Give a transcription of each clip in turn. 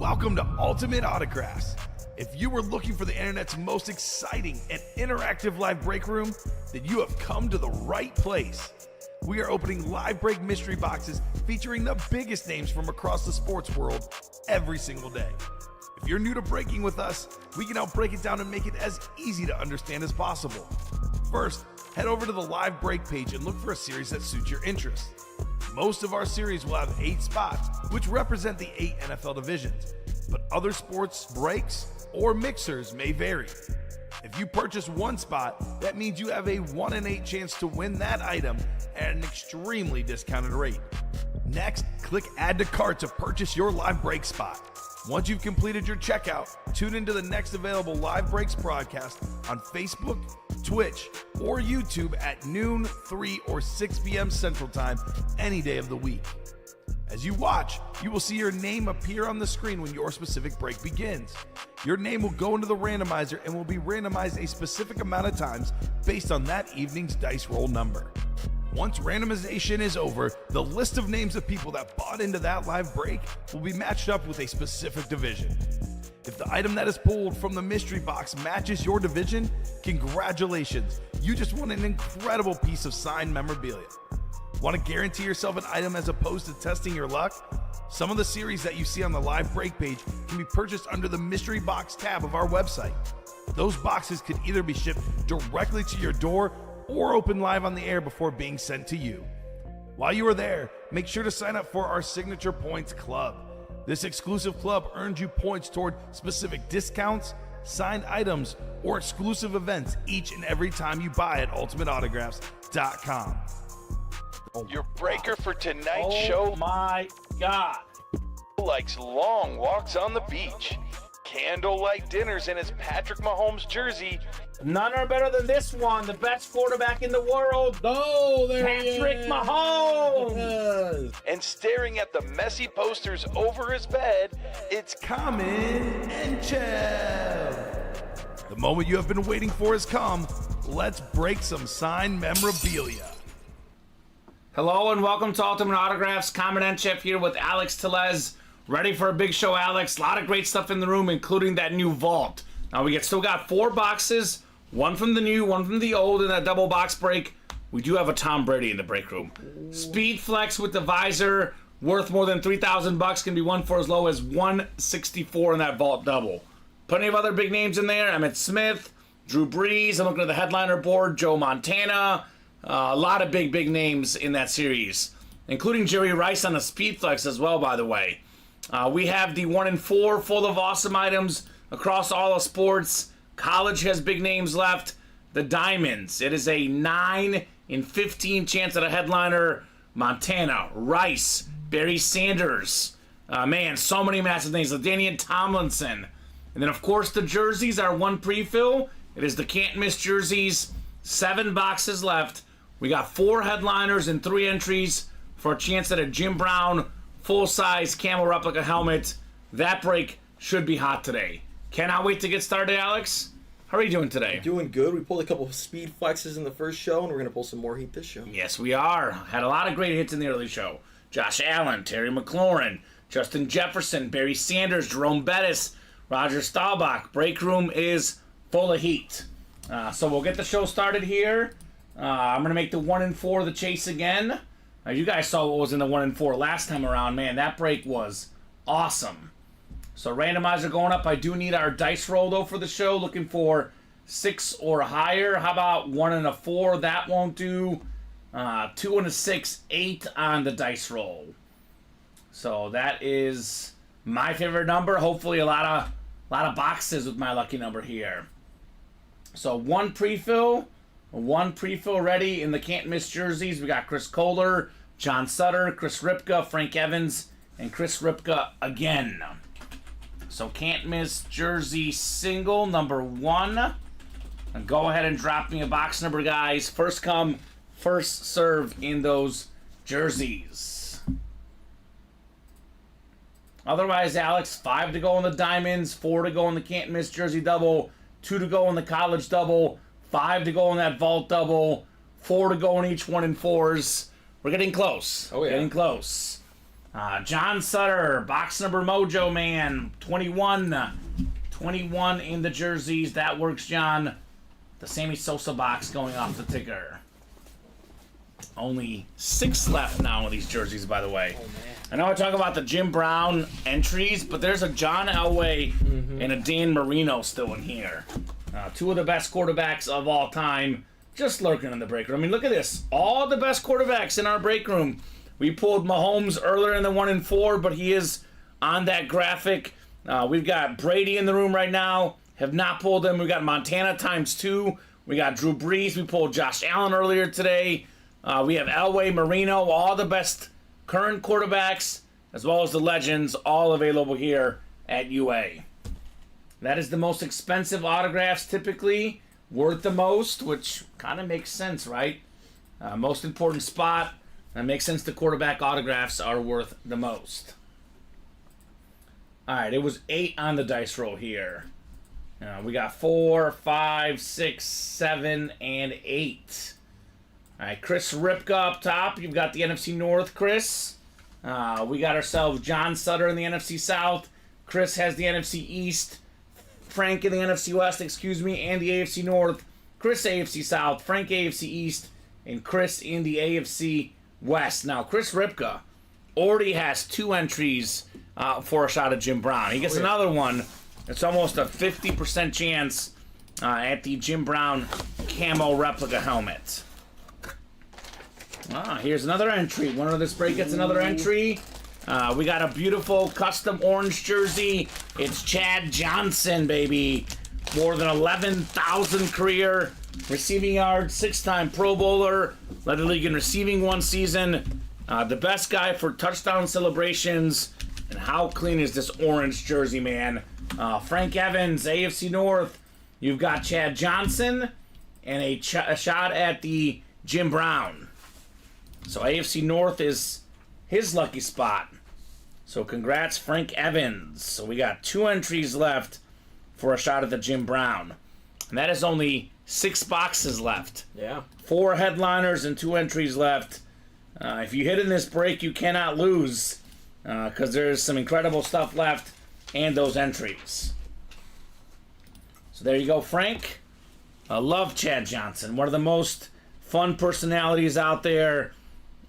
Welcome to Ultimate Autographs. If you were looking for the internet's most exciting and interactive live break room, then you have come to the right place. We are opening live break mystery boxes featuring the biggest names from across the sports world every single day. If you're new to breaking with us, we can help break it down and make it as easy to understand as possible. First, head over to the live break page and look for a series that suits your interest. Most of our series will have 8 spots, which represent the 8 NFL divisions, but other sports breaks or mixers may vary. If you purchase one spot, that means you have a 1 in 8 chance to win that item at an extremely discounted rate. Next, click Add to Cart to purchase your live break spot. Once you've completed your checkout, tune into the next available live breaks broadcast on Facebook, Twitch, or YouTube at noon, 3, or 6 p.m. Central Time any day of the week. As you watch, you will see your name appear on the screen when your specific break begins. Your name will go into the randomizer and will be randomized a specific amount of times based on that evening's dice roll number. Once randomization is over, the list of names of people that bought into that live break will be matched up with a specific division. If the item that is pulled from the mystery box matches your division, congratulations, you just won an incredible piece of signed memorabilia. Want to guarantee yourself an item as opposed to testing your luck? Some of the series that you see on the live break page can be purchased under the mystery box tab of our website. Those boxes could either be shipped directly to your door or open live on the air before being sent to you. While you are there, make sure to sign up for our Signature Points Club. This exclusive club earns you points toward specific discounts, signed items, or exclusive events each and every time you buy at ultimateautographs.com. Your breaker for tonight's show. Oh my God. Likes long walks on the beach, candlelight dinners in his Patrick Mahomes jersey. None are better than this one, the best quarterback in the world. Oh, there Patrick he is. Mahomes. And staring at the messy posters over his bed, it's Kamen Entchev. The moment you have been waiting for has come. Let's break some signed memorabilia. Hello and welcome to Ultimate Autographs. Kamen Entchev here with Alex Tellez. Ready for a big show, Alex. A lot of great stuff in the room, including that new vault. Now we still got 4 boxes, one from the new, one from the old in that double box break. We do have a Tom Brady in the break room. Speed Flex with the visor, worth more than $3,000, can be won for as low as $164 in that vault double. Plenty of other big names in there. Emmitt Smith, Drew Brees. I'm looking at the headliner board. Joe Montana. A lot of big names in that series, including Jerry Rice on the Speed Flex as well, by the way. We have the 1 in 4 full of awesome items across all of sports. College has big names left. The Diamonds. It is a 9 in 15 chance at a headliner. Montana, Rice, Barry Sanders. Man, so many massive names. LaDainian Tomlinson. And then, of course, the jerseys are 1 pre-fill. It is the can't miss jerseys. 7 boxes left. We got 4 headliners and 3 entries for a chance at a Jim Brown full-size camel replica helmet. That break should be hot today. Cannot wait to get started, Alex. How are you doing today? Doing good. We pulled a couple of speed flexes in the first show, and we're going to pull some more heat this show. Yes, we are. Had a lot of great hits in the early show. Josh Allen, Terry McLaurin, Justin Jefferson, Barry Sanders, Jerome Bettis, Roger Staubach. Break room is full of heat. So we'll get the show started here. I'm going to make the 1 in 4 the chase again. You guys saw what was in the 1 in 4 last time around. Man, that break was awesome. So randomizer going up. I do need our dice roll, though, for the show. Looking for 6 or higher. How about 1 and a 4? That won't do. 2 and a 6, 8 on the dice roll. So that is my favorite number. Hopefully a lot of boxes with my lucky number here. So 1 pre-fill ready in the can't miss jerseys. We got Chris Kohler, John Sutter, Chris Ripka, Frank Evans, and Chris Ripka again. So can't miss jersey single number 1. And go ahead and drop me a box number, guys. First come, first serve in those jerseys. Otherwise, Alex, 5 to go in the Diamonds, 4 to go in the can't miss jersey double, 2 to go in the college double, 5 to go in that vault double, 4 to go in each 1 in 4s. We're getting close. Oh, yeah. Getting close. John Sutter, box number Mojo Man, 21. 21 in the jerseys. That works, John. The Sammy Sosa box going off the ticker. Only 6 left now of these jerseys, by the way. Oh, man. I know I talk about the Jim Brown entries, but there's a John Elway and a Dan Marino still in here. 2 of the best quarterbacks of all time just lurking in the break room. I mean, look at this. All the best quarterbacks in our break room. We pulled Mahomes earlier in the 1 and 4, but he is on that graphic. We've got Brady in the room right now. Have not pulled him. We got Montana ×2. We got Drew Brees. We pulled Josh Allen earlier today. We have Elway, Marino, all the best current quarterbacks, as well as the legends, all available here at UA. That is the most expensive autographs, typically worth the most, which kind of makes sense, right? Most important spot. That makes sense. The quarterback autographs are worth the most. All right, it was 8 on the dice roll here. We got 4, 5, 6, 7, and 8. All right, Chris Ripka up top. You've got the NFC North, Chris. We got ourselves John Sutter in the NFC South. Chris has the NFC East. Frank in the NFC West, and the AFC North. Chris AFC South, Frank AFC East, and Chris in the AFC West. Now, Chris Ripka already has 2 entries for a shot at Jim Brown. He gets another one. It's almost a 50% chance at the Jim Brown camo replica helmet. Here's another entry. Winner of this break gets another entry. We got a beautiful custom orange jersey. It's Chad Johnson, baby. More than 11,000 career receiving yards, 6-time Pro Bowler, led the league in receiving 1 season. The best guy for touchdown celebrations. And how clean is this orange jersey, man? Frank Evans, AFC North. You've got Chad Johnson and a shot at the Jim Brown. So AFC North is his lucky spot. So congrats, Frank Evans. So we got 2 entries left for a shot at the Jim Brown. And that is only 6 boxes left. Yeah. 4 headliners and 2 entries left. If you hit in this break, you cannot lose. Because there's some incredible stuff left and those entries. So there you go, Frank. I love Chad Johnson. One of the most fun personalities out there.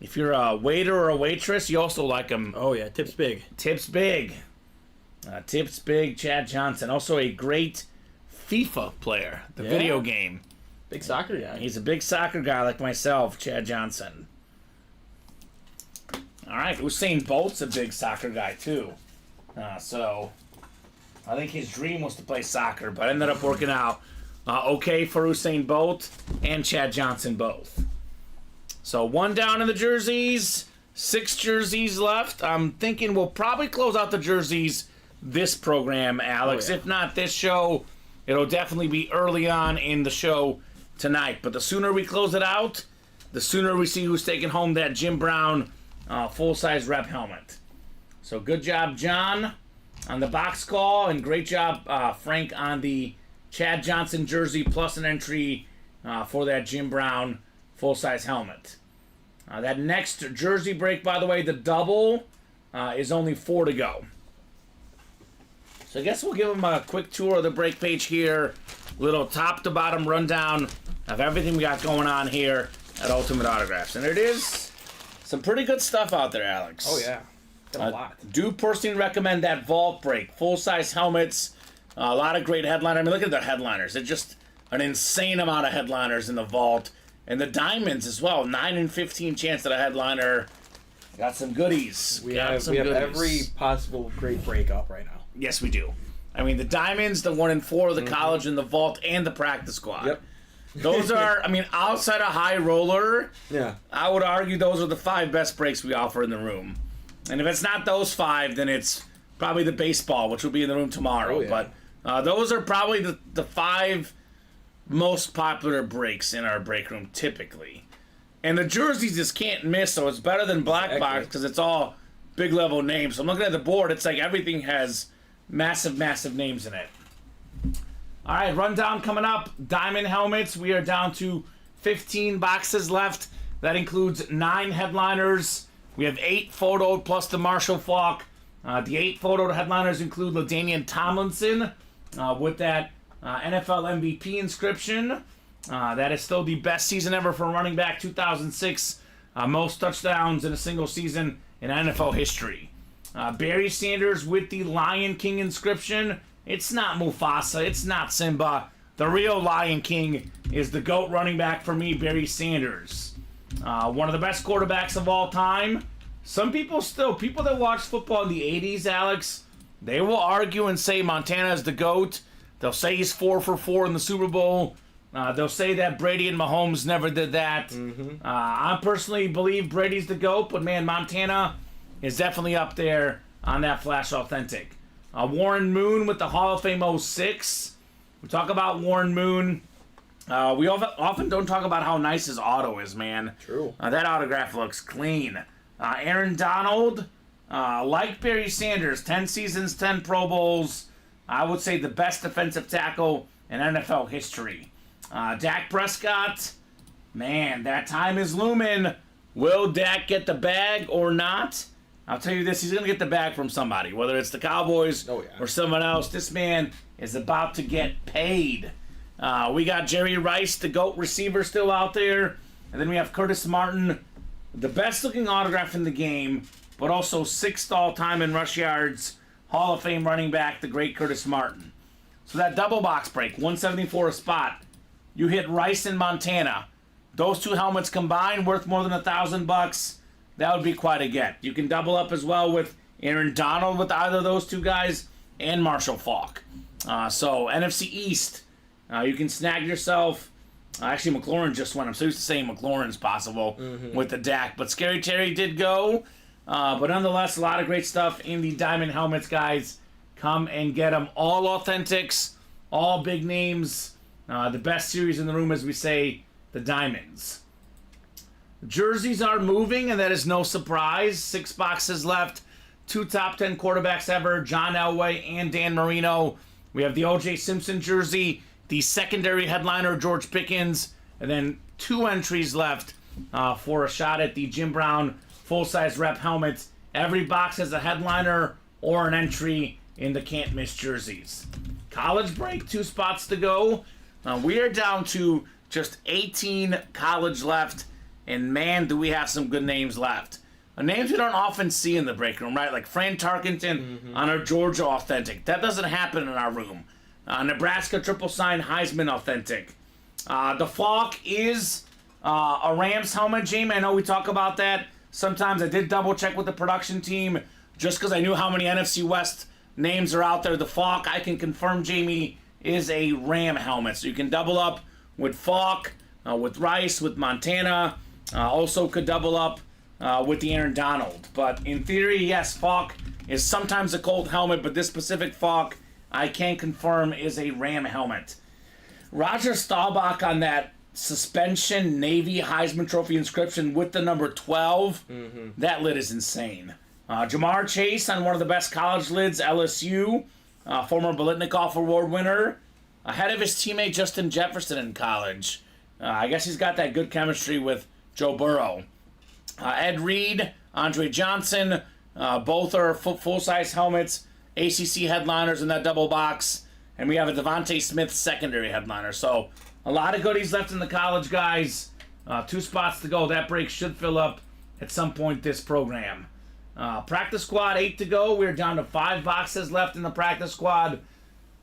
If you're a waiter or a waitress, you also like him. Oh, yeah. Tips big. Tips big. Tips big, Chad Johnson. Also a great FIFA player, the video game. Big soccer guy. He's a big soccer guy like myself, Chad Johnson. All right, Usain Bolt's a big soccer guy too. So I think his dream was to play soccer, but ended up working out okay for Usain Bolt and Chad Johnson both. So 1 down in the jerseys, 6 jerseys left. I'm thinking we'll probably close out the jerseys this program, Alex. Oh, yeah. If not this show, it'll definitely be early on in the show tonight. But the sooner we close it out, the sooner we see who's taking home that Jim Brown full-size rep helmet. So good job, John, on the box call, and great job, Frank, on the Chad Johnson jersey, plus an entry for that Jim Brown full-size helmet. That next jersey break, by the way, the double, is only 4 to go. So I guess we'll give them a quick tour of the break page here. Little top-to-bottom rundown of everything we got going on here at Ultimate Autographs. And there it is. Some pretty good stuff out there, Alex. Oh, yeah. Got a lot. Do personally recommend that vault break. Full-size helmets. A lot of great headliners. I mean, look at the headliners. It's just an insane amount of headliners in the vault. And the diamonds as well. 9 and 15 chance at a headliner. Got some goodies. We have every possible great break up right now. Yes, we do. I mean, the diamonds, the 1 and 4, the college, and the vault, and the practice squad. Yep. Those are, I mean, outside of high roller, Yeah. I would argue those are the 5 best breaks we offer in the room. And if it's not those 5, then it's probably the baseball, which will be in the room tomorrow. Oh, yeah. But those are probably the 5 most popular breaks in our break room, typically. And the jerseys just can't miss, so it's better than Black Box because it's all big level names. So I'm looking at the board, it's like everything has massive, massive names in it. All right, rundown coming up. Diamond helmets. We are down to 15 boxes left. That includes 9 headliners, We have 8 photoed plus the Marshall Faulk. The 8 photoed headliners include LaDainian Tomlinson with that NFL MVP inscription. That is still the best season ever for running back, 2006. Most touchdowns in a single season in NFL history. Barry Sanders with the Lion King inscription. It's not Mufasa. It's not Simba. The real Lion King is the GOAT running back for me, Barry Sanders. One of the best quarterbacks of all time. Some people that watched football in the 80s, Alex, they will argue and say Montana is the GOAT. They'll say he's 4 for 4 in the Super Bowl. They'll say that Brady and Mahomes never did that. I personally believe Brady's the GOAT, but man, Montana is definitely up there on that Flash Authentic. Warren Moon with the Hall of Fame 06. We talk about Warren Moon. We often don't talk about how nice his auto is, man. True. That autograph looks clean. Aaron Donald, like Barry Sanders, 10 seasons, 10 Pro Bowls. I would say the best defensive tackle in NFL history. Dak Prescott, man, that time is looming. Will Dak get the bag or not? I'll tell you this, he's going to get the bag from somebody, whether it's the Cowboys or someone else. This man is about to get paid. We got Jerry Rice, the GOAT receiver, still out there. And then we have Curtis Martin, the best-looking autograph in the game, but also 6th all-time in rush yards, Hall of Fame running back, the great Curtis Martin. So that double box break, 174 a spot. You hit Rice in Montana. Those 2 helmets combined worth more than $1,000. That would be quite a get. You can double up as well with Aaron Donald with either of those 2 guys and Marshall Faulk. So NFC East, you can snag yourself. Actually, McLaurin just went. I'm so used to saying McLaurin's possible with the Dak, but Scary Terry did go. But nonetheless, a lot of great stuff in the diamond helmets, guys. Come and get them. All authentics, all big names. The best series in the room, as we say, the diamonds. Jerseys are moving, and that is no surprise. 6 boxes left. 2 top 10 quarterbacks ever, John Elway and Dan Marino. We have the O.J. Simpson jersey, the secondary headliner, George Pickens, and then 2 entries left for a shot at the Jim Brown full-size rep helmet. Every box has a headliner or an entry in the can't-miss jerseys. College break, 2 spots to go. We are down to just 18 college left, and man, do we have some good names left. Names we don't often see in the break room, right? Like Fran Tarkenton on our Georgia Authentic. That doesn't happen in our room. Nebraska triple sign Heisman Authentic. The Faulk is a Rams helmet, Jamie. I know we talk about that. Sometimes I did double check with the production team just because I knew how many NFC West names are out there. The Faulk, I can confirm, Jamie, is a Ram helmet. So you can double up with Faulk, with Rice, with Montana. Also could double up with the Aaron Donald. But in theory, yes, Faulk is sometimes a Colt helmet, but this specific Faulk, I can confirm, is a Ram helmet. Roger Staubach on that suspension Navy Heisman Trophy inscription with the number 12. That lid is insane. Jamar Chase on one of the best college lids, LSU. Former Biletnikoff Award winner. Ahead of his teammate Justin Jefferson in college. I guess he's got that good chemistry with Joe Burrow. Ed Reed, Andre Johnson, both are full-size helmets, ACC headliners in that double box, and we have a Devontae Smith secondary headliner. So a lot of goodies left in the college, guys. 2 spots to go. That break should fill up at some point this program. Practice squad, 8 to go. We're down to 5 boxes left in the practice squad.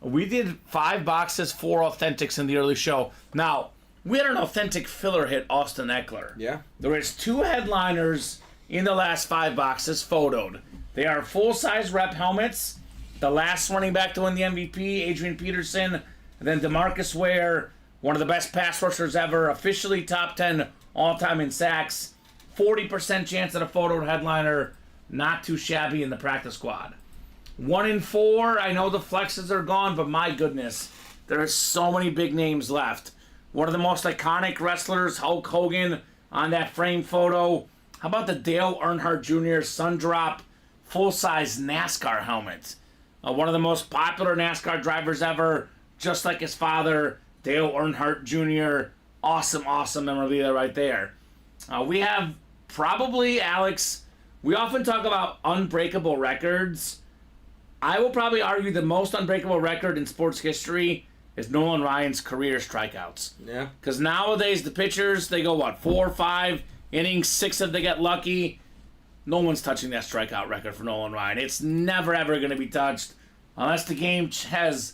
We did 5 boxes, 4 authentics in the early show. Now, we had an authentic filler hit, Austin Eckler. Yeah. There is 2 headliners in the last 5 boxes photoed. They are full-size rep helmets. The last running back to win the MVP, Adrian Peterson. And then DeMarcus Ware, one of the best pass rushers ever, officially top 10 all-time in sacks. 40% chance at a photoed headliner. Not too shabby in the practice squad. 1 in 4. I know the flexes are gone, but my goodness, there are so many big names left. One of the most iconic wrestlers, Hulk Hogan, on that frame photo. How about the Dale Earnhardt Jr. Sun Drop full-size NASCAR helmet? One of the most popular NASCAR drivers ever, just like his father, Dale Earnhardt Jr. Awesome, awesome memorabilia right there. We have probably, Alex, we often talk about unbreakable records. I will probably argue the most unbreakable record in sports history is Nolan Ryan's career strikeouts. Yeah. Because nowadays the pitchers, they go, 4 or 5 innings, 6 if they get lucky. No one's touching that strikeout record for Nolan Ryan. It's never, ever going to be touched unless the game has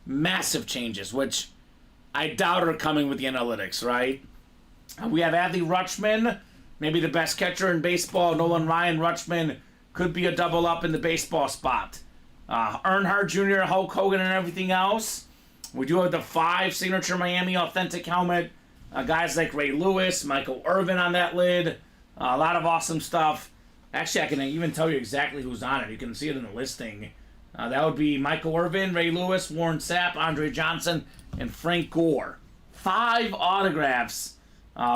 massive changes, which I doubt are coming with the analytics, right? We have Adley Rutschman, maybe the best catcher in baseball. Nolan Ryan, Rutschman could be a double up in the baseball spot. Earnhardt Jr., Hulk Hogan, and everything else. We do have the 5 signature Miami authentic helmet. Guys like Ray Lewis, Michael Irvin on that lid. A lot of awesome stuff. Actually, I can even tell you exactly who's on it. You can see it in the listing. That would be Michael Irvin, Ray Lewis, Warren Sapp, Andre Johnson, and Frank Gore. 5 autographs.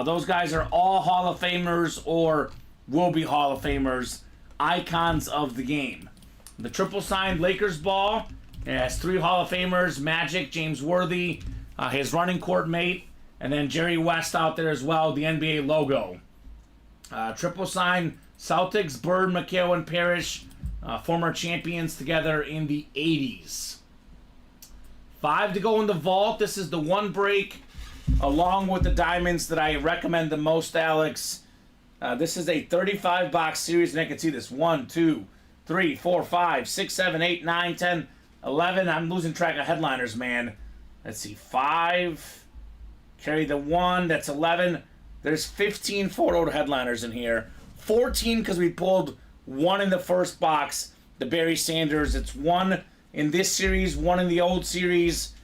Those guys are all Hall of Famers or will be Hall of Famers. Icons of the game. The triple signed Lakers ball. It has 3 Hall of Famers, Magic, James Worthy, his running court mate, and then Jerry West out there as well, the NBA logo. Triple signed Celtics, Bird, McHale, and Parrish, former champions together in the 80s. 5 to go in the vault. This is the one break along with the diamonds that I recommend the most, Alex. This is a 35 box series, and I can see this 1, 2, 3, 4, 5, 6, 7, 8, 9, 10, 11. I'm losing track of headliners, man. Let's see. 5. Carry the 1. That's 11. There's 15 photo headliners in here. 14 because we pulled 1 in the first box. The Barry Sanders. It's 1 in this series, 1 in the old series.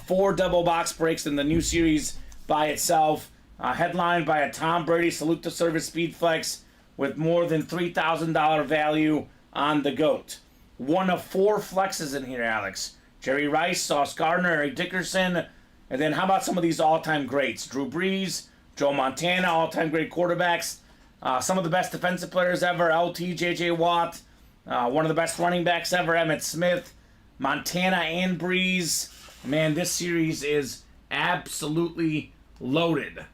4 double box breaks in the new series by itself. Headlined by a Tom Brady Salute to Service Speed Flex with more than $3,000 value on the GOAT. 1 of 4 flexes in here, Alex. Jerry Rice, Sauce Gardner, Eric Dickerson. And then how about some of these all-time greats? Drew Brees, Joe Montana, all-time great quarterbacks. Some of the best defensive players ever, LT, J.J. Watt. One of the best running backs ever, Emmitt Smith. Montana and Brees. Man, this series is absolutely loaded.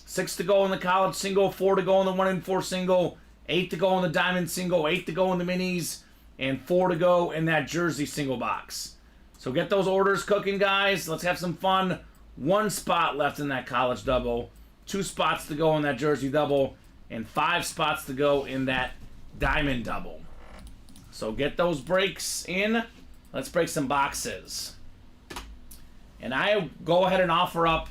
6 to go in the college single, 4 to go in the 1 in 4 single, 8 to go in the diamond single, 8 to go in the minis, and 4 to go in that jersey single box. So get those orders cooking, guys. Let's have some fun. 1 spot left in that college double, 2 spots to go in that jersey double, and 5 spots to go in that diamond double. So get those breaks in. Let's break some boxes. And I go ahead and offer up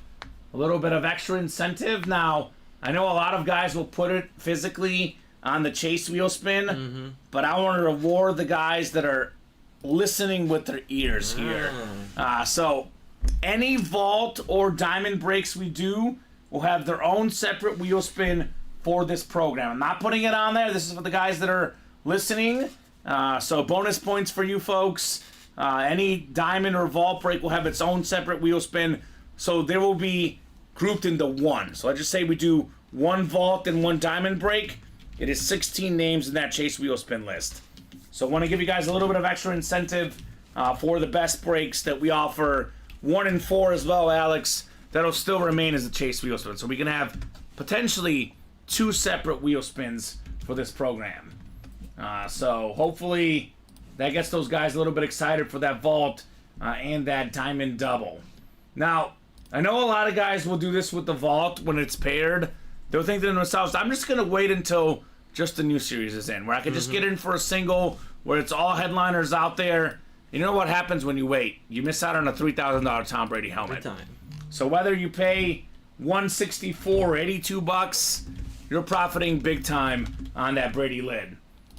a little bit of extra incentive. Now, I know a lot of guys will put it physically on the chase wheel spin, but I want to reward the guys that are listening with their ears here. So any vault or diamond breaks we do will have their own separate wheel spin for this program. I'm not putting it on there. This is for the guys that are listening. So bonus points for you folks. Any diamond or vault break will have its own separate wheel spin. So they will be grouped into 1. So I just say we do 1 vault and 1 diamond break. It is 16 names in that chase wheel spin list. So I want to give you guys a little bit of extra incentive for the best breaks that we offer. 1 in 4 as well, Alex. That'll still remain as a chase wheel spin. So we can have potentially 2 separate wheel spins for this program. So hopefully that gets those guys a little bit excited for that vault and that diamond double. Now, I know a lot of guys will do this with the vault when it's paired. They'll think to themselves, I'm just going to wait until just the new series is in, where I can just get in for a single, where it's all headliners out there. You know what happens when you wait? You miss out on a $3,000 Tom Brady helmet. So whether you pay $164 or $82, you're profiting big time on that Brady lid.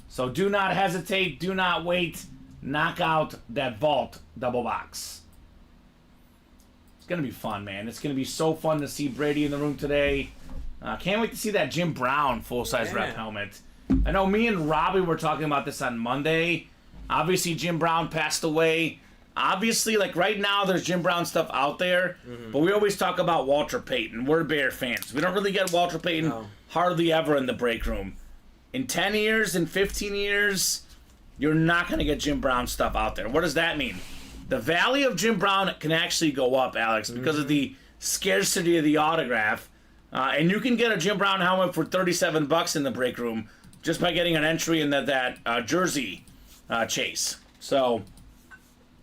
So do not hesitate, do not wait. Knock out that vault double box. It's going to be fun, man. It's going to be so fun to see Brady in the room today. Can't wait to see that Jim Brown full-size rep helmet. I know me and Robbie were talking about this on Monday. Obviously, Jim Brown passed away. Obviously, like right now, there's Jim Brown stuff out there. But we always talk about Walter Payton. We're Bear fans. We don't really get Walter Payton hardly ever in the break room. In 10 years, in 15 years, you're not going to get Jim Brown stuff out there. What does that mean? The value of Jim Brown can actually go up, Alex, because of the scarcity of the autograph. And you can get a Jim Brown helmet for $37 in the break room. just by getting an entry in that jersey chase. So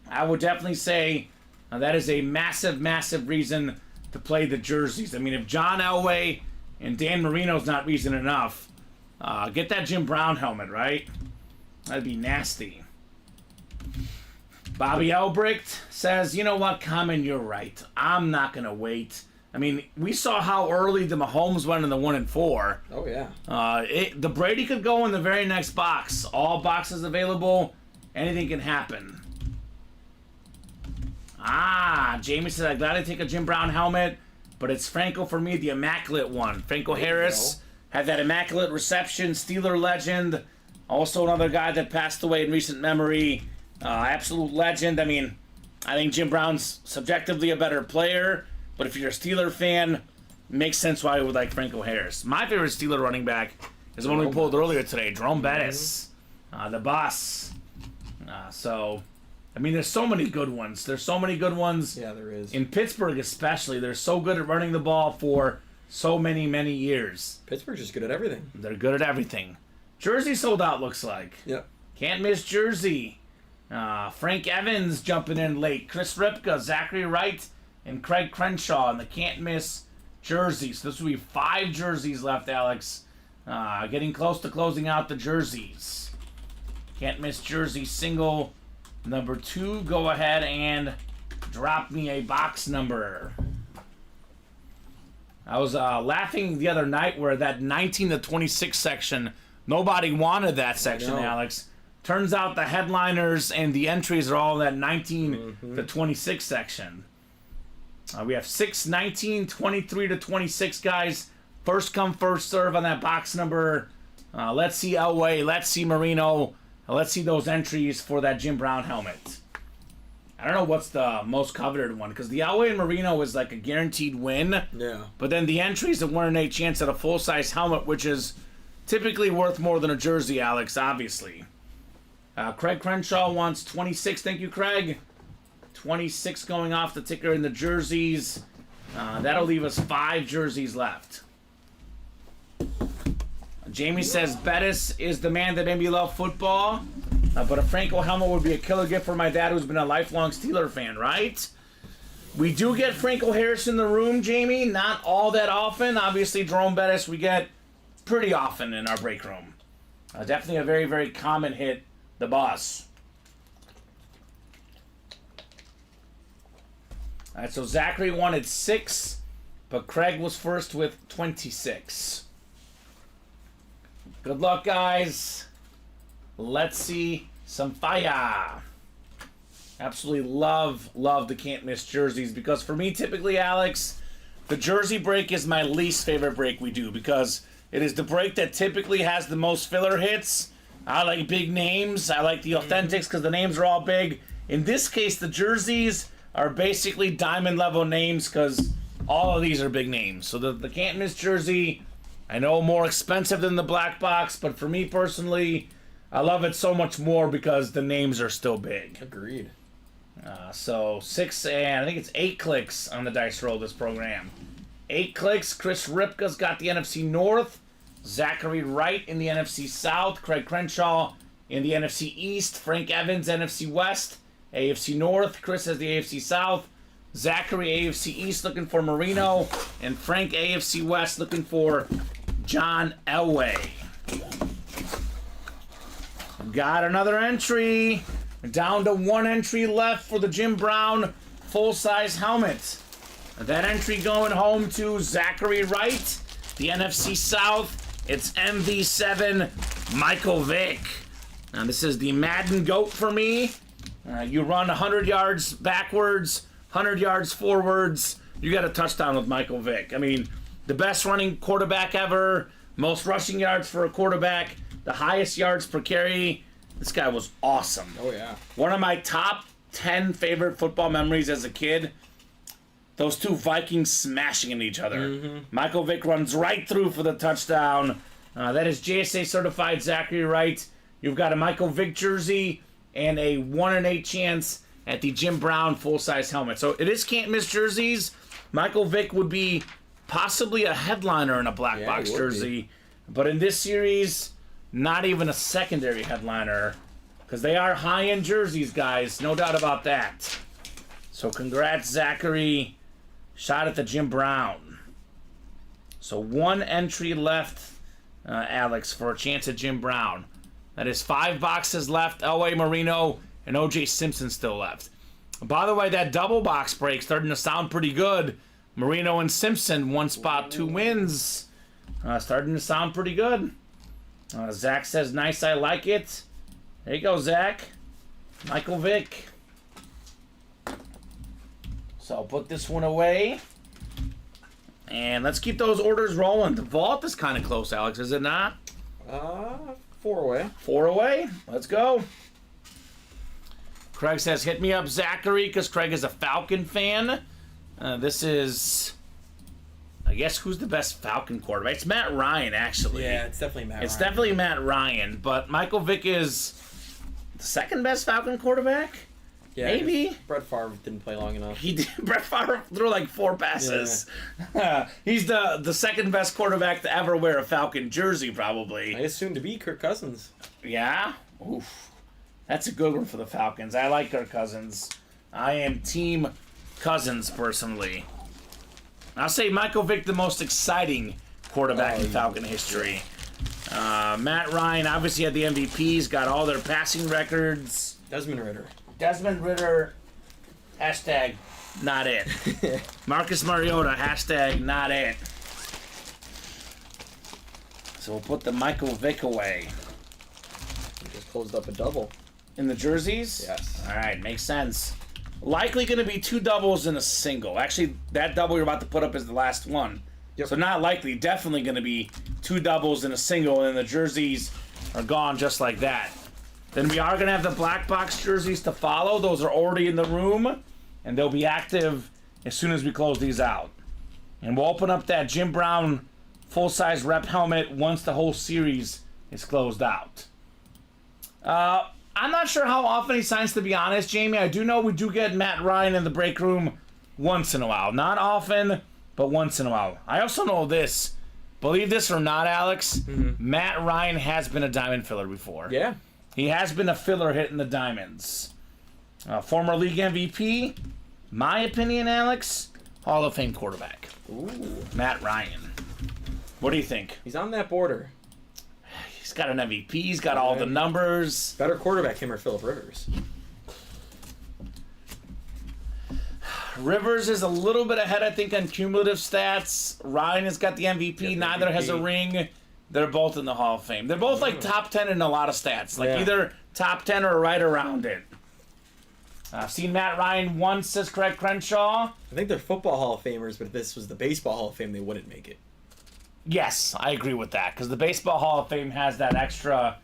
I would definitely say that is a massive, massive reason to play the jerseys. I mean, if John Elway and Dan Marino's not reason enough, get that Jim Brown helmet, right? That'd be nasty. Bobby Elbricht says, you know what, Kamen, you're right. I'm not going to wait. I mean, we saw how early the Mahomes went in the 1 and 4. Oh, yeah. The Brady could go in the very next box. All boxes available. Anything can happen. Jamie said, I'm glad I take a Jim Brown helmet, but it's Franco for me, the immaculate one. Franco Harris had that immaculate reception, Steeler legend. Also another guy that passed away in recent memory. Absolute legend. I mean, I think Jim Brown's subjectively a better player, but if you're a Steeler fan, makes sense why you would like Franco Harris. My favorite Steeler running back is the one we pulled earlier today, Jerome Bettis, the boss. So, I mean, there's so many good ones. There's so many good ones. Yeah, there is. In Pittsburgh especially, they're so good at running the ball for so many, many years. Pittsburgh's just good at everything. They're good at everything. Jersey sold out, looks like. Yep. Can't miss Jersey. Frank Evans jumping in late. Chris Ripka, Zachary Wright, and Craig Crenshaw in the can't miss jerseys. So this will be 5 jerseys left, Alex. Getting close to closing out the jerseys. Can't miss jersey single number 2. Go ahead and drop me a box number. I was laughing the other night where that 19 to 26 section, nobody wanted that section, Alex. Turns out the headliners and the entries are all in that 19 to 26 section. We have 6, 19, 23 to 26 guys. First come, first serve on that box number. Let's see Elway. Let's see Marino. Let's see those entries for that Jim Brown helmet. I don't know what's the most coveted one, because the Elway and Marino is like a guaranteed win. Yeah. But then the entries, a 1 in 8 chance at a full-size helmet, which is typically worth more than a jersey, Alex, obviously. Craig Crenshaw wants 26. Thank you, Craig. 26 going off the ticker in the jerseys. That'll leave us 5 jerseys left. Jamie says Bettis is the man that made me love football, but a Franco helmet would be a killer gift for my dad, who's been a lifelong Steeler fan, right? We do get Franco Harris in the room, Jamie. Not all that often. Obviously, Jerome Bettis we get pretty often in our break room. Definitely a very, very common hit, the boss. All right, so Zachary wanted 6, but Craig was first with 26. Good luck, guys. Let's see some fire. Absolutely love the can't miss jerseys, because for me, typically, Alex, the jersey break is my least favorite break we do, because it is the break that typically has the most filler hits. I like big names. I like the authentics because the names are all big. In this case, the jerseys are basically diamond level names because all of these are big names. So the can't miss jersey, I know, more expensive than the black box, but for me personally, I love it so much more because the names are still big. Agreed. So 6 and I think it's 8 clicks on the dice roll this program. 8 clicks. Chris Ripka's got the NFC North. Zachary Wright in the NFC South. Craig Crenshaw in the NFC East. Frank Evans, NFC West. AFC North. Chris has the AFC South. Zachary, AFC East, looking for Marino. And Frank, AFC West, looking for John Elway. Got another entry. Down to 1 entry left for the Jim Brown full-size helmet. That entry going home to Zachary Wright. The NFC South, it's MV7 Michael Vick. Now this is the Madden GOAT for me. You run 100 yards backwards, 100 yards forwards, you got a touchdown with Michael Vick. I mean, the best running quarterback ever, most rushing yards for a quarterback, the highest yards per carry. This guy was awesome. Oh, yeah. One of my top 10 favorite football memories as a kid, those two Vikings smashing into each other. Michael Vick runs right through for the touchdown. That is JSA certified Zachary Wright. You've got a Michael Vick jersey and a 1 in 8 chance at the Jim Brown full-size helmet. So it is can't miss jerseys. Michael Vick would be possibly a headliner in a black box jersey. But in this series, not even a secondary headliner, because they are high-end jerseys, guys. No doubt about that. So congrats, Zachary. Shot at the Jim Brown. So 1 entry left, Alex, for a chance at Jim Brown. That is 5 boxes left. Elway Marino and O.J. Simpson still left. By the way, that double box break starting to sound pretty good. Marino and Simpson, 1 spot, 2 wins. Starting to sound pretty good. Zach says, nice, I like it. There you go, Zach. Michael Vick. So I'll put this one away. And let's keep those orders rolling. The vault is kind of close, Alex, is it not? 4 away. 4 away. Let's go. Craig says, hit me up, Zachary, because Craig is a Falcon fan. This is, I guess, who's the best Falcon quarterback? It's Matt Ryan, actually. Yeah, it's definitely Matt Ryan. It's definitely Matt Ryan, but Michael Vick is the second best Falcon quarterback? Yeah, maybe. Brett Favre didn't play long enough. He did. Brett Favre threw like 4 passes. Yeah. He's the second best quarterback to ever wear a Falcon jersey, probably. I guess soon to be Kirk Cousins. Yeah? Oof. That's a good one for the Falcons. I like Kirk Cousins. I am Team Cousins, personally. I'll say Michael Vick, the most exciting quarterback in Falcon history. Matt Ryan obviously had the MVPs, got all their passing records. Desmond Ridder, hashtag not it. Marcus Mariota, hashtag not it. So we'll put the Michael Vick away. He just closed up a double. In the jerseys? Yes. All right, makes sense. Likely going to be 2 doubles and a single. Actually, that double you're about to put up is the last one. Yep. So not likely, definitely going to be 2 doubles and a single, and the jerseys are gone just like that. Then we are going to have the black box jerseys to follow. Those are already in the room, and they'll be active as soon as we close these out. And we'll open up that Jim Brown full-size rep helmet once the whole series is closed out. I'm not sure how often he signs, to be honest, Jamie. I do know we do get Matt Ryan in the break room once in a while. Not often, but once in a while. I also know this. Believe this or not, Alex, Matt Ryan has been a diamond filler before. Yeah. He has been a filler hitting the diamonds. Former league MVP, my opinion, Alex, Hall of Fame quarterback. Ooh. Matt Ryan. What do you think? He's on that border. He's got an MVP. He's got all the numbers. Better quarterback, him or Phillip Rivers? Rivers is a little bit ahead, I think, on cumulative stats. Ryan has got the MVP. Neither has a ring. They're both in the Hall of Fame. They're both like top 10 in a lot of stats. Like either top 10 or right around it. I've seen Matt Ryan once, says Craig Crenshaw. I think they're football Hall of Famers, but if this was the baseball Hall of Fame, they wouldn't make it. Yes, I agree with that, because the Baseball Hall of Fame has that extra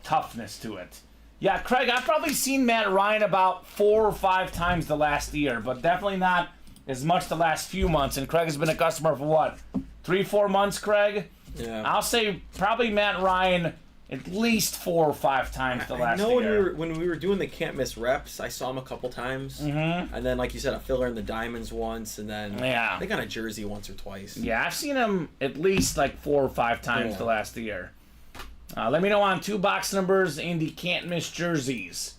toughness to it. Yeah, Craig, I've probably seen Matt Ryan about 4 or 5 times the last year, but definitely not as much the last few months. And Craig has been a customer for what, 3-4 months, Craig? Yeah. I'll say probably Matt Ryan at least 4 or 5 times the last year. I know when we were doing the can't miss reps, I saw him a couple times. Mm-hmm. And then, like you said, a filler in the diamonds once, and then I think on a jersey once or twice. Yeah, I've seen him at least like 4 or 5 times the last year. Let me know on 2 box numbers and the can't miss jerseys.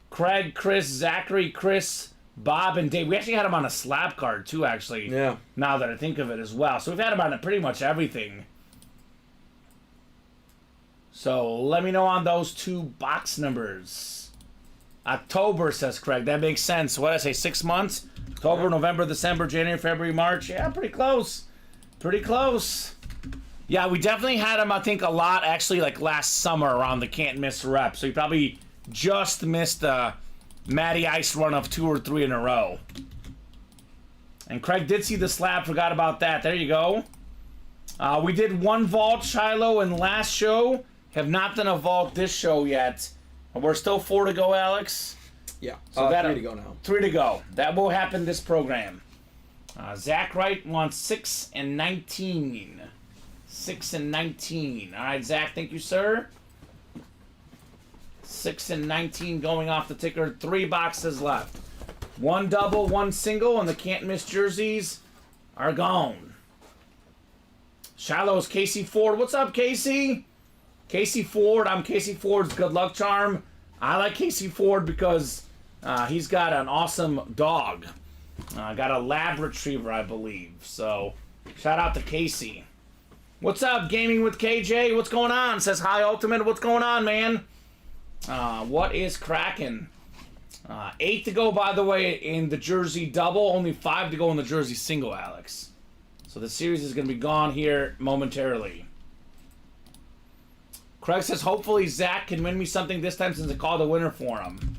Craig, Chris, Zachary, Chris, Bob, and Dave. We actually had him on a slab card too, actually. Yeah. Now that I think of it as well. So we've had him on pretty much everything. So let me know on those 2 box numbers. October, says Craig. That makes sense. What did I say, 6 months? October, November, December, January, February, March. Yeah, pretty close. Pretty close. Yeah, we definitely had him, I think, a lot, actually, like last summer around the can't miss rep. So he probably just missed the Matty Ice run of 2 or 3 in a row. And Craig did see the slab, forgot about that. There you go. We did 1 vault, Shiloh, in last show. Have not done a vault this show yet. We're still 4 to go, Alex. Yeah, so 3 to go now. 3 to go. That will happen this program. Zach Wright wants 6 and 19. 6 and 19. All right, Zach, thank you, sir. 6 and 19 going off the ticker. 3 boxes left. 1 double, 1 single, and the can't miss jerseys are gone. Shiloh's Casey Ford. What's up, Casey? Casey Ford. I'm Casey Ford's good luck charm. I like Casey Ford because he's got an awesome dog. Got a lab retriever, I believe. So, shout out to Casey. What's up, Gaming with KJ? What's going on? Says hi, Ultimate. What's going on, man? What is cracking? 8 to go, by the way, in the jersey double. Only 5 to go in the jersey single, Alex. So the series is going to be gone here momentarily. Craig says, hopefully Zach can win me something this time since I called a winner for him.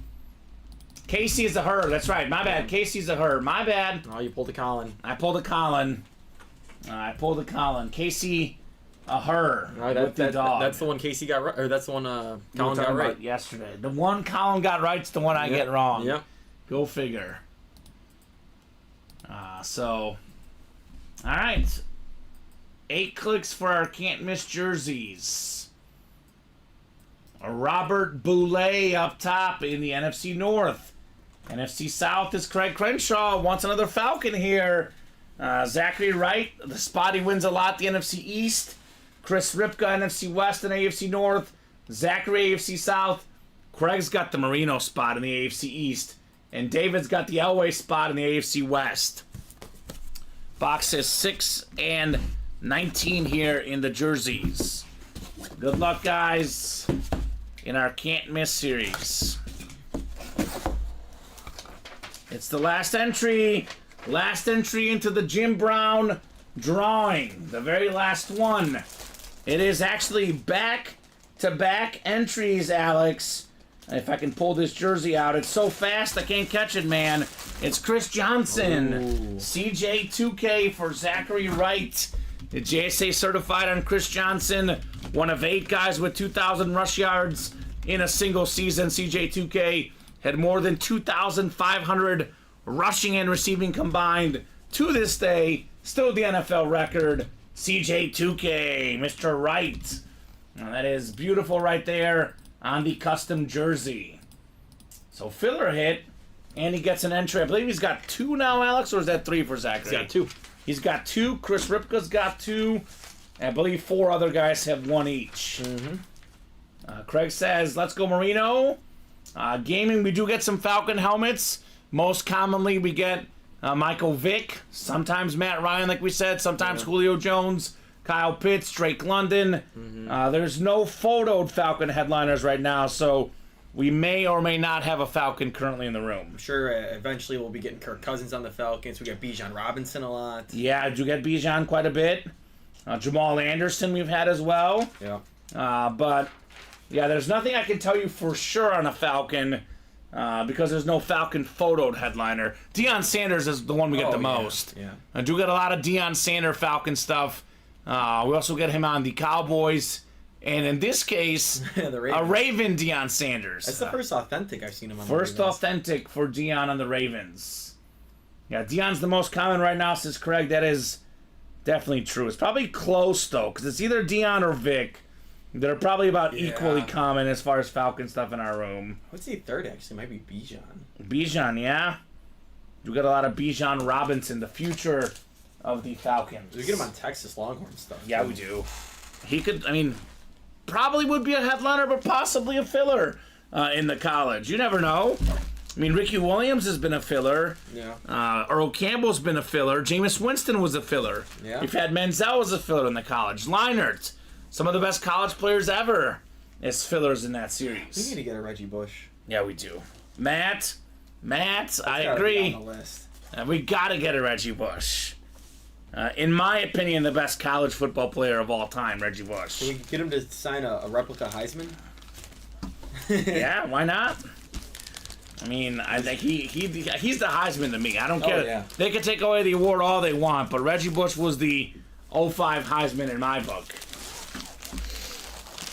Casey is a her. That's right. My bad. Casey's a her. My bad. Oh, you pulled a Colin. I pulled a Colin. Casey, a her. With the dog. That's the one Casey got right. Or that's the one Colin got right. Yesterday. The one Colin got right's the one I get wrong. Yep. Go figure. All right. 8 clicks for our can't miss jerseys. Robert Boulay up top in the NFC North. NFC South is Craig Crenshaw. Wants another Falcon here. Zachary Wright, the spot he wins a lot, the NFC East. Chris Ripka, NFC West and AFC North. Zachary, AFC South. Craig's got the Marino spot in the AFC East. And David's got the Elway spot in the AFC West. Boxes 6 and 19 here in the jerseys. Good luck, guys, in our can't miss series. It's the last entry. Last entry into the Jim Brown drawing. The very last one. It is actually back-to-back entries, Alex. If I can pull this jersey out. It's so fast I can't catch it, man. It's Chris Johnson. Ooh. CJ2K for Zachary Wright. The JSA certified on Chris Johnson. One of 8 guys with 2,000 rush yards in a single season. CJ2K had more than 2,500 rushing and receiving combined to this day. Still the NFL record. CJ2K, Mr. Wright. Now that is beautiful right there on the custom jersey. So filler hit, and he gets an entry. I believe he's got 2 now, Alex, or is that 3 for Zachary? He's got 2. He's got 2. Chris Ripka's got 2. And I believe 4 other guys have 1 each. Craig says, let's go Marino. Gaming, we do get some Falcon helmets. Most commonly, we get Michael Vick, sometimes Matt Ryan, like we said, sometimes Julio Jones, Kyle Pitts, Drake London. There's no photoed Falcon headliners right now, so we may or may not have a Falcon currently in the room. I'm sure eventually we'll be getting Kirk Cousins on the Falcons. We get Bijan Robinson a lot. Yeah, you get Bijan quite a bit. Jamal Anderson we've had as well. Yeah. But, yeah, there's nothing I can tell you for sure on a Falcon. Because there's no Falcon photoed headliner. Deion Sanders is the one we get the most. Yeah. I do get a lot of Deion Sanders Falcon stuff. We also get him on the Cowboys. And in this case, a Raven Deion Sanders. That's the first authentic I've seen him on. First authentic for Deion on the Ravens. Yeah, Deion's the most common right now, says Craig. That is definitely true. It's probably close, though, because it's either Deion or Vic. They're probably about equally common as far as Falcon stuff in our room. I would say third, actually. Might be Bijan. Bijan, yeah. We got a lot of Bijan Robinson, the future of the Falcons. We get him on Texas Longhorn stuff. Yeah, we do. He could, probably would be a headliner, but possibly a filler in the college. You never know. Ricky Williams has been a filler. Yeah. Earl Campbell's been a filler. Jameis Winston was a filler. Yeah. We've had Menzel as a filler in the college. Leinart. Some of the best college players ever as fillers in that series. We need to get a Reggie Bush. Yeah, we do. Matt, I agree. On the list. We got to get a Reggie Bush. In my opinion, the best college football player of all time, Reggie Bush. Can we get him to sign a replica Heisman? Yeah, why not? I think he's the Heisman to me. I don't care. Yeah. They can take away the award all they want, but Reggie Bush was the 05 Heisman in my book.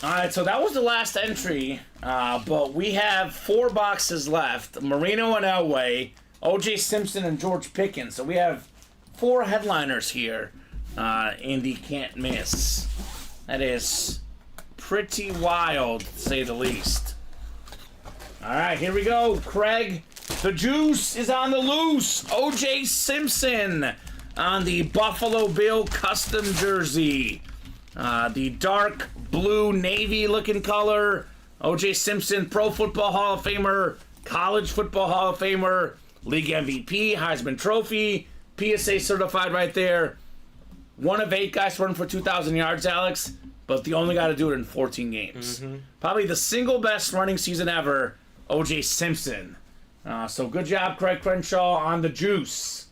All right, so that was the last entry, but we have 4 boxes left. Marino and Elway, O.J. Simpson, and George Pickens. So we have 4 headliners here in the can't miss. That is pretty wild, to say the least. All right, here we go. Craig, the juice is on the loose. O.J. Simpson on the Buffalo Bill custom jersey. The dark blue navy looking color. O.J. Simpson, Pro Football Hall of Famer, College Football Hall of Famer, League MVP, Heisman Trophy, PSA certified right there. One of 8 guys running for 2,000 yards, Alex, but the only guy to do it in 14 games. Probably the single best running season ever, O.J. Simpson. So good job, Craig Crenshaw, on the juice.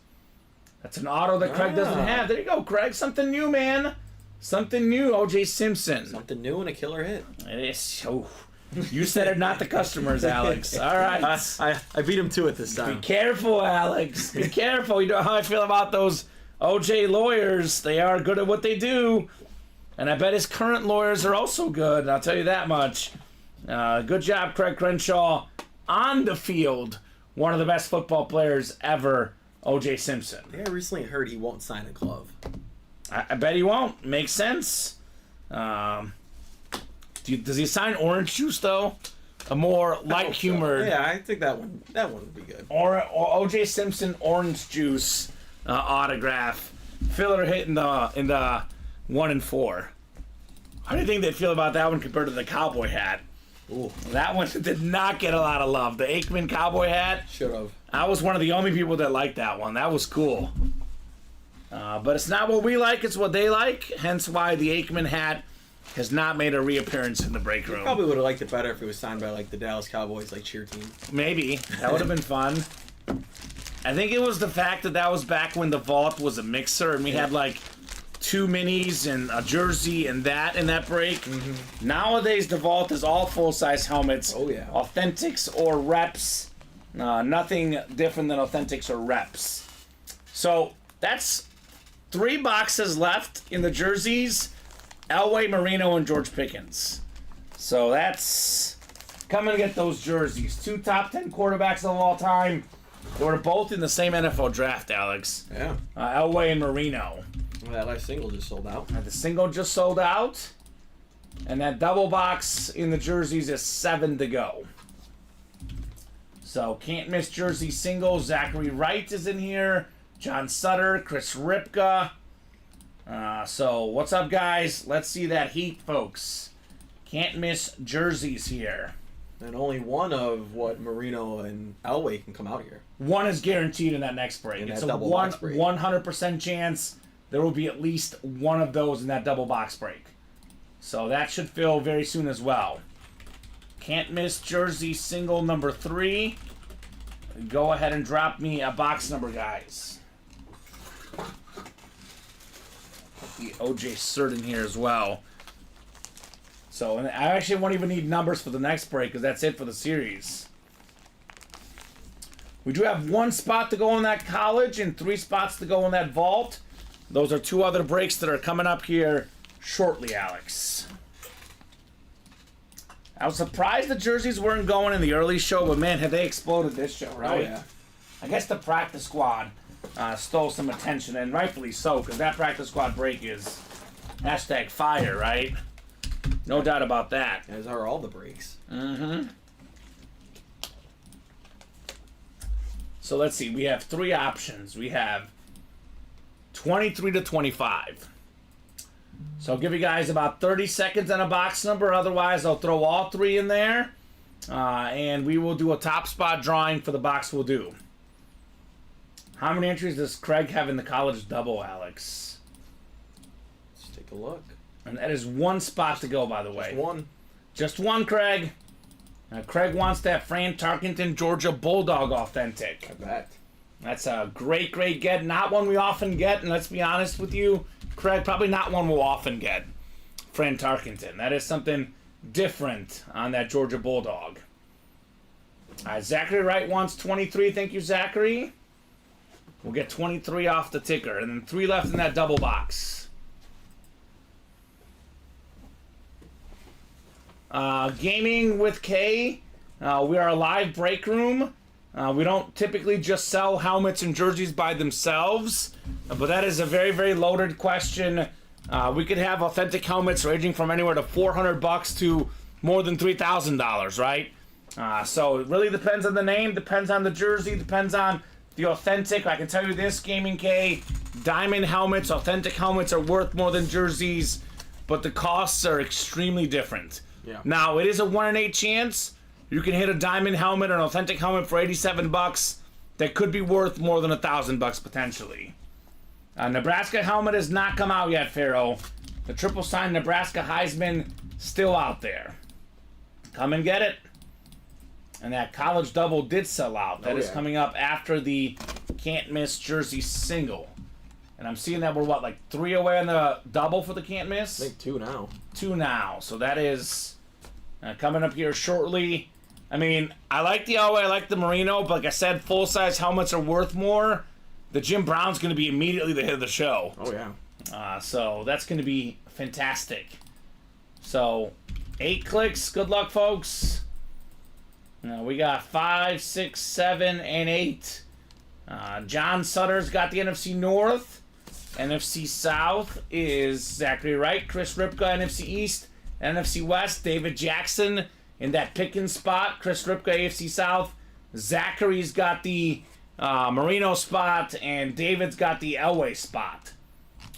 That's an auto that Craig doesn't have. There you go, Craig. Something new, man. Something new, O.J. Simpson. Something new and a killer hit. It is. Oh, you said it, not the customers, Alex. All right. I beat him to it this time. Be careful, Alex. Be careful. You know how I feel about those O.J. lawyers. They are good at what they do. And I bet his current lawyers are also good. I'll tell you that much. Good job, Craig Crenshaw. On the field, one of the best football players ever, O.J. Simpson. Yeah, I recently heard he won't sign a glove. I bet he won't. Makes sense. Does he sign orange juice, though? A more light-humored... So. Yeah, I think that one would be good. Or O.J. Simpson orange juice autograph. Filler hit in the 1 and 4. How do you think they feel about that one compared to the cowboy hat? Ooh. That one did not get a lot of love. The Aikman cowboy hat. Should have. I was one of the only people that liked that one. That was cool. But it's not what we like, it's what they like. Hence why the Aikman hat has not made a reappearance in the break room. Probably would have liked it better if it was signed by like the Dallas Cowboys cheer team. Maybe. That would have been fun. I think it was the fact that was back when the vault was a mixer and we had like 2 minis and a jersey and that in that break. Nowadays the vault is all full-size helmets. Oh yeah. Authentics or reps. Nothing different than authentics or reps. So that's 3 boxes left in the jerseys. Elway, Marino, and George Pickens. So that's... Come and get those jerseys. 2 top 10 quarterbacks of all time. They were both in the same NFL draft, Alex. Yeah. Elway and Marino. Well, that last single just sold out. The single just sold out. And that double box in the jerseys is 7 to go. So, can't miss jersey single. Zachary Wright is in here. John Sutter, Chris Ripka. So, what's up, guys? Let's see that heat, folks. Can't miss jerseys here. And only one of Marino and Elway can come out here. One is guaranteed in that next break. In it's that a double box break. 100% chance there will be at least one of those in that double box break. So that should fill very soon as well. Can't miss jersey single number 3. Go ahead and drop me a box number, guys. The OJ cert in here as well. So, and I actually won't even need numbers for the next break because that's it for the series. We do have 1 spot to go in that college and 3 spots to go in that vault. Those are 2 other breaks that are coming up here shortly, Alex. I was surprised the jerseys weren't going in the early show, but man, have they exploded this show, right? Oh, yeah. I guess the practice squad stole some attention, and rightfully so, because that practice squad break is #fire, right? No doubt about that. As are all the breaks. So let's see. We have 3 options. We have 23 to 25. So I'll give you guys about 30 seconds on a box number. Otherwise, I'll throw all 3 in there. And we will do a top spot drawing for the box we'll do. How many entries does Craig have in the college double, Alex? Let's take a look. And that is 1 spot to go, by the way. Just 1. Just 1, Craig. Craig wants that Fran Tarkenton Georgia Bulldog authentic. I bet. That's a great, great get. Not one we often get, and let's be honest with you, Craig, probably not one we'll often get. Fran Tarkenton. That is something different on that Georgia Bulldog. Zachary Wright wants 23. Thank you, Zachary. We'll get 23 off the ticker, and then 3 left in that double box. Gaming with K. We are a live break room. We don't typically just sell helmets and jerseys by themselves, but that is a very, very loaded question. We could have authentic helmets ranging from anywhere to $400 to more than $3,000, right? So it really depends on the name, depends on the jersey, depends on the authentic. I can tell you this, Gaming K, diamond helmets, authentic helmets are worth more than jerseys. but the costs are extremely different. Yeah. Now, it is a 1 in 8 chance. You can hit a diamond helmet or an authentic helmet for $87 that could be worth more than $1,000 potentially. Nebraska helmet has not come out yet, Pharaoh. The triple sign Nebraska Heisman still out there. Come and get it. And that college double did sell out. That is coming up after the can't miss jersey single. And I'm seeing that we're like 3 away on the double for the can't miss? I think 2 now. 2 now. So that is coming up here shortly. I mean, I like the Elway, I like the Merino, but like I said, full-size helmets are worth more. The Jim Brown's going to be immediately the hit of the show. Oh, yeah. So that's going to be fantastic. So, 8 clicks. Good luck, folks. Now we got 5, 6, 7, and 8. John Sutter's got the NFC North. NFC South is Zachary Wright, Chris Ripka, NFC East. NFC West, David Jackson in that picking spot. Chris Ripka, AFC South. Zachary's got the Merino spot, and David's got the Elway spot.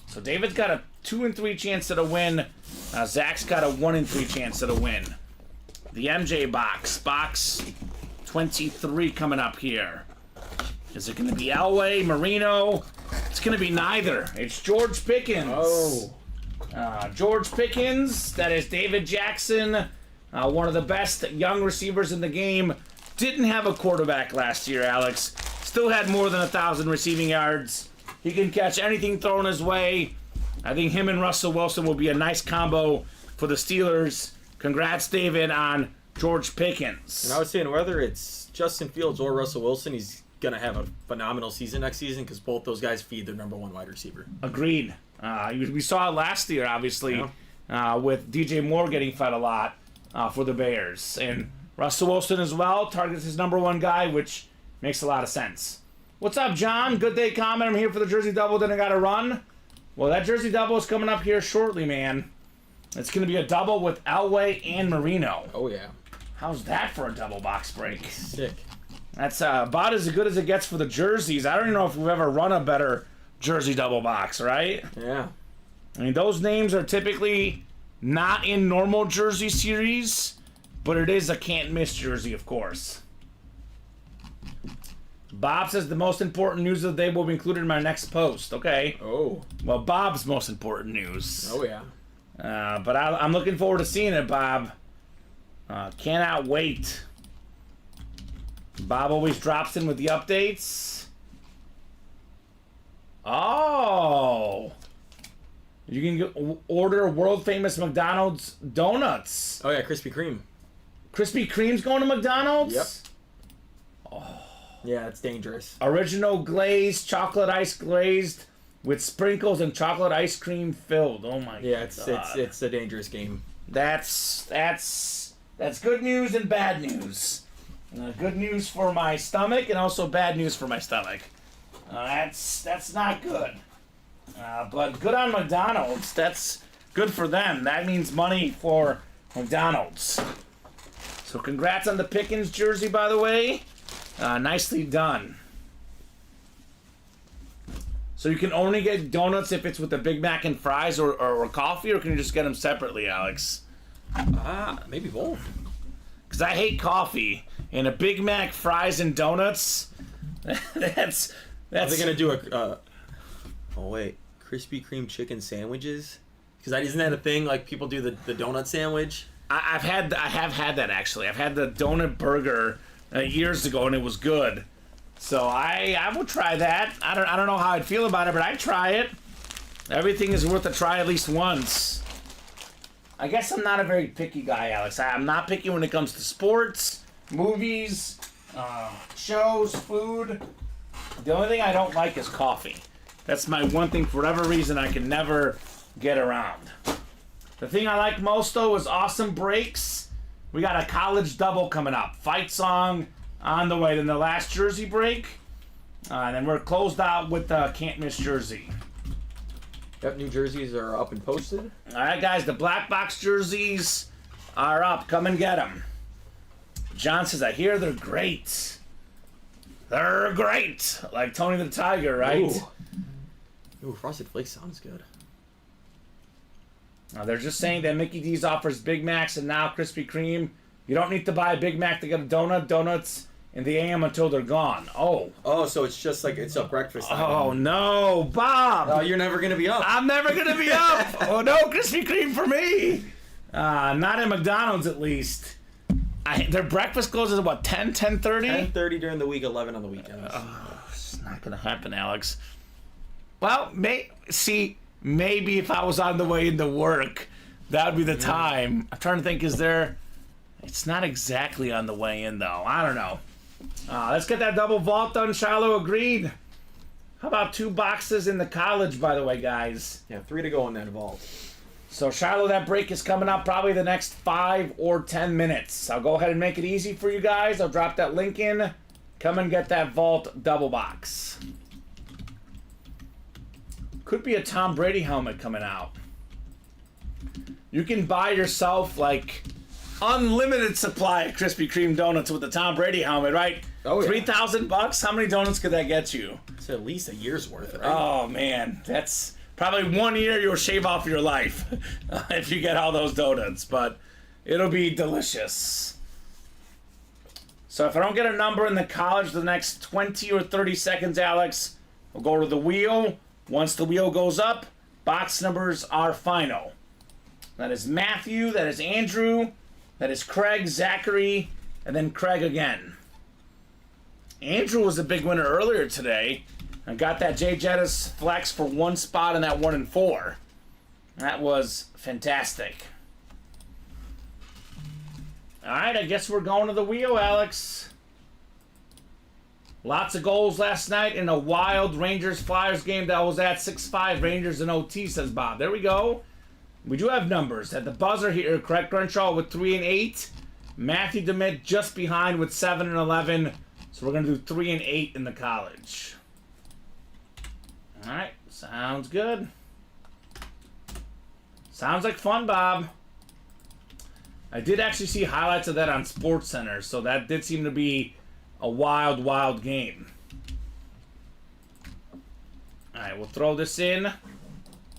So David's got a 2 in 3 chance at a win. Zach's got a 1 in 3 chance at a win. The MJ box 23 coming up here. Is it going to be Elway, Merino? It's going to be neither. It's George Pickens. Oh. George Pickens, that is David Jackson, one of the best young receivers in the game. Didn't have a quarterback last year, Alex. Still had more than 1,000 receiving yards. He can catch anything thrown his way. I think him and Russell Wilson will be a nice combo for the Steelers. Congrats, David, on George Pickens. And I was saying, whether it's Justin Fields or Russell Wilson, he's going to have a phenomenal season next season because both those guys feed their number 1 wide receiver. Agreed. We saw it last year, obviously, with DJ Moore getting fed a lot for the Bears. And Russell Wilson as well targets his number 1 guy, which makes a lot of sense. What's up, John? Good day, Kamen. I'm here for the Jersey Double, then I got to run. Well, that Jersey Double is coming up here shortly, man. It's going to be a double with Elway and Merino. Oh, yeah. How's that for a double box break? Sick. That's about as good as it gets for the jerseys. I don't even know if we've ever run a better jersey double box, right? Yeah. I mean, those names are typically not in normal jersey series, but it is a can't miss jersey, of course. Bob says the most important news of the day will be included in my next post. Okay. Oh. Well, Bob's most important news. Oh, yeah. But I'm looking forward to seeing it, Bob. Cannot wait. Bob always drops in with the updates. Oh. You can order world famous McDonald's donuts. Oh, yeah, Krispy Kreme. Krispy Kreme's going to McDonald's? Yep. Yeah, it's dangerous. Original glazed, chocolate ice glazed with sprinkles and chocolate ice cream filled. Oh my god. Yeah, it's a dangerous game. That's good news and bad news. Good news for my stomach and also bad news for my stomach. That's not good. But good on McDonald's. That's good for them. That means money for McDonald's. So congrats on the Pickens jersey, by the way. Nicely done. So you can only get donuts if it's with a Big Mac and fries or coffee, or can you just get them separately, Alex? Maybe both. Because I hate coffee. And a Big Mac, fries, and donuts, that's... Are they going to do Krispy Kreme chicken sandwiches? Because isn't that a thing? Like, people do the donut sandwich? I have had that, actually. I've had the donut burger years ago, and it was good. So I would try that. I don't know how I'd feel about it, but I'd try it. Everything is worth a try at least once. I guess I'm not a very picky guy, Alex. I'm not picky when it comes to sports, movies, shows, food. The only thing I don't like is coffee. That's my one thing, for whatever reason, I can never get around. The thing I like most, though, is awesome breaks. We got a college double coming up. Fight song on the way. Then the last jersey break. And then we're closed out with the can't miss jersey. Yep, new jerseys are up and posted. All right, guys, the black box jerseys are up. Come and get them. John says, I hear they're great. They're great. Like Tony the Tiger, right? Ooh, Frosted Flakes sounds good. They're just saying that Mickey D's offers Big Macs and now Krispy Kreme. You don't need to buy a Big Mac to get a donut. Donuts in the AM until they're gone. Oh. Oh, so it's just like it's a breakfast item. Oh, no, Bob. Oh, you're never going to be up. I'm never going to be up. Oh, no, Krispy Kreme for me. Not at McDonald's, at least. Their breakfast closes at, what, 10, 10:30? 10:30 during the week, 11 on the weekends. It's not going to happen, Alex. Well, maybe if I was on the way into work, that would be the time. I'm trying to think, it's not exactly on the way in, though. I don't know. Let's get that double vault done. Shiloh agreed. How about 2 boxes in the college, by the way, guys? Yeah, 3 to go in that vault. So, Shiloh, that break is coming up probably the next 5 or 10 minutes. I'll go ahead and make it easy for you guys. I'll drop that link in. Come and get that vault double box. Could be a Tom Brady helmet coming out. You can buy yourself, like, unlimited supply of Krispy Kreme donuts with the Tom Brady helmet, right? Oh, yeah. $3,000? How many donuts could that get you? It's at least a year's worth, right? Oh, man. That's probably 1 year you'll shave off your life if you get all those donuts, but it'll be delicious. So if I don't get a number in the college the next 20 or 30 seconds, Alex, we'll go to the wheel. Once the wheel goes up, box numbers are final. That is Matthew, that is Andrew, that is Craig, Zachary, and then Craig again. Andrew was a big winner earlier today and got that J Jettis flex for 1 spot in that 1 and 4. That was fantastic. All right, I guess we're going to the wheel, Alex. Lots of goals last night in a wild Rangers-Flyers game that was at 6-5 Rangers and OT, says Bob. There we go. We do have numbers. At the buzzer here, Craig Crenshaw with 3 and 8. Matthew DeMitt just behind with 7 and 11. So we're going to do 3 and 8 in the college. All right, sounds good. Sounds like fun, Bob. I did actually see highlights of that on SportsCenter, so that did seem to be a wild, wild game. All right, we'll throw this in.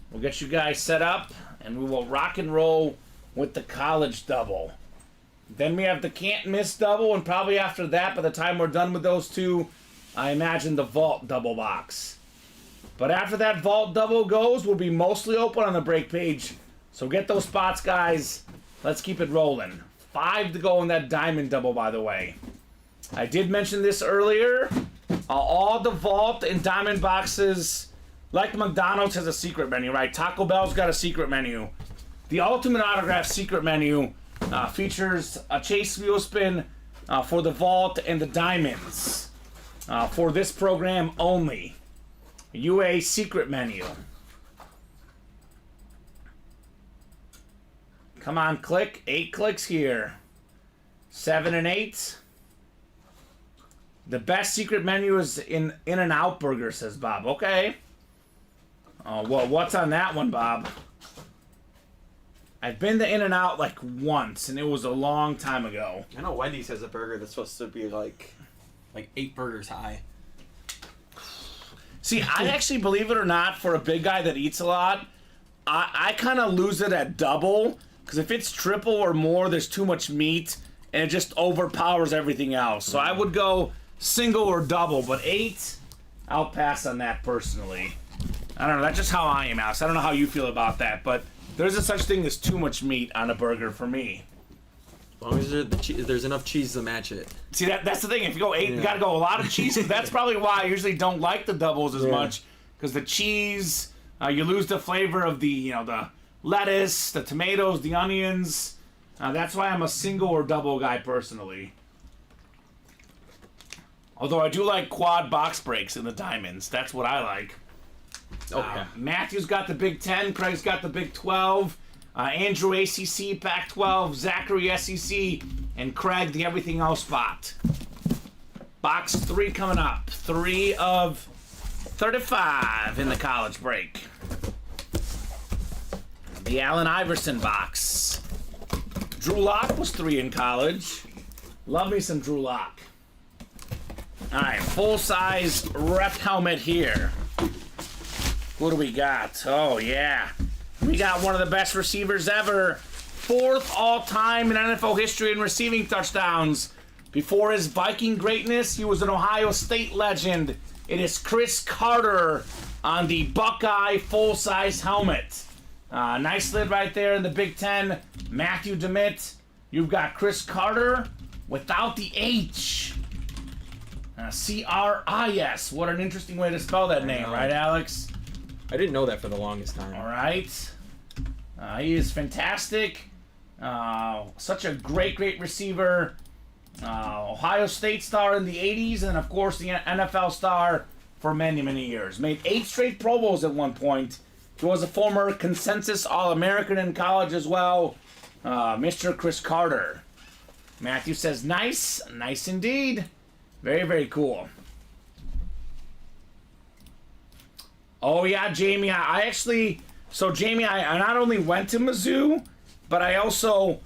We'll get you guys set up, and we will rock and roll with the college double. Then we have the can't miss double, and probably after that, by the time we're done with those two, I imagine the vault double box. But after that vault double goes, we'll be mostly open on the break page. So get those spots, guys. Let's keep it rolling. 5 to go in that diamond double, by the way. I did mention this earlier. All the vault and diamond boxes, like McDonald's has a secret menu, right? Taco Bell's got a secret menu. The Ultimate Autograph secret menu features a chase wheel spin for the vault and the diamonds for this program only. UA secret menu. Come on, click. 8 clicks here. 7 and 8. The best secret menu is in In-N-Out Burger, says Bob. Okay. Oh, well, what's on that one, Bob? I've been to In-N-Out like once, and it was a long time ago. I know Wendy's has a burger that's supposed to be like 8 burgers high. See, I actually, believe it or not, for a big guy that eats a lot, I kind of lose it at double. Because if it's triple or more, there's too much meat, and it just overpowers everything else. So I would go single or double, but 8, I'll pass on that personally. I don't know, that's just how I am, Alex. I don't know how you feel about that, but there's a such thing as too much meat on a burger for me. As long as there's enough cheese to match it. See, that's the thing. If you go 8, you got to go a lot of cheese. That's probably why I usually don't like the doubles as much, because the cheese, you lose the flavor of the lettuce, the tomatoes, the onions. That's why I'm a single or double guy personally. Although I do like quad box breaks in the diamonds. That's what I like. Okay. Matthew's got the Big 10. Craig's got the Big 12. Andrew ACC, Pac-12. Zachary SEC. And Craig the everything else spot. Box 3 coming up. 3 of 35 in the college break. The Allen Iverson box. Drew Lock was 3 in college. Love me some Drew Lock. Alright, full-size rep helmet here. What do we got? Oh, yeah. We got one of the best receivers ever. 4th all-time in NFL history in receiving touchdowns. Before his Viking greatness, he was an Ohio State legend. It is Chris Carter on the Buckeye full-size helmet. Nice lid right there in the Big Ten. Matthew DeMitt. You've got Chris Carter without the H. C-R-I-S. What an interesting way to spell that name, right, Alex? I didn't know that for the longest time. All right. He is fantastic. Such a great receiver. Ohio State star in the 80s, and of course the NFL star for many years. Made 8 straight Pro Bowls at one point. He was a former consensus All-American in college as well. Mr. Chris Carter. Matthew says, nice indeed. Very cool. Oh yeah, Jamie, I actually... So Jamie, I not only went to Mizzou, but I also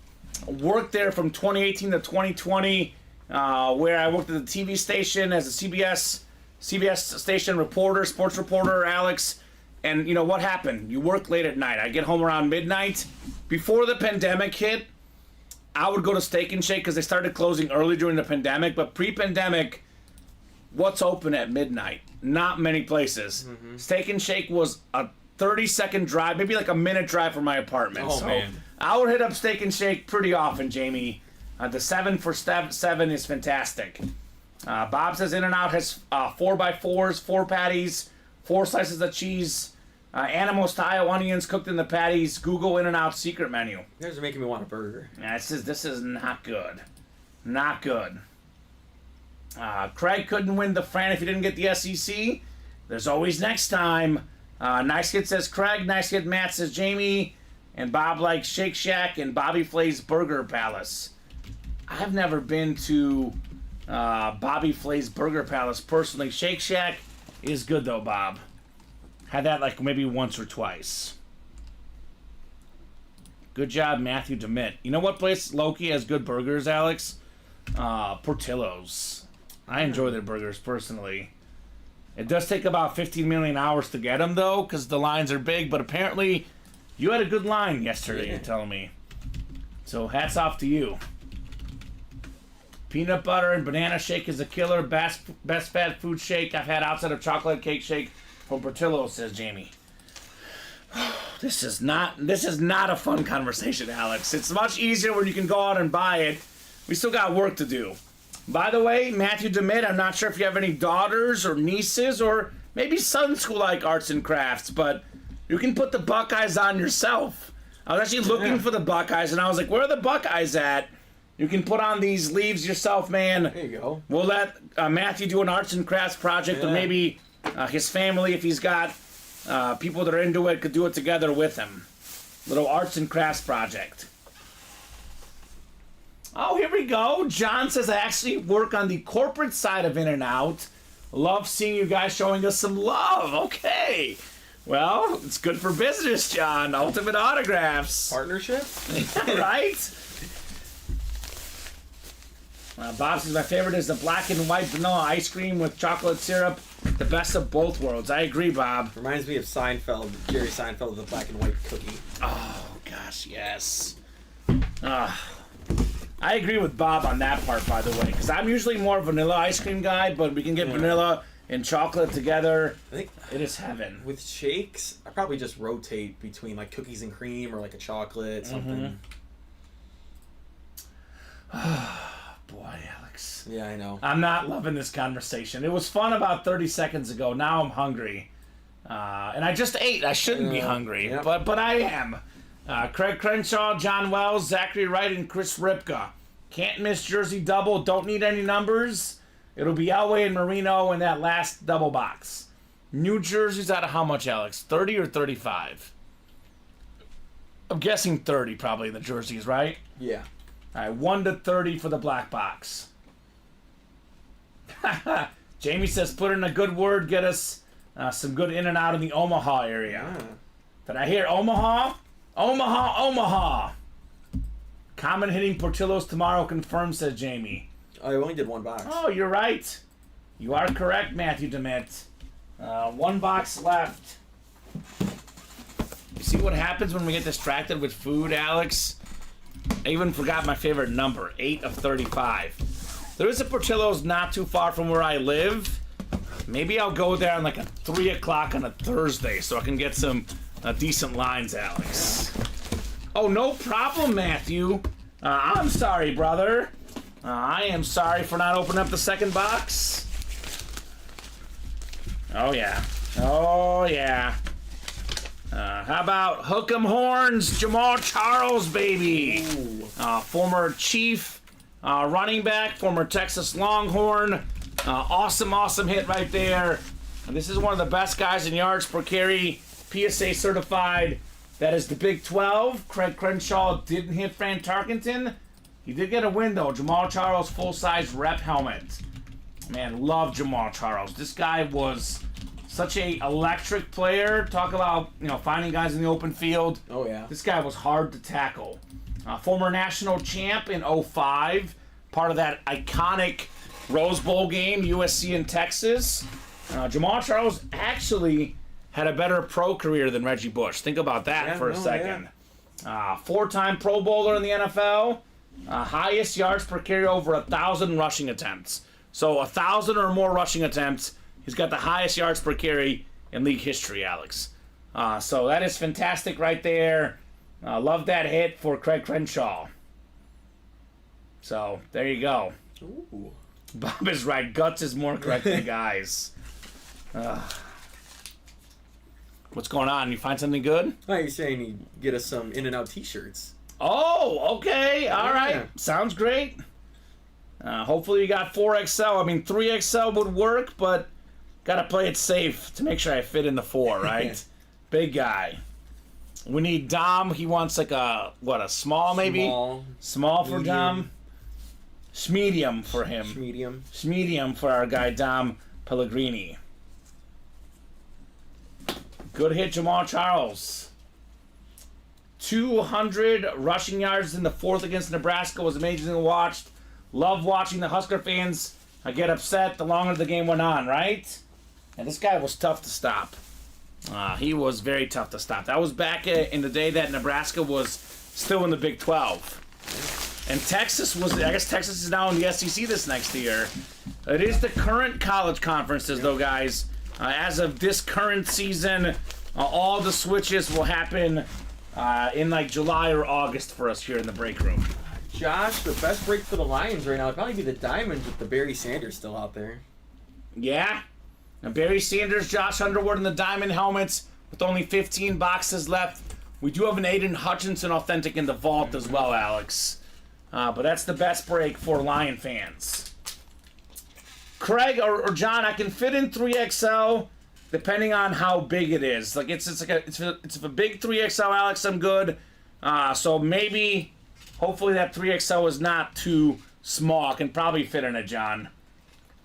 worked there from 2018 to 2020, where I worked at the TV station as a CBS station reporter, sports reporter, Alex. And you know what happened? You work late at night. I get home around midnight. Before the pandemic hit, I would go to Steak and Shake because they started closing early during the pandemic. But pre-pandemic, what's open at midnight? Not many places. Mm-hmm. Steak and Shake was a 30-second drive, maybe like a minute drive from my apartment. Oh, so man. I would hit up Steak and Shake pretty often, Jamie. The 7 for 7 is fantastic. Bob says In-N-Out has 4x4s, 4 patties, 4 slices of cheese, animal style onions cooked in the patties. Google In-N-Out secret menu. You guys are making me want a burger. Yeah, this is not good. Not good. Craig couldn't win the Fran if he didn't get the SEC. There's always next time. Nice Kid says Craig. Nice Kid Matt says Jamie. And Bob likes Shake Shack and Bobby Flay's Burger Palace. I've never been to Bobby Flay's Burger Palace personally. Shake Shack is good though, Bob. Had that like maybe once or twice. Good job, Matthew DeMitt. You know what place Loki has good burgers, Alex? Portillo's. I enjoy their burgers personally. It does take about 15 million hours to get them though, because the lines are big. But apparently, you had a good line yesterday. You're telling me. So hats off to you. Peanut butter and banana shake is a killer. Best fat food shake I've had outside of chocolate cake shake from Portillo's, says Jamie. This is not a fun conversation, Alex. It's much easier when you can go out and buy it. We still got work to do. By the way, Matthew DeMitt, I'm not sure if you have any daughters or nieces or maybe sons who like arts and crafts, but you can put the Buckeyes on yourself. I was actually looking for the Buckeyes, and I was like, where are the Buckeyes at? You can put on these leaves yourself, man. There you go. We'll let Matthew do an arts and crafts project, or maybe his family, if he's got people that are into it, could do it together with him. Little arts and crafts project. Oh, here we go. John says, I actually work on the corporate side of In-N-Out. Love seeing you guys showing us some love. Okay. Well, it's good for business, John. Ultimate Autographs. Partnership? Right? Bob says, my favorite is the black and white vanilla ice cream with chocolate syrup. The best of both worlds. I agree, Bob. Reminds me of Seinfeld, Jerry Seinfeld, the black and white cookie. Oh, gosh, yes. I agree with Bob on that part, by the way, because I'm usually more a vanilla ice cream guy, but we can get vanilla and chocolate together. I think it is heaven. With shakes, I probably just rotate between like cookies and cream or like a chocolate, something. Boy, Alex. Yeah, I know. I'm not loving this conversation. It was fun about 30 seconds ago. Now I'm hungry. And I just ate. I shouldn't be hungry, but I am. Craig Crenshaw, John Wells, Zachary Wright, and Chris Ripka. Can't miss Jersey double. Don't need any numbers. It'll be Elway and Marino in that last double box. New Jersey's out of how much, Alex? 30 or 35? I'm guessing 30 probably the jerseys, right? Yeah. All right, 1 to 30 for the black box. Jamie says, put in a good word, get us some good In-N-Out in the Omaha area. Yeah. Did I hear Omaha? Omaha. Kamen hitting Portillo's tomorrow confirmed, says Jamie. I only did 1 box. Oh, you're right. You are correct, Matthew DeMitt. 1 box left. See what happens when we get distracted with food, Alex? I even forgot my favorite number, 8 of 35. There is a Portillo's not too far from where I live. Maybe I'll go there on like a 3 o'clock on a Thursday so I can get some decent lines, Alex. Oh, no problem, Matthew. I'm sorry, brother. I am sorry for not opening up the second box. Oh, yeah. Oh, yeah. How about Hook 'em Horns, Jamal Charles, baby. Former Chief running back, former Texas Longhorn. Awesome hit right there. And this is one of the best guys in yards per carry, PSA certified. That is the Big 12. Craig Crenshaw didn't hit Fran Tarkenton. He did get a win, though. Jamal Charles, full-size rep helmet. Man, love Jamal Charles. This guy was such a electric player. Talk about, finding guys in the open field. Oh, yeah. This guy was hard to tackle. Former national champ in 05. Part of that iconic Rose Bowl game, USC and Texas. Jamal Charles actually had a better pro career than Reggie Bush. Think about that for a second. Yeah. 4-time Pro Bowler in the NFL. Highest yards per carry over 1,000 rushing attempts. So 1,000 or more rushing attempts. He's got the highest yards per carry in league history, Alex. So that is fantastic right there. Love that hit for Craig Crenshaw. So there you go. Ooh. Bob is right. Guts is more correct than guys. What's going on? You find something good? Oh, you're saying you get us some In-N-Out t-shirts. Oh, okay. All right. Sounds great. Hopefully you got 4XL. I mean, 3XL would work, but got to play it safe to make sure I fit in the 4, right? Big guy. We need Dom. He wants like a small maybe? Small for medium. Dom. Medium for him. Medium for our guy Dom Pellegrini. Good hit, Jamal Charles. 200 rushing yards in the 4th against Nebraska was amazing to watch. Love watching the Husker fans get upset the longer the game went on, right? And this guy was tough to stop. He was very tough to stop. That was back in the day that Nebraska was still in the Big 12. And Texas I guess Texas is now in the SEC this next year. It is the current college conferences, though, guys. As of this current season, all the switches will happen in like July or August for us here in the break room. Josh, the best break for the Lions right now would probably be the Diamonds with the Barry Sanders still out there. Yeah. Now Barry Sanders, Josh Underwood, and the Diamond helmets with only 15 boxes left. We do have an Aiden Hutchinson authentic in the vault as well, Alex. But that's the best break for Lion fans. Craig or John, I can fit in 3XL depending on how big it is. Like it's a big 3XL, Alex, I'm good. So maybe, hopefully that 3XL is not too small. I can probably fit in it, John.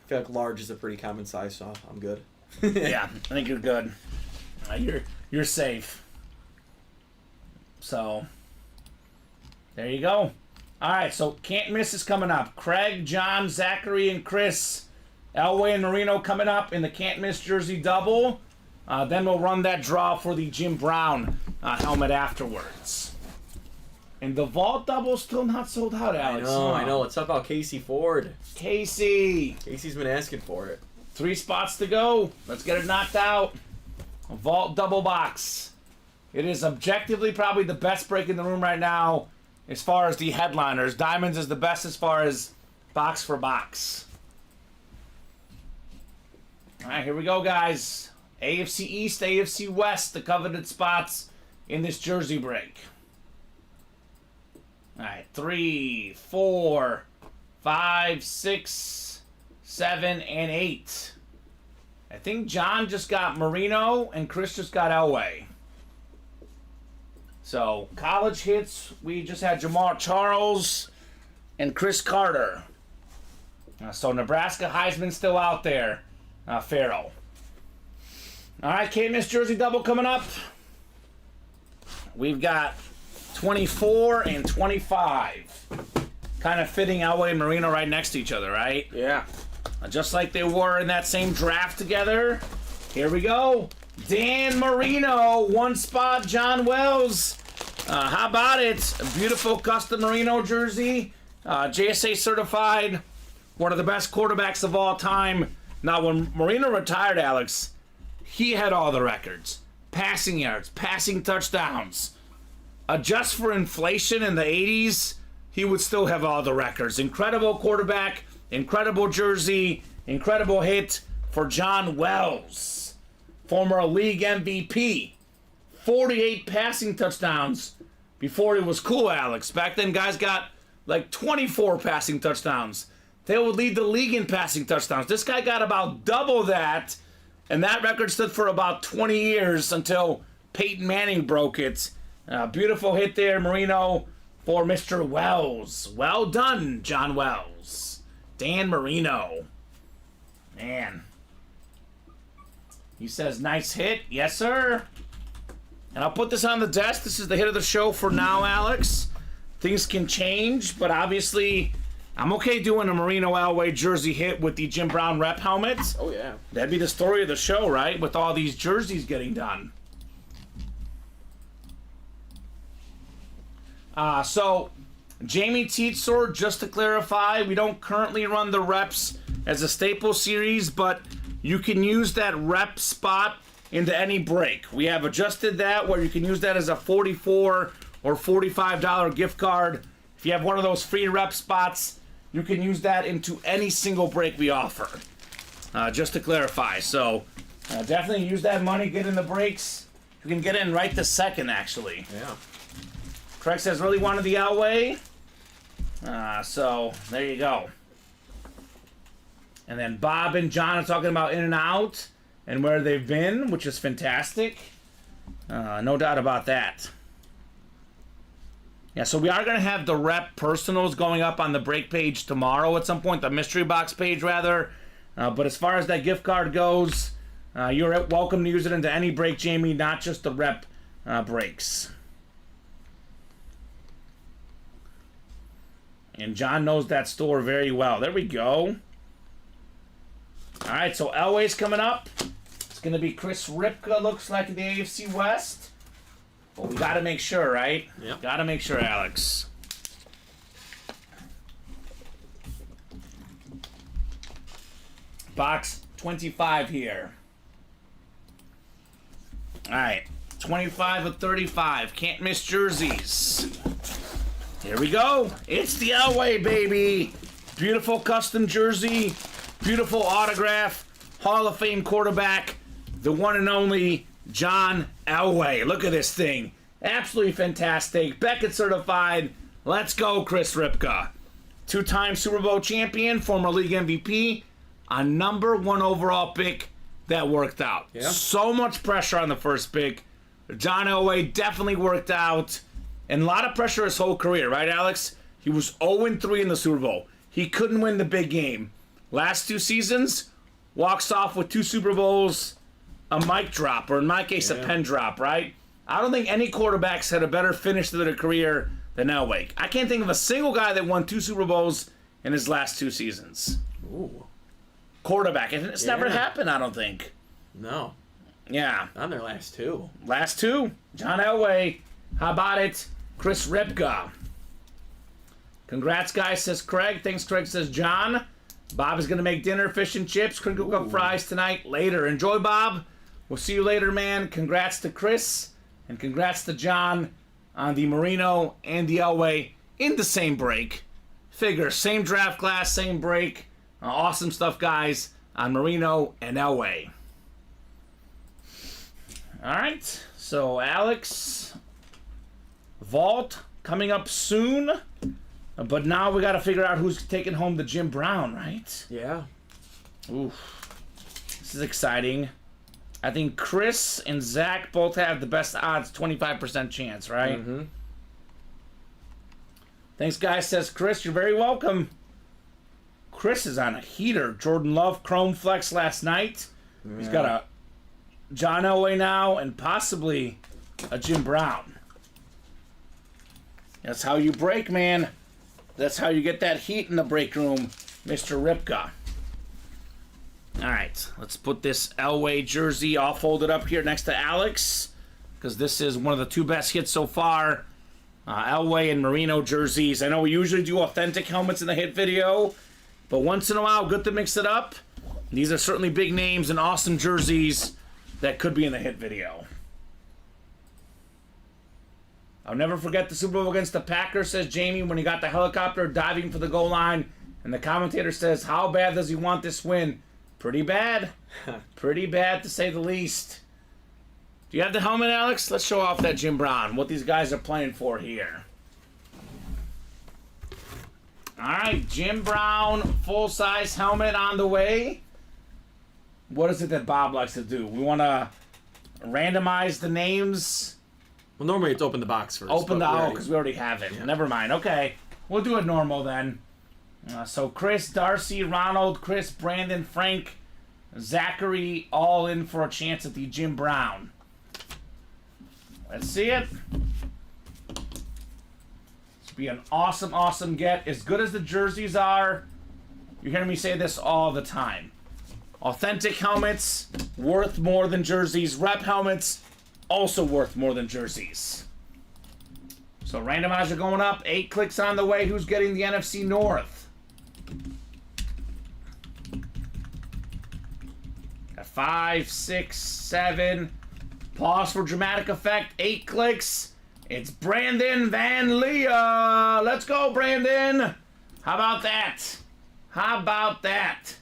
I feel like large is a pretty common size, so I'm good. Yeah, I think you're good. You're safe. So there you go. All right, so Can't Miss is coming up. Craig, John, Zachary, and Chris, Elway and Marino coming up in the Can't Miss jersey double. Then we'll run that draw for the Jim Brown helmet afterwards. And the vault double's still not sold out, Alex. I know. It's up about Casey Ford. Casey's been asking for it. 3 spots to go. Let's get it knocked out. A vault double box. It is objectively probably the best break in the room right now as far as the headliners. Diamonds is the best as far as box for box. All right, here we go, guys. AFC East, AFC West, the coveted spots in this jersey break. All right, 3, 4, 5, 6, 7, and 8. I think John just got Marino and Chris just got Elway. So, college hits, we just had Jamal Charles and Chris Carter. So, Nebraska Heisman still out there. Farrell. All right, Can't Miss jersey double coming up. We've got 24 and 25. Kind of fitting Elway and Marino right next to each other, right? Yeah. Just like they were in that same draft together. Here we go. Dan Marino, one spot, John Wells. How about it? A beautiful custom Marino jersey. JSA certified. One of the best quarterbacks of all time. Now, when Marino retired, Alex, he had all the records. Passing yards, passing touchdowns. Adjust for inflation in the 80s, he would still have all the records. Incredible quarterback, incredible jersey, incredible hit for John Wells. Former league MVP. 48 passing touchdowns before it was cool, Alex. Back then, guys got like 24 passing touchdowns. They would lead the league in passing touchdowns. This guy got about double that, and that record stood for about 20 years until Peyton Manning broke it. Beautiful hit there, Marino, for Mr. Wells. Well done, John Wells. Dan Marino. Man. He says, nice hit. Yes, sir. And I'll put this on the desk. This is the hit of the show for now, Alex. Things can change, but obviously I'm okay doing a Marino Elway jersey hit with the Jim Brown rep helmets. Oh, yeah. That'd be the story of the show, right? With all these jerseys getting done. So, Jamie Teetsor, just to clarify, we don't currently run the reps as a staple series, but you can use that rep spot into any break. We have adjusted that where you can use that as a $44 or $45 gift card. If you have one of those free rep spots, you can use that into any single break we offer. Just to clarify. So, definitely use that money, get in the breaks. You can get in right this second, actually. Yeah. Craig says, really wanted the Elway. So, there you go. And then Bob and John are talking about in and out and where they've been, which is fantastic. No doubt about that. Yeah, so we are going to have the rep personals going up on the break page tomorrow at some point, the mystery box page, rather. But as far as that gift card goes, you're welcome to use it into any break, Jamie, not just the rep breaks. And John knows that store very well. There we go. All right, so Elway's coming up. It's going to be Chris Ripka, looks like, in the AFC West. But we got to make sure, right? Yep. Got to make sure, Alex. Box 25 here. All right, 25 of 35. Can't miss jerseys. Here we go. It's the Elway, baby. Beautiful custom jersey. Beautiful autograph. Hall of Fame quarterback. The one and only John Elway. Look at this thing. Absolutely fantastic. Beckett certified. Let's go, Chris Ripka. Two-time Super Bowl champion, former league MVP. A number one overall pick that worked out. Yeah. So much pressure on the first pick. John Elway definitely worked out. And a lot of pressure his whole career, right, Alex? He was 0-3 in the Super Bowl. He couldn't win the big game. Last 2 seasons, walks off with 2 Super Bowls, a mic drop, or in my case, a pen drop, right? I don't think any quarterbacks had a better finish to their career than Elway. I can't think of a single guy that won 2 Super Bowls in his last 2 seasons. Ooh. Quarterback. It's never happened, I don't think. No. Yeah. On their last 2. Last 2. John Elway. How about it? Chris Ripka. Congrats, guys, says Craig. Thanks, Craig, says John. Bob is going to make dinner, fish and chips, crinkle cut fries tonight. Later. Enjoy, Bob. We'll see you later, man. Congrats to Chris. And congrats to John on the Marino and the Elway in the same break. Figure, same draft class, same break. Awesome stuff, guys, on Marino and Elway. All right. So, Alex... Vault coming up soon, but now we got to figure out who's taking home the Jim Brown, right? Yeah. Oof. This is exciting. I think Chris and Zach both have the best odds, 25% chance, right? Mm-hmm. Thanks, guys, says Chris. You're very welcome. Chris is on a heater. Jordan Love Chrome Flex last night. Yeah. He's got a John Elway now and possibly a Jim Brown. That's how you break, man. That's how you get that heat in the break room, Mr. Ripka. All right, let's put this Elway jersey all folded up here next to Alex, because this is one of the 2 best hits so far. Elway and Merino jerseys. I know we usually do authentic helmets in the hit video, but once in a while, good to mix it up. These are certainly big names and awesome jerseys that could be in the hit video. I'll never forget the Super Bowl against the Packers, says Jamie, when he got the helicopter diving for the goal line, and the commentator says, how bad does he want this win? Pretty bad. Pretty bad, to say the least. Do you have the helmet, Alex? Let's show off that Jim Brown, what these guys are playing for here. All right, Jim Brown, full-size helmet on the way. What is it that Bob likes to do? We want to randomize the names. Well, normally it's open the box first. Open the because we already have it. Yeah. Never mind. Okay, we'll do it normal then. So Chris, Darcy, Ronald, Chris, Brandon, Frank, Zachary, all in for a chance at the Jim Brown. Let's see it. This would be an awesome, awesome get. As good as the jerseys are, you're hearing me say this all the time. Authentic helmets, worth more than jerseys. Rep helmets, also worth more than jerseys. So randomizer going up. 8 clicks on the way. Who's getting the NFC North? Got 5, 6, 7. Pause for dramatic effect. 8 clicks. It's Brandon Van Leeuwen. Let's go, Brandon. How about that? How about that?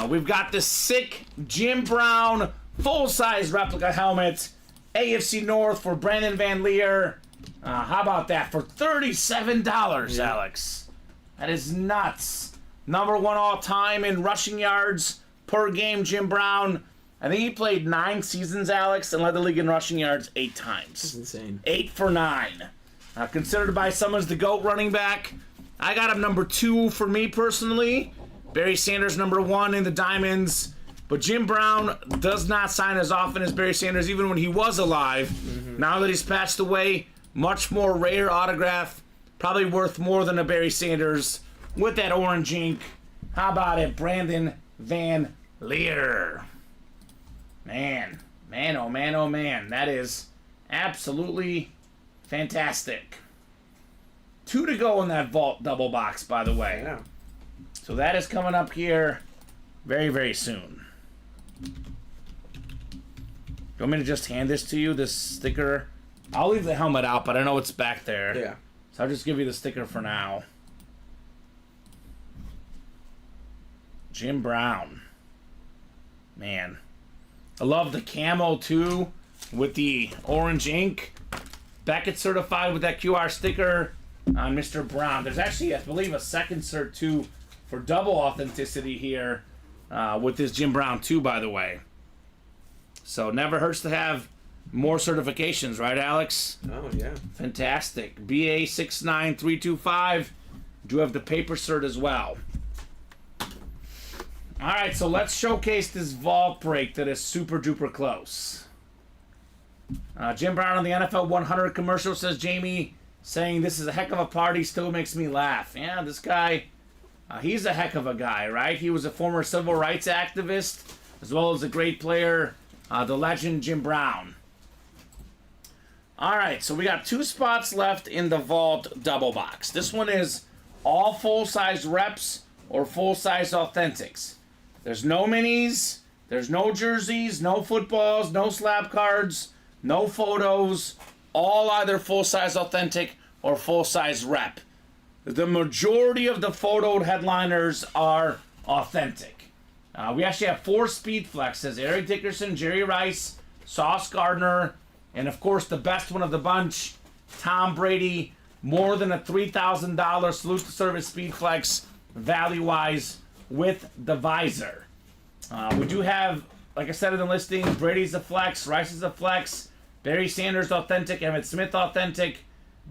We've got the sick Jim Brown full-size replica helmet. AFC North for Brandon Van Leeuwen. How about that? For $37, yeah. Alex. That is nuts. Number 1 all-time in rushing yards per game, Jim Brown. I think he played 9 seasons, Alex, and led the league in rushing yards 8 times. That's insane. 8 for 9. Considered by some as the GOAT running back. I got him number 2 for me personally. Barry Sanders number 1 in the Diamonds. But Jim Brown does not sign as often as Barry Sanders, even when he was alive. Mm-hmm. Now that he's passed away, much more rare autograph. Probably worth more than a Barry Sanders with that orange ink. How about it, Brandon Van Leeuwen? Man, oh man, oh man. That is absolutely fantastic. 2 to go in that vault double box, by the way. Yeah. So that is coming up here very, very soon. You want me to just hand this to you, this sticker? I'll leave the helmet out, but I know it's back there. Yeah. So I'll just give you the sticker for now. Jim Brown. Man. I love the camo, too, with the orange ink. Beckett certified with that QR sticker on Mr. Brown. There's actually, I believe, a second cert, too, for double authenticity here with this Jim Brown, too, by the way. So never hurts to have more certifications, right, Alex? Oh, yeah. Fantastic. BA69325. Do have the paper cert as well. All right, so let's showcase this vault break that is super duper close. Jim Brown on the NFL 100 commercial, says Jamie, saying this is a heck of a party, still makes me laugh. Yeah, this guy, he's a heck of a guy, right? He was a former civil rights activist, as well as a great player, the legend Jim Brown. All right, so we got 2 spots left in the vault double box. This one is all full-size reps or full-size authentics. There's no minis, there's no jerseys, no footballs, no slab cards, no photos, all either full-size authentic or full-size rep. The majority of the photoed headliners are authentic. We actually have 4 speed flexes: Eric Dickerson, Jerry Rice, Sauce Gardner, and of course the best one of the bunch, Tom Brady. More than a $3,000 salute to service speed flex value-wise with the visor. We do have, like I said in the listing, Brady's a flex, Rice is a flex, Barry Sanders authentic, Emmitt Smith authentic,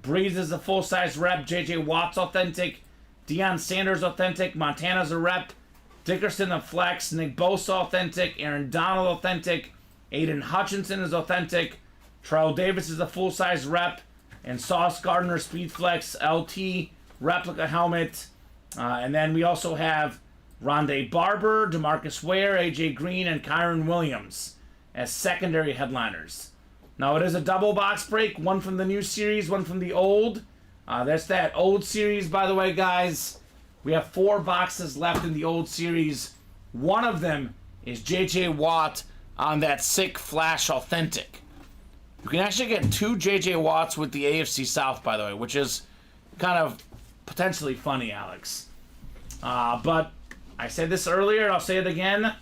Breeze is a full-size rep, J.J. Watt's authentic, Deion Sanders authentic, Montana's a rep, Dickerson a flex, Nick Bosa authentic, Aaron Donald authentic, Aiden Hutchinson is authentic, Terrell Davis is a full-size rep, and Sauce Gardner Speed Flex LT replica helmet. And then we also have Rondé Barber, DeMarcus Ware, AJ Green, and Kyron Williams as secondary headliners. Now it is a double box break, one from the new series, one from the old. That's that old series, by the way, guys. We have 4 boxes left in the old series. One of them is J.J. Watt on that sick Flash Authentic. You can actually get 2 J.J. Watts with the AFC South, by the way, which is kind of potentially funny, Alex. But I said this earlier, and I'll say it again.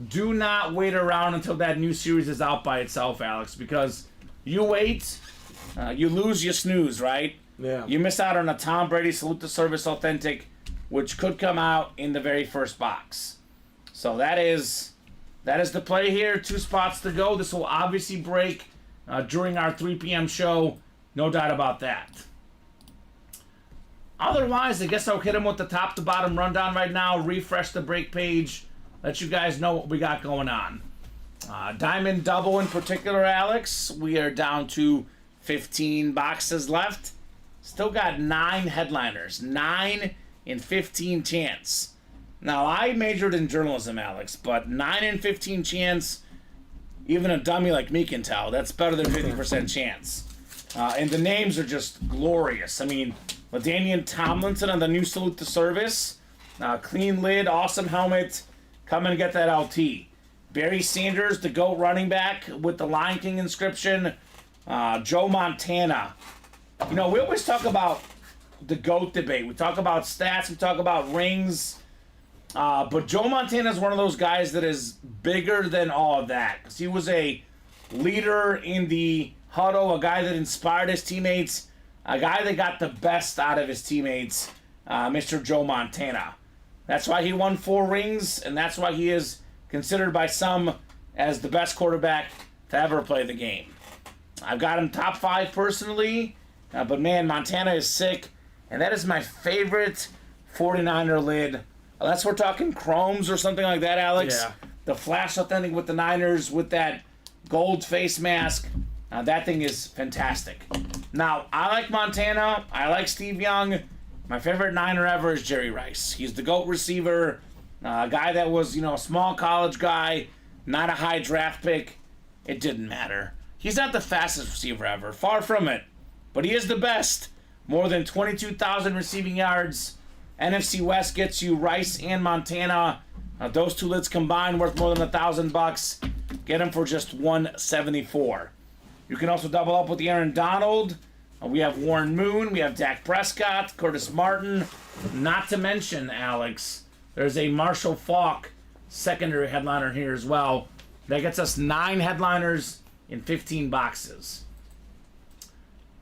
Do not wait around until that new series is out by itself, Alex, because you wait, you lose, you snooze, right? Yeah. You miss out on a Tom Brady Salute to Service Authentic, which could come out in the very first box. So that is the play here. 2 spots to go. This will obviously break during our 3 p.m. show. No doubt about that. Otherwise, I guess I'll hit him with the top to bottom rundown right now. Refresh the break page. Let you guys know what we got going on. Diamond Double in particular, Alex. We are down to 15 boxes left. Still got 9 headliners. 9 in 15 chance. Now, I majored in journalism, Alex, but 9 in 15 chance, even a dummy like me can tell. That's better than 50% chance. And the names are just glorious. I mean, LaDainian Tomlinson on the new Salute to Service. Clean lid, awesome helmet. Come and get that LT. Barry Sanders, the GOAT running back with the Lion King inscription. Joe Montana. You know, we always talk about the GOAT debate. We talk about stats. We talk about rings. But Joe Montana is one of those guys that is bigger than all of that. Because he was a leader in the huddle, a guy that inspired his teammates, a guy that got the best out of his teammates, Mr. Joe Montana. That's why he won 4 rings, and that's why he is considered by some as the best quarterback to ever play the game. I've got him top 5 personally, but man, Montana is sick, and that is my favorite 49er lid. Unless we're talking chromes or something like that, Alex. Yeah. The Flash Authentic with the Niners with that gold face mask. That thing is fantastic. Now, I like Montana. I like Steve Young. My favorite Niner ever is Jerry Rice. He's the GOAT receiver. A guy that was, a small college guy, not a high draft pick. It didn't matter. He's not the fastest receiver ever. Far from it. But he is the best. More than 22,000 receiving yards. NFC West gets you Rice and Montana. Those 2 lids combined worth more than $1,000. Get them for just $174. You can also double up with the Aaron Donald. We have Warren Moon. We have Dak Prescott, Curtis Martin. Not to mention, Alex, there's a Marshall Faulk secondary headliner here as well. That gets us 9 headliners in 15 boxes.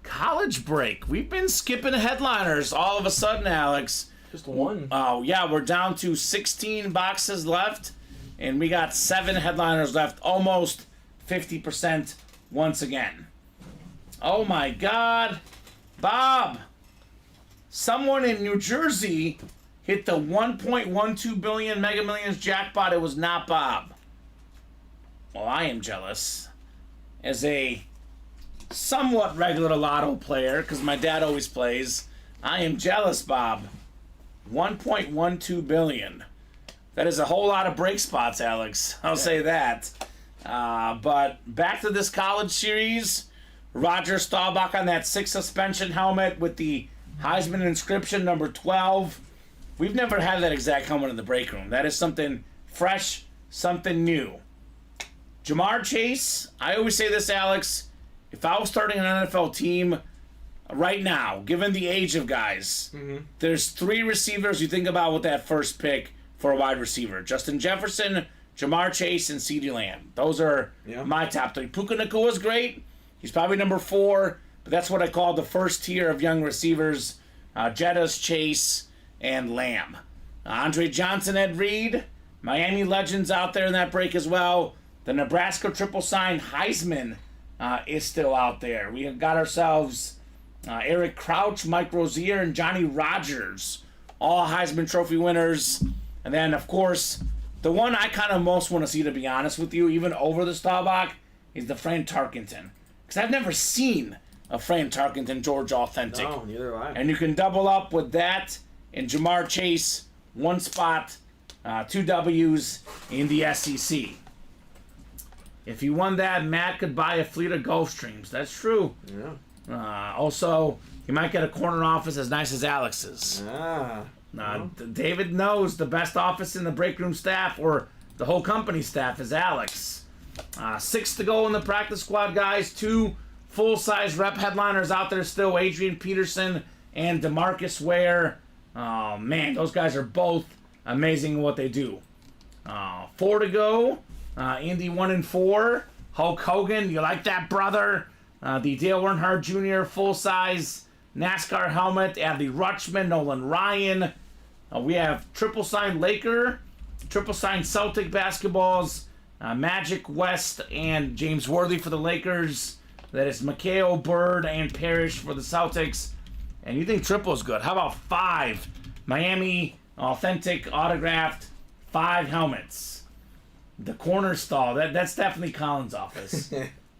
College break. We've been skipping headliners all of a sudden, Alex. Just 1. Oh, yeah, we're down to 16 boxes left, and we got 7 headliners left, almost 50% once again. Oh, my God. Bob, someone in New Jersey hit the 1.12 billion Mega Millions jackpot. It was not Bob. Well, I am jealous. As a somewhat regular lotto player, because my dad always plays, I am jealous, Bob. 1.12 billion. That is a whole lot of break spots, Alex. I'll say that. But back to this college series. Roger Staubach on that 6 suspension helmet with the Heisman inscription number 12. We've never had that exact helmet in the break room. That is something fresh, something new. Jamar Chase. I always say this, Alex. If I was starting an NFL team right now, given the age of guys, there's 3 receivers you think about with that first pick for a wide receiver. Justin Jefferson, Jamar Chase, and CeeDee Lamb. Those are my top 3. Puka Nacua is great. He's probably number 4, but that's what I call the first tier of young receivers. Jettas, Chase, and Lamb. Andre Johnson, Ed Reed. Miami legends out there in that break as well. The Nebraska triple sign Heisman is still out there. We have got ourselves Eric Crouch, Mike Rozier, and Johnny Rodgers, all Heisman Trophy winners. And then, of course, the one I kind of most want to see, to be honest with you, even over the Staubach, is the Fran Tarkenton. Because I've never seen a Fran Tarkenton Georgia Authentic. No, neither have I. And you can double up with that and Jamar Chase, 1 spot 2 W's in the SEC. If he won that, Matt could buy a fleet of Gulfstreams. That's true. Yeah. Also, he might get a corner office as nice as Alex's. David knows the best office in the break room staff, or the whole company staff, is Alex. 6 to go in the practice squad, guys. 2 full-size rep headliners out there still, Adrian Peterson and DeMarcus Ware. Oh, man, those guys are both amazing in what they do. 4 to go. Indy 1 and 4. Hulk Hogan, you like that, brother? The Dale Earnhardt Jr. full-size NASCAR helmet. Adley Rutschman, Nolan Ryan. We have triple signed Laker, triple signed Celtic basketballs, Magic West and James Worthy for the Lakers. That is Mikhail Bird and Parrish for the Celtics. And you think triple's good? How about 5 Miami authentic autographed 5 helmets? The corner stall. That's definitely Colin's office.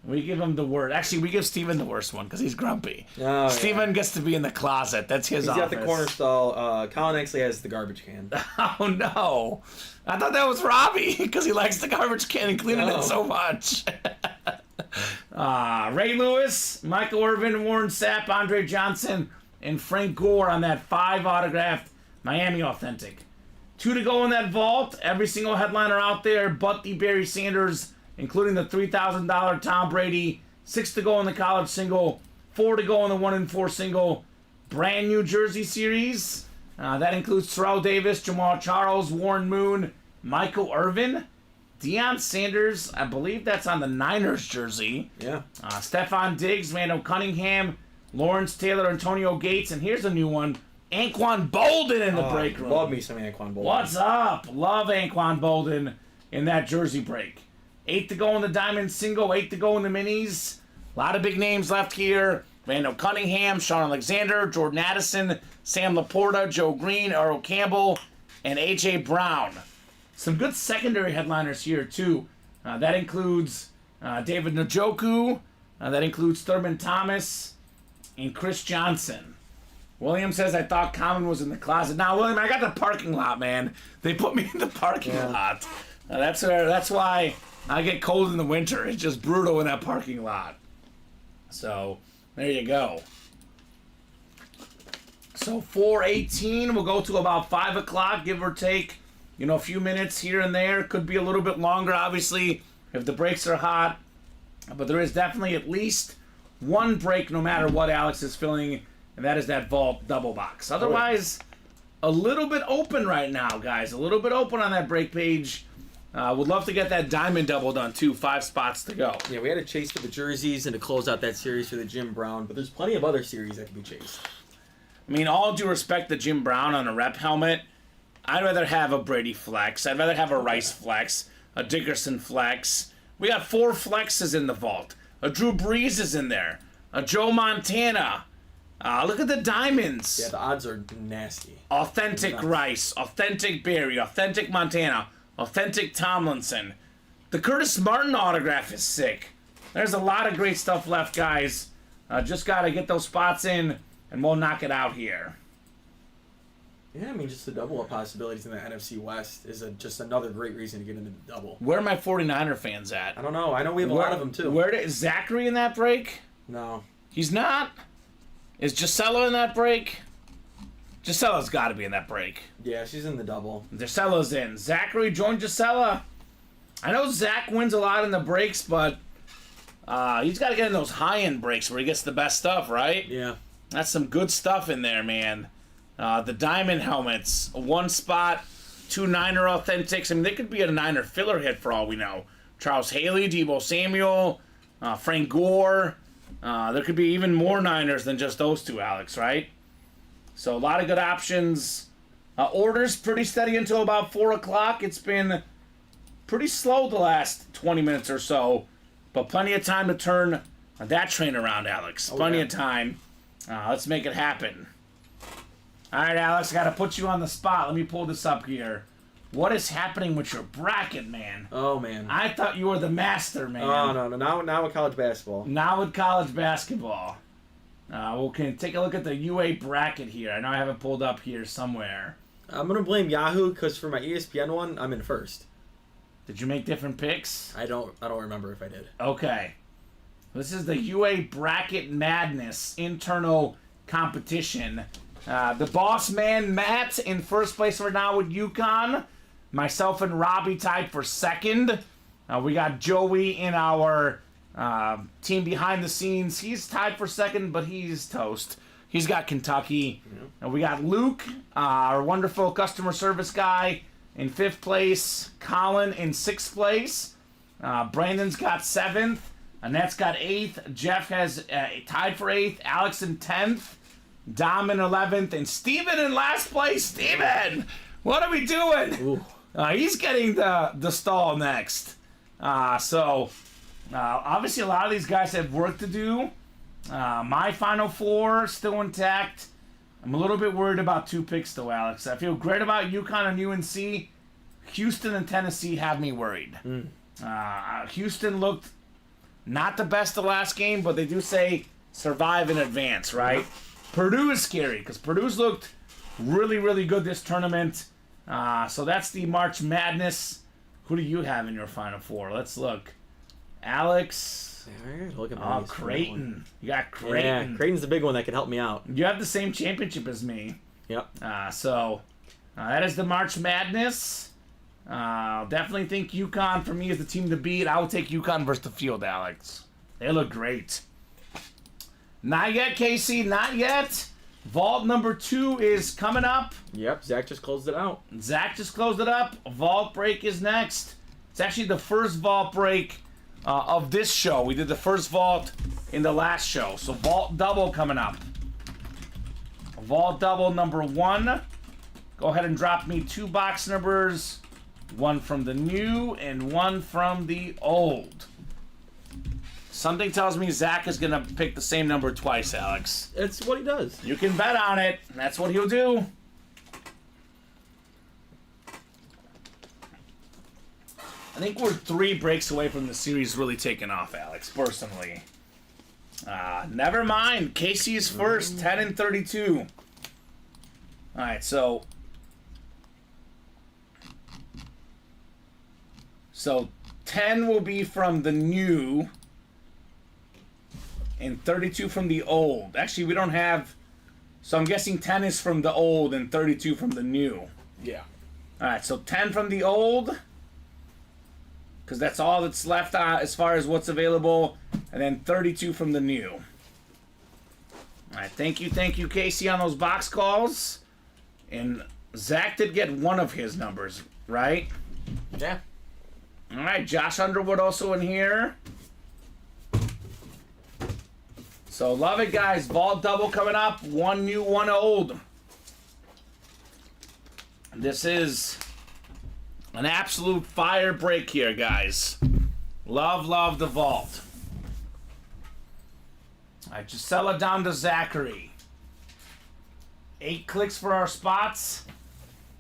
We give him the worst. Actually, we give Steven the worst one because he's grumpy. Oh, Steven gets to be in the closet. That's his office. He's got the corner stall. Colin actually has the garbage can. Oh, no. I thought that was Robbie because he likes the garbage can and cleaning it so much. Ray Lewis, Michael Irvin, Warren Sapp, Andre Johnson, and Frank Gore on that 5 autographed Miami authentic. 2 to go in that vault. Every single headliner out there but the Barry Sanders, including the $3,000 Tom Brady. 6 to go in the college single. 4 to go in the 1 and 4 single. Brand new jersey series. That includes Terrell Davis, Jamal Charles, Warren Moon, Michael Irvin, Deion Sanders. I believe that's on the Niners jersey. Yeah. Stephon Diggs, Randall Cunningham, Lawrence Taylor, Antonio Gates, and here's a new one. Anquan Bolden in the break room. Love me some Anquan Bolden. What's up? Love Anquan Bolden in that jersey break. 8 to go in the diamond single, 8 to go in the minis. A lot of big names left here. Randall Cunningham, Sean Alexander, Jordan Addison, Sam Laporta, Joe Green, Earl Campbell, and A.J. Brown. Some good secondary headliners here, too. That includes David Njoku. That includes Thurman Thomas and Chris Johnson. William says, I thought Kamen was in the closet. Now, William, I got the parking lot, man. They put me in the parking lot. That's why I get cold in the winter. It's just brutal in that parking lot. So, there you go. So, 4:18, we'll go to about 5 o'clock, give or take. A few minutes here and there. Could be a little bit longer, obviously, if the breaks are hot. But there is definitely at least one break, no matter what Alex is filling, and that is that vault double box. Otherwise, a little bit open right now, guys. A little bit open on that break page. Would love to get that diamond double done, too. 5 spots to go. Yeah, we had to chase for the jerseys and to close out that series for the Jim Brown, but there's plenty of other series that can be chased. I mean, all due respect to Jim Brown on a rep helmet, I'd rather have a Brady flex. I'd rather have a Rice flex, a Dickerson flex. We got 4 flexes in the vault. A Drew Brees is in there. A Joe Montana. Look at the diamonds. Yeah, the odds are nasty. Authentic Rice, authentic Barry, authentic Montana, authentic Tomlinson. The Curtis Martin autograph is sick. There's a lot of great stuff left, guys. Just got to get those spots in, and we'll knock it out here. Yeah, I mean, just the double up possibilities in the NFC West is just another great reason to get into the double. Where are my 49er fans at? I don't know. I know we have a lot of them, too. Is Zachary in that break? No. He's not? Is Gisela in that break? Gisella's got to be in that break. Yeah, she's in the double. Gisela's in. Zachary joined Gisela. I know Zach wins a lot in the breaks, but he's got to get in those high-end breaks where he gets the best stuff, right? Yeah. That's some good stuff in there, man. The diamond helmets, 1 spot, 2 Niner authentics. I mean, they could be a Niner filler hit for all we know. Charles Haley, Deebo Samuel, Frank Gore. There could be even more Niners than just those 2, Alex, right? So a lot of good options. Orders pretty steady until about 4 o'clock. It's been pretty slow the last 20 minutes or so, but plenty of time to turn that train around, Alex. Plenty of time. Let's make it happen. All right, Alex, I got to put you on the spot. Let me pull this up here. What is happening with your bracket, man? Oh, man. I thought you were the master, man. Oh, no. Now with college basketball. Now with college basketball. We can take a look at the UA bracket here. I know I have it pulled up here somewhere. I'm going to blame Yahoo because for my ESPN one, I'm in first. Did you make different picks? I don't remember if I did. Okay. This is the UA Bracket Madness internal competition. The boss man, Matt, in first place right now with UConn. Myself and Robbie tied for second. We got Joey in our team behind the scenes. He's tied for second, but he's toast. He's got Kentucky. And we got Luke, our wonderful customer service guy, in 5th place. Colin in 6th place. Brandon's got 7th. Annette's got 8th. Jeff has tied for 8th. Alex in 10th. Dom in 11th. And Steven in last place. Steven! What are we doing? He's getting the stall next. So obviously a lot of these guys have work to do. My Final Four still intact. I'm a little bit worried about 2 picks though, Alex. I feel great about UConn and UNC. Houston and Tennessee have me worried. Houston looked not the best the last game, but they do say survive in advance, right? Purdue is scary because Purdue's looked really, really good this tournament. So that's the March Madness. Who do you have in your Final Four? Let's look. Alex. Look at my Creighton. You got Creighton. Yeah, Creighton's the big one that could help me out. You have the same championship as me. Yep. So that is the March Madness. Definitely think UConn for me is the team to beat. I would take UConn versus the field, Alex. They look great. Not yet, Casey. Not yet. Vault number 2 is coming up. Yep, Zach just closed it out. Zach just closed it up. Vault break is next. It's actually the first vault break of this show. We did the first vault in the last show. So vault double coming up. Vault double number 1. Go ahead and drop me 2 box numbers. 1 from the new and 1 from the old. Something tells me Zach is going to pick the same number twice, Alex. It's what he does. You can bet on it. That's what he'll do. I think we're 3 breaks away from the series really taking off, Alex, personally. Never mind. Casey is first, 10 and 32. All right, so 10 will be from the new and 32 from the old. Actually, we don't have... So I'm guessing 10 is from the old and 32 from the new. Yeah. All right, so 10 from the old, because that's all that's left as far as what's available, and then 32 from the new. All right, thank you, Casey, on those box calls. And Zach did get one of his numbers, right? Yeah. All right, Josh Underwood also in here. So love it, guys. Vault double coming up. 1 new, 1 old. This is an absolute fire break here, guys. Love the vault. All right, Gisela down to Zachary. 8 clicks for our spots.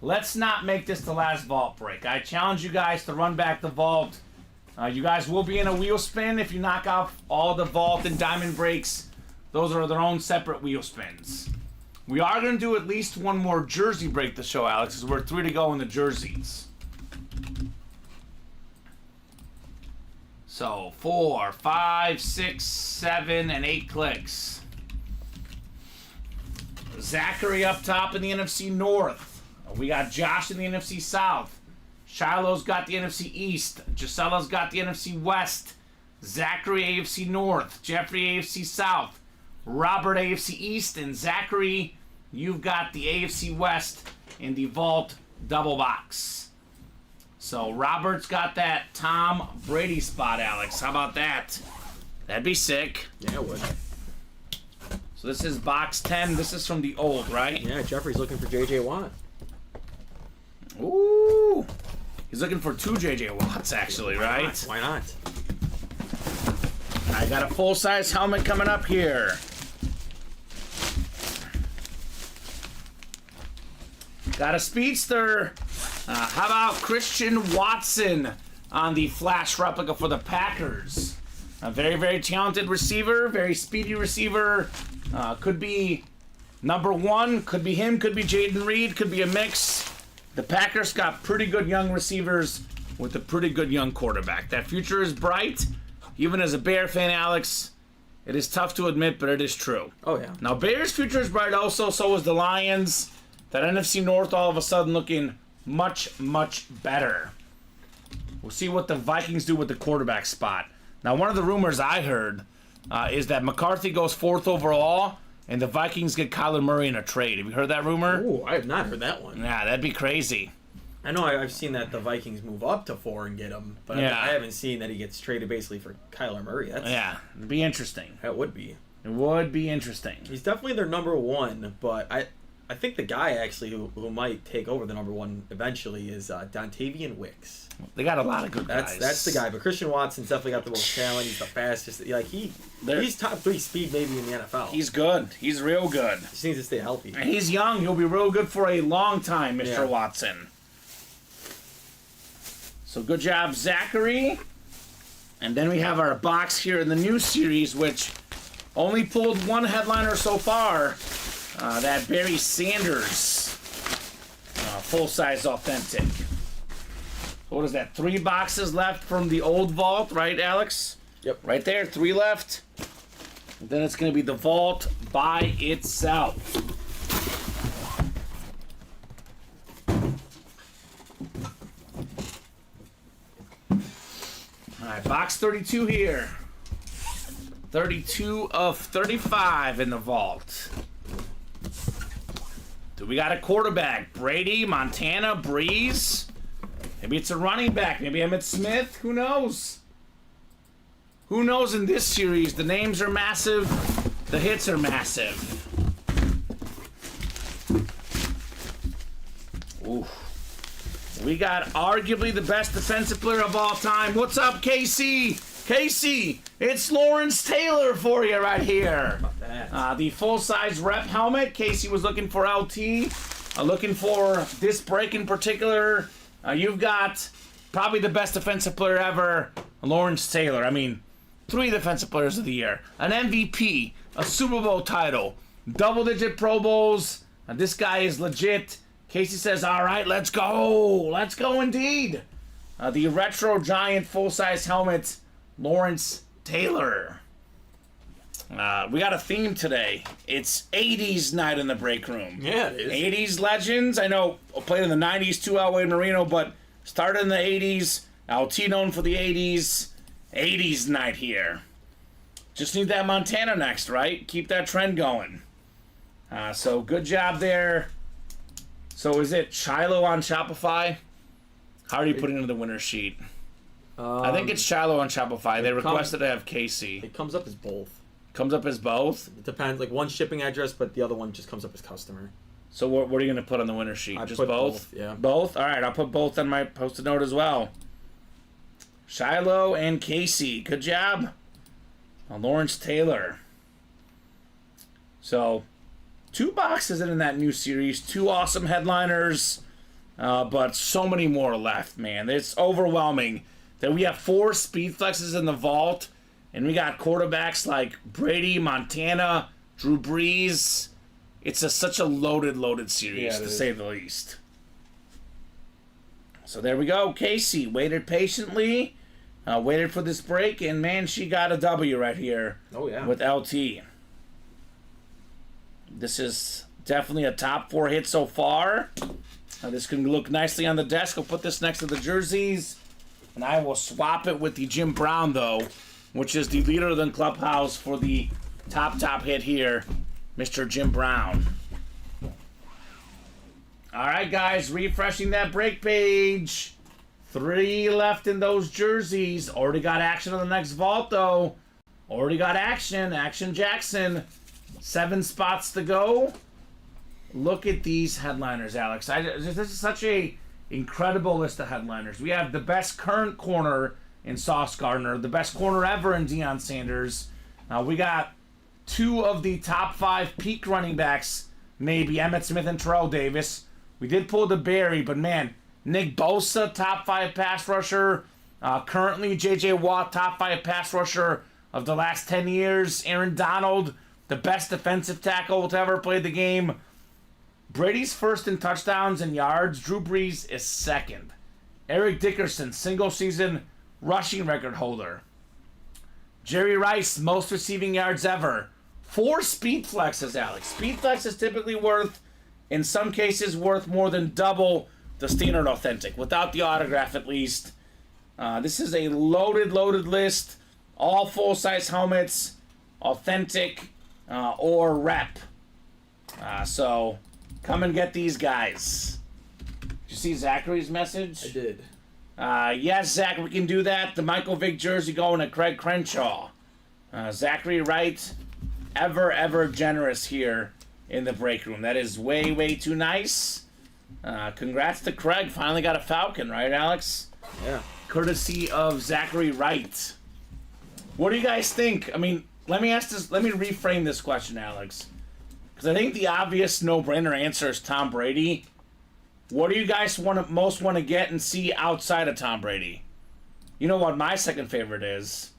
Let's not make this the last vault break. I challenge you guys to run back the vault. You guys will be in a wheel spin if you knock off all the vault and diamond breaks. Those are their own separate wheel spins. We are going to do at least 1 more jersey break to show, Alex, because we're 3 to go in the jerseys. So 4, 5, 6, 7, and 8 clicks. Zachary up top in the NFC North. We got Josh in the NFC South. Shiloh's got the NFC East. Gisela's got the NFC West. Zachary AFC North. Jeffrey AFC South. Robert AFC East. And Zachary, you've got the AFC West in the vault double box. So Robert's got that Tom Brady spot, Alex. How about that? That'd be sick. Yeah, it would. So this is box 10. This is from the old, right? Yeah, Jeffrey's looking for J.J. Watt. Ooh. He's looking for 2 J.J. Watts, actually, right? Why not? I got a full-size helmet coming up here. Got a speedster. How about Christian Watson on the flash replica for the Packers? A very, very talented receiver, very speedy receiver. Could be Number 1 could be him, could be Jaden Reed, could be a mix. The Packers got pretty good young receivers with a pretty good young quarterback. That future is bright. Even as a Bear fan, Alex, it is tough to admit, but it is true. Oh, yeah. Now, Bears' future is bright also, so is the Lions. That NFC North all of a sudden looking much, much better. We'll see what the Vikings do with the quarterback spot. Now, one of the rumors I heard is that McCarthy goes 4th overall, and the Vikings get Kyler Murray in a trade. Have you heard that rumor? Ooh, I have not heard that one. Yeah, that'd be crazy. I know I've seen that the Vikings move up to 4 and get him, but Yeah. I haven't seen that he gets traded basically for Kyler Murray. Yeah, it'd be interesting. That would be. It would be interesting. He's definitely their number 1, but I think the guy actually who might take over the number 1 eventually is Dontavian Wicks. They got a lot of good guys. That's the guy, but Christian Watson's definitely got the most talent. He's the fastest. Like he's top 3 speed maybe in the NFL. He's good. He's real good. Just needs to stay healthy. And he's young. He'll be real good for a long time, Mr. Yeah. Watson. So good job, Zachary. And then we have our box here in the new series, which only pulled 1 headliner so far. That Barry Sanders full-size authentic. What is that? 3 boxes left from the old vault, right, Alex? Yep. Right there, 3 left. And then it's going to be the vault by itself. All right, box 32 here. 32 of 35 in the vault. Do we got a quarterback? Brady, Montana, Breeze? Maybe it's a running back. Maybe Emmitt Smith. Who knows? Who knows in this series? The names are massive. The hits are massive. Ooh. We got arguably the best defensive player of all time. What's up, Casey? Casey, it's Lawrence Taylor for you right here. The full-size rep helmet. Casey was looking for LT. Looking for this break in particular. You've got probably the best defensive player ever, Lawrence Taylor. I mean, 3 defensive players of the year. An MVP, a Super Bowl title, double-digit Pro Bowls. This guy is legit. Casey says, all right, let's go. Let's go indeed. The Retro Giant full-size helmet, Lawrence Taylor. We got a theme today. It's 80s night in the break room. Yeah, it is. 80s legends. I know played in the 90s too, Elway Marino, but started in the 80s. LT known for the 80s. 80s night here. Just need that Montana next, right? Keep that trend going. So good job there. So is it Shiloh on Shopify? How are you putting it into the winner sheet? I think it's Shiloh on Shopify. They requested to have Casey. It comes up as both. Comes up as both? It depends. Like one shipping address, but the other one just comes up as customer. So what are you going to put on the winner sheet? I Just put both? Yeah. Both? All right, I'll put both on my post-it note as well. Shiloh and Casey. Good job. Lawrence Taylor. So, 2 boxes in that new series. 2 awesome headliners. But so many more left, man. It's overwhelming that we have 4 speed flexes in the vault. And we got quarterbacks like Brady, Montana, Drew Brees. It's such a loaded series, to say the least. So there we go. Casey waited patiently, waited for this break, and man, she got a W right here. Oh, yeah. With LT. This is definitely a top 4 hit so far. This can look nicely on the desk. I'll put this next to the jerseys, and I will swap it with the Jim Brown, though, which is the leader of the clubhouse for the top hit here, Mr. Jim Brown. All right, guys, refreshing that break page. 3 left in those jerseys. Already got action on the next vault, though. Already got action. Action Jackson. 7 spots to go. Look at these headliners, Alex. This is such a incredible list of headliners. We have the best current corner in Sauce Gardner, the best corner ever in Deion Sanders. We got 2 of the top 5 peak running backs, maybe Emmitt Smith and Terrell Davis. We did pull the Barry, but man, Nick Bosa, top 5 pass rusher. Currently, J.J. Watt, top 5 pass rusher of the last 10 years. Aaron Donald, the best defensive tackle to ever play the game. Brady's first in touchdowns and yards. Drew Brees is second. Eric Dickerson, single season rushing record holder. Jerry Rice, most receiving yards ever. 4 speed flexes, Alex. Speed flex is typically worth, in some cases, worth more than double the standard authentic, without the autograph at least. This is a loaded list. All full-size helmets, authentic or rep. So come and get these guys. Did you see Zachary's message? I did. Yes, Zach, we can do that. The Michael Vick jersey going to Craig Crenshaw. Zachary Wright, ever generous here in the break room. That is way too nice. Congrats to Craig. Finally got a Falcon, right, Alex? Yeah. Courtesy of Zachary Wright. What do you guys think? I mean, let me reframe this question, Alex. Because I think the obvious no-brainer answer is Tom Brady. What do you guys most want to get and see outside of Tom Brady? You know what my second favorite is?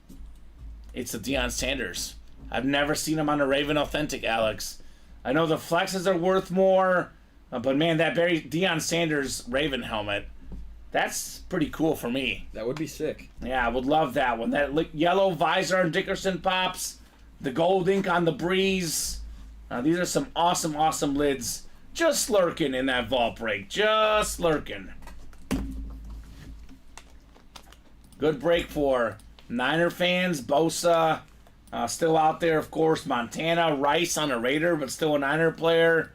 It's the Deion Sanders. I've never seen him on a Raven Authentic, Alex. I know the flexes are worth more, but man, that Deion Sanders Raven helmet, that's pretty cool for me. That would be sick. Yeah, I would love that one. That yellow visor on Dickerson pops, the gold ink on the Breeze. These are some awesome lids. Just lurking in that vault break. Just lurking. Good break for Niner fans. Bosa still out there, of course. Montana. Rice on a Raider, but still a Niner player.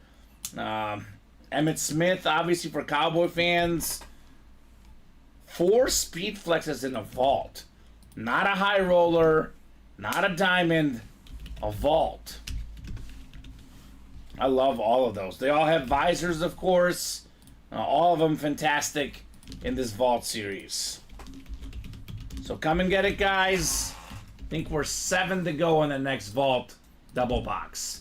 Emmitt Smith, obviously, for Cowboy fans. 4 speed flexes in a vault. Not a high roller. Not a diamond. A vault. I love all of those. They all have visors, of course. All of them fantastic in this vault series. So come and get it, guys. I think we're 7 to go on the next vault double box.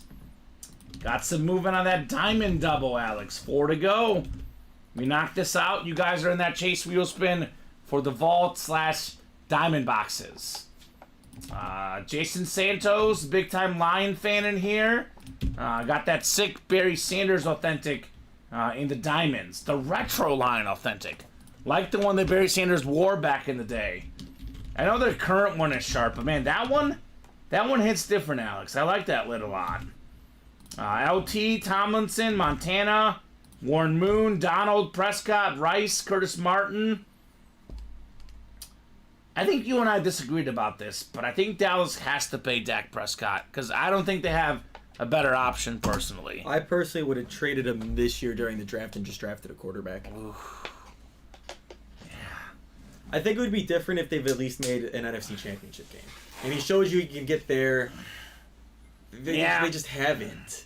Got some movement on that diamond double, Alex. 4 to go. We knocked this out. You guys are in that chase wheel spin for the vault/diamond boxes. Jason Santos, big time Lion fan in here. Got that sick Barry Sanders authentic in the diamonds. The retro line authentic. Like the one that Barry Sanders wore back in the day. I know the current one is sharp, but man, that one hits different, Alex. I like that lid a lot. LT, Tomlinson, Montana, Warren Moon, Donald, Prescott, Rice, Curtis Martin. I think you and I disagreed about this, but I think Dallas has to pay Dak Prescott because I don't think they have a better option personally. I personally would have traded him this year during the draft and just drafted a quarterback. Oof. Yeah. I think it would be different if they've at least made an NFC Championship game. And he shows you can get there. They just haven't.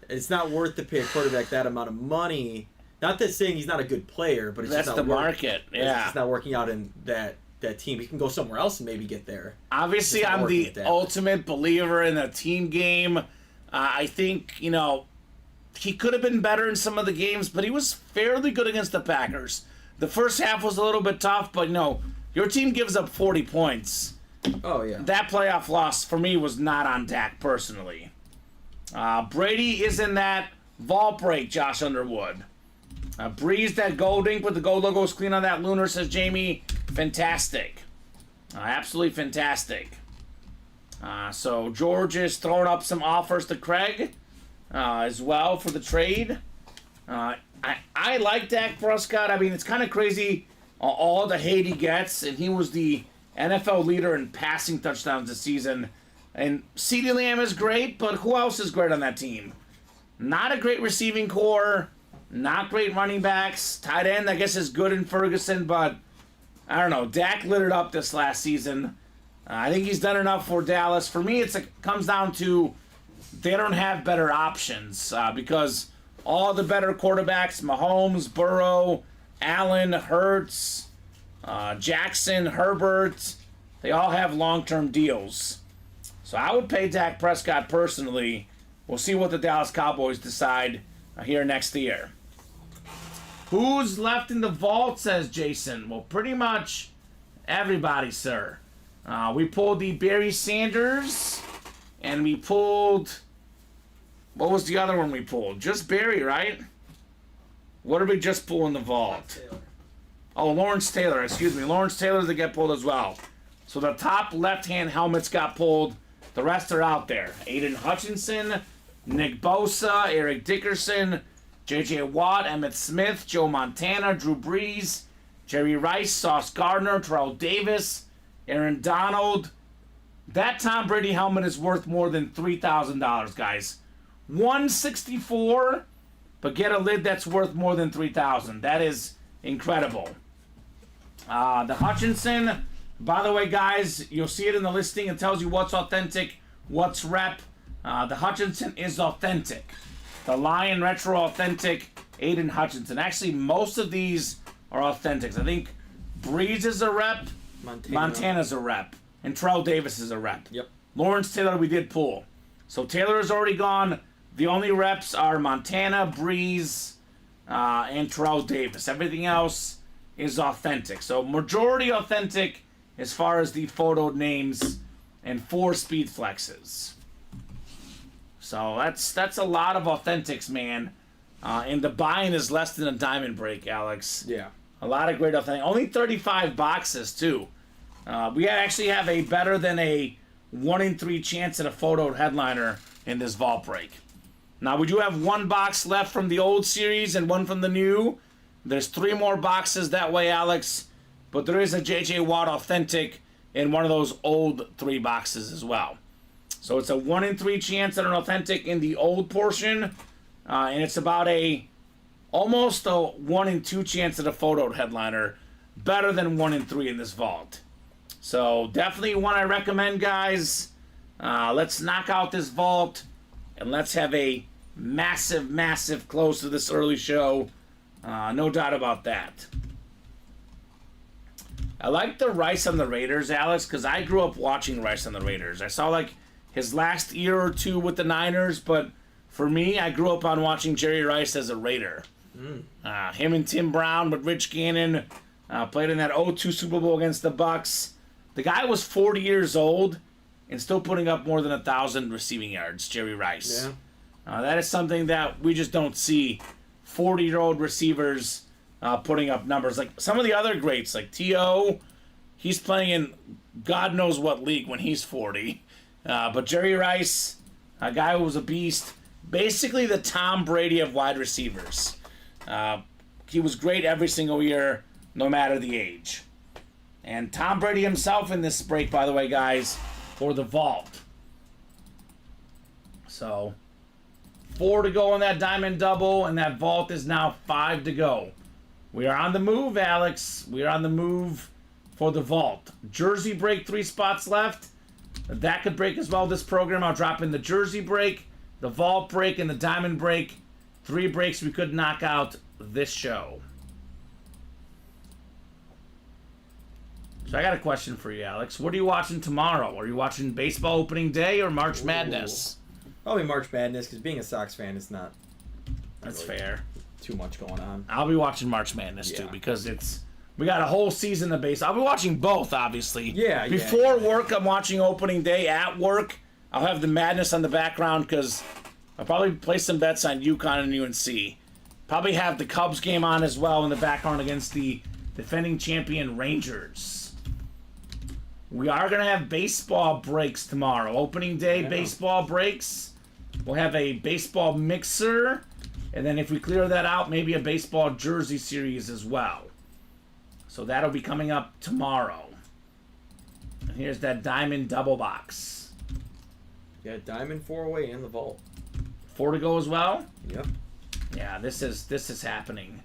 It's not worth to pay a quarterback that amount of money. Not that saying he's not a good player, but it's that's just not the market. Yeah, it's just not working out in that team. He can go somewhere else and maybe get there. Obviously, I'm the ultimate believer in a team game. I think, he could have been better in some of the games, but he was fairly good against the Packers. The first half was a little bit tough, but your team gives up 40 points. Oh, yeah. That playoff loss for me was not on Dak personally. Brady is in that vault break, Josh Underwood. Breeze, that gold ink with the gold logo is clean on that lunar, says Jamie. Fantastic. Absolutely fantastic. So George is throwing up some offers to Craig as well for the trade. I like Dak Prescott. I mean, it's kind of crazy all the hate he gets, and he was the NFL leader in passing touchdowns this season. And CeeDee Lamb is great, but who else is great on that team? Not a great receiving core, not great running backs. Tight end, I guess, is good in Ferguson, but I don't know. Dak lit it up this last season. I think he's done enough for Dallas. For me, it comes down to they don't have better options because all the better quarterbacks, Mahomes, Burrow, Allen, Hurts, Jackson, Herbert, they all have long-term deals. So I would pay Dak Prescott personally. We'll see what the Dallas Cowboys decide here next year. Who's left in the vault, says Jason? Well, pretty much everybody, sir. We pulled the Barry Sanders And we pulled... What was the other one we pulled? Just Barry, right? What did we just pull in the vault? Oh, Lawrence Taylor, excuse me. Lawrence Taylor that get pulled as well. So the top left-hand helmets got pulled. The rest are out there. Aiden Hutchinson, Nick Bosa, Eric Dickerson, J.J. Watt, Emmitt Smith, Joe Montana, Drew Brees, Jerry Rice, Sauce Gardner, Terrell Davis, Aaron Donald. That Tom Brady helmet is worth more than $3,000, guys. $164, but get a lid that's worth more than $3,000. That is incredible. The Hutchinson, by the way, guys, you'll see it in the listing. It tells you what's authentic, what's rep. The Hutchinson is authentic. The Lion Retro authentic, Aiden Hutchinson. Actually, most of these are authentics. I think Breeze is a rep, Montana's a rep, and Terrell Davis is a rep. Yep. Lawrence Taylor we did pull. So Taylor is already gone. The only reps are Montana, Breeze, and Terrell Davis. Everything else is authentic. So majority authentic as far as the photo names and 4 speed flexes. So that's a lot of authentics, man. And the buying is less than a diamond break, Alex. Yeah. A lot of great authentic. Only 35 boxes, too. We actually have a better than a 1 in 3 chance at a photo headliner in this vault break. Now, we do have 1 box left from the old series and 1 from the new. There's 3 more boxes that way, Alex. But there is a J.J. Watt authentic in one of those old 3 boxes as well. So it's a 1 in 3 chance at an authentic in the old portion. And it's about almost a 1 in 2 chance at a photo headliner. Better than 1 in 3 in this vault. So definitely one I recommend, guys. Let's knock out this vault. And let's have a massive, massive close to this early show. No doubt about that. I like the Rice on the Raiders, Alex, because I grew up watching Rice on the Raiders. I saw like his last year or 2 with the Niners, but for me, I grew up on watching Jerry Rice as a Raider. Him and Tim Brown with Rich Gannon played in that 0-2 Super Bowl against the Bucks. The guy was 40 years old and still putting up more than 1,000 receiving yards, Jerry Rice. Yeah. That is something that we just don't see 40-year-old receivers putting up numbers. Like some of the other greats, like T.O., he's playing in God knows what league when he's 40. But Jerry Rice, a guy who was a beast, basically the Tom Brady of wide receivers. He was great every single year, no matter the age. And Tom Brady himself in this break, by the way, guys, for the vault. So, 4 to go on that diamond double, and that vault is now 5 to go. We are on the move, Alex. We are on the move for the vault. Jersey break, 3 spots left. That could break as well this program. I'll drop in the jersey break, the vault break, and the diamond break. 3 breaks we could knock out this show. So I got a question for you, Alex. What are you watching tomorrow? Are you watching baseball opening day or March Madness? Probably March Madness, because being a Sox fan is not That's really fair. too much going on. I'll be watching March Madness too, because we got a whole season of baseball. I'll be watching both, obviously. Before work, I'm watching opening day. At work, I'll have the Madness on the background because I'll probably play some bets on UConn and UNC. Probably have the Cubs game on as well in the background against the defending champion Rangers. We are going to have baseball breaks tomorrow. Opening day baseball breaks. We'll have a baseball mixer. And then if we clear that out, maybe a baseball jersey series as well. So that'll be coming up tomorrow. And here's that diamond double box. Yeah, diamond 4-way in the vault. 4 to go as well? Yep. Yeah, this is happening.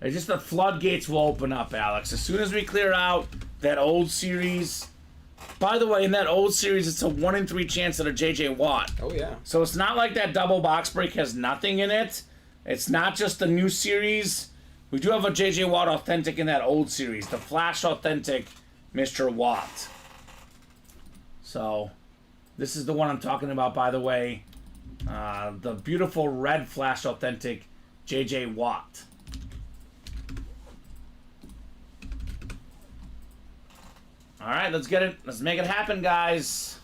It's just the floodgates will open up, Alex. As soon as we clear out that old series. By the way, in that old series, it's a 1 in 3 chance at a J.J. Watt. Oh, yeah. So it's not like that double box break has nothing in it. It's not just the new series. We do have a J.J. Watt authentic in that old series. The Flash authentic Mr. Watt. So this is the one I'm talking about, by the way. The beautiful red Flash authentic J.J. Watt. All right, let's get it. Let's make it happen, guys.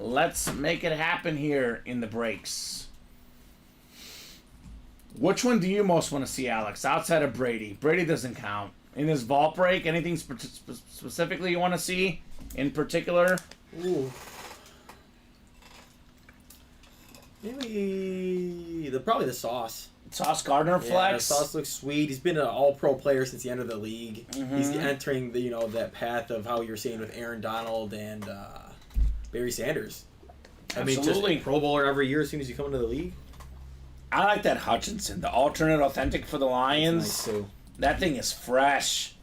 Let's make it happen here in the breaks. Which one do you most want to see, Alex, outside of Brady? Brady doesn't count. In this vault break, anything specifically you want to see in particular? Ooh. Maybe probably the Sauce. Sauce Gardner Yeah, flex. Sauce looks sweet. He's been an all-pro player since the end of the league. Mm-hmm. He's entering the that path of how you're saying with Aaron Donald and Barry Sanders. I mean, Absolutely. just Pro Bowler every year as soon as you come into the league. I like that Hutchinson, the alternate authentic for the Lions. Nice too. That thing is fresh.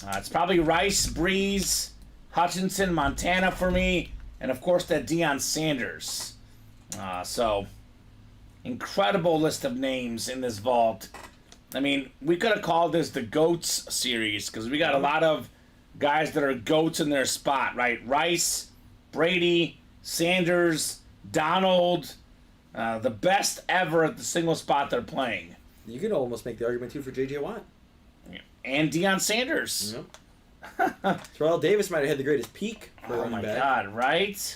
It's probably Rice, Breeze, Hutchinson, Montana for me, and of course that Deion Sanders. So, incredible list of names in this vault. I mean, we could have called this the GOATS series because we got a lot of guys that are GOATs in their spot, right? Rice, Brady, Sanders, Donald, the best ever at the single spot they're playing. You could almost make the argument too for J.J. Watt. And Deion Sanders. Yep. Terrell Davis might have had the greatest peak for Oh running my back. God, right?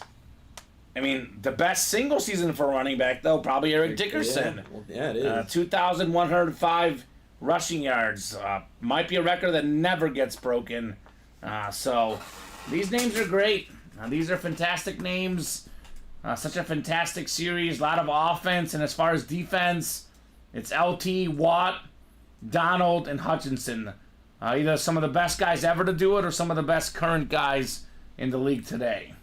I mean, the best single season for a running back, though, probably Eric Dickerson. Yeah, it is. 2,105 rushing yards. Might be a record that never gets broken. So, these names are great. These are fantastic names. Such a fantastic series. A lot of offense. And as far as defense, it's LT, Watt, Donald, and Hutchinson. Either some of the best guys ever to do it or some of the best current guys in the league today.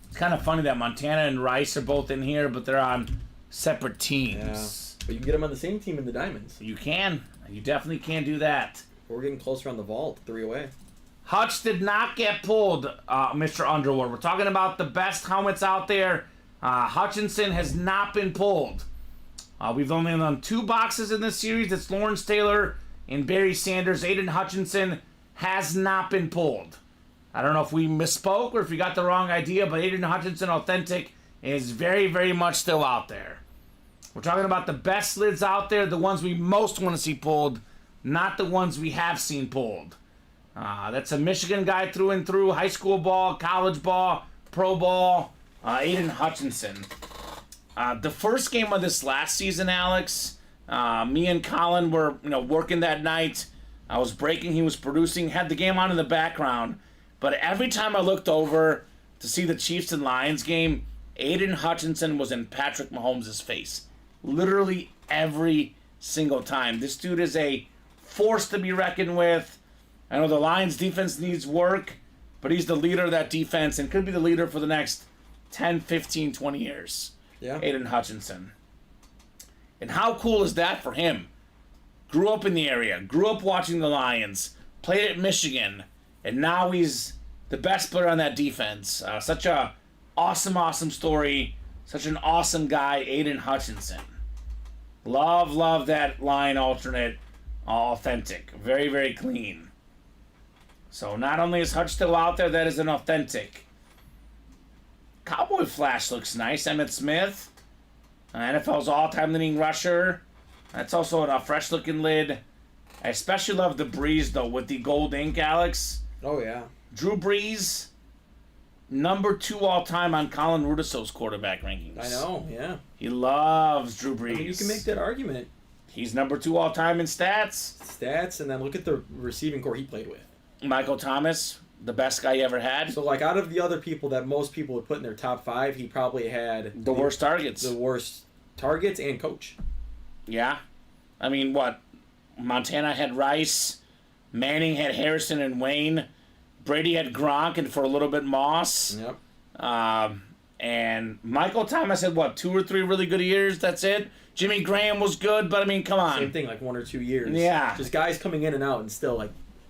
It's kind of funny that Montana and Rice are both in here, but they're on separate teams. Yeah. But you can get them on the same team in the Diamonds. You can. You definitely can do that. We're getting closer on the vault, 3 away. Hutch did not get pulled, Mr. Underwood. We're talking about the best helmets out there. Hutchinson has not been pulled. We've only done 2 boxes in this series. It's Lawrence Taylor and Barry Sanders. Aiden Hutchinson has not been pulled. I don't know if we misspoke or if we got the wrong idea, but Aiden Hutchinson Authentic is very, very much still out there. We're talking about the best lids out there, the ones we most want to see pulled, not the ones we have seen pulled. That's a Michigan guy through and through, high school ball, college ball, pro ball, Aiden Hutchinson. The first game of this last season, Alex, me and Colin were working that night. I was breaking, he was producing, had the game on in the background. But every time I looked over to see the Chiefs and Lions game, Aiden Hutchinson was in Patrick Mahomes' face. Literally every single time. This dude is a force to be reckoned with. I know the Lions defense needs work, but he's the leader of that defense and could be the leader for the next 10, 15, 20 years. Yeah. Aiden Hutchinson. And how cool is that for him? Grew up in the area, grew up watching the Lions, played at Michigan, and now he's the best player on that defense. Such a awesome story. Such an awesome guy, Aiden Hutchinson. Love that line alternate authentic. Very, very clean. So not only is Hutch still out there, that is an authentic. Cowboy Flash looks nice. Emmitt Smith. NFL's all-time leading rusher. That's also a fresh-looking lid. I especially love the Breeze, though, with the gold ink, Alex. Oh, yeah. Drew Brees, number 2 all-time on Colin Rudiso's quarterback rankings. I know, yeah. He loves Drew Brees. I mean, you can make that argument. He's number 2 all-time in stats. Stats, and then look at the receiving core he played with. Michael Thomas, the best guy he ever had. So, out of the other people that most people would put in their top 5, he probably had... The worst targets. The worst targets and coach. Yeah. I mean, what? Montana had Rice. Manning had Harrison and Wayne. Brady had Gronk and for a little bit Moss. Yep. And Michael Thomas had, 2 or 3 really good years? That's it? Jimmy Graham was good, but I mean, come on. Same thing, 1 or 2 years. Yeah. Just guys coming in and out and still,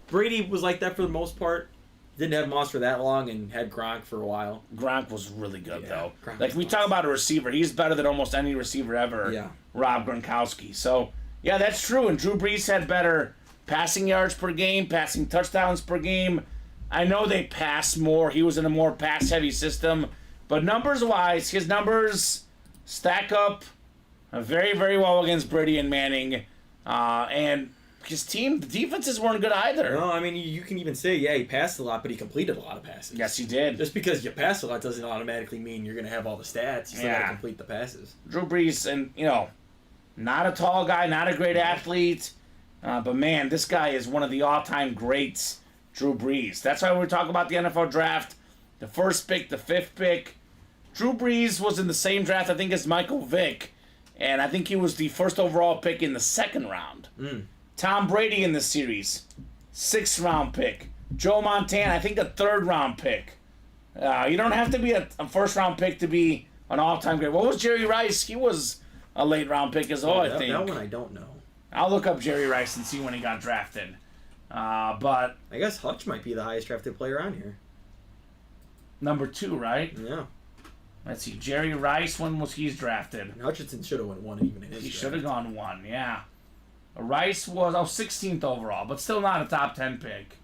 Brady was like that for the most part. Didn't have Moss for that long and had Gronk for a while. Gronk was really good, though. Gronk We talk about a receiver. He's better than almost any receiver ever. Yeah. Rob Gronkowski. So, yeah, that's true. And Drew Brees had better passing yards per game, passing touchdowns per game. I know they pass more. He was in a more pass-heavy system. But numbers-wise, his numbers stack up very, very well against Brady and Manning. And his team, the defenses weren't good either. No, I mean, you can even say, yeah, he passed a lot, but he completed a lot of passes. Yes, he did. Just because you pass a lot doesn't automatically mean you're going to have all the stats. You still got to complete the passes. Drew Brees, and, not a tall guy, not a great athlete, but, man, this guy is one of the all-time greats, Drew Brees. That's why we talk about the NFL draft, the first pick, the fifth pick. Drew Brees was in the same draft, I think, as Michael Vick, and I think he was the first overall pick in the second round. Tom Brady in the series, 6th round pick. Joe Montana, I think a 3rd round pick. You don't have to be a 1st round pick to be an all-time great. What was Jerry Rice? He was a late round pick as well, I think. That one I don't know. I'll look up Jerry Rice and see when he got drafted. But I guess Hutch might be the highest drafted player on here. number 2, right? Yeah. Let's see. Jerry Rice, when was he drafted? And Hutchinson should have went 1 even in his He draft. should have gone 1, yeah. Rice was 16th overall, but still not a top 10 pick.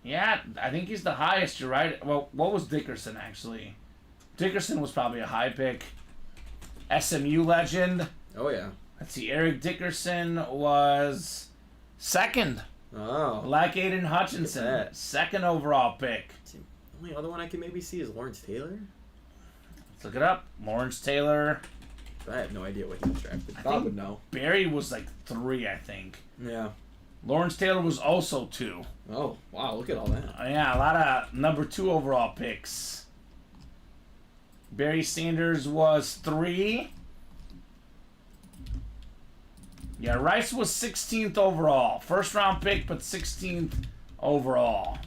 Yeah, I think he's the highest, you're right. Well, what was Dickerson, actually? Dickerson was probably a high pick. SMU legend. Oh, yeah. Let's see, Eric Dickerson was 2nd. Oh. Black Aiden Hutchinson, Look at that. 2nd overall pick. The only other one I can maybe see is Lawrence Taylor. Let's look it up. Lawrence Taylor. I have no idea what he was drafted. I Bob think would know. Barry was 3, I think. Yeah. Lawrence Taylor was also 2. Oh, wow, look at all that. Yeah, a lot of number 2 overall picks. Barry Sanders was 3. Yeah, Rice was 16th overall. 1st round pick, but 16th overall.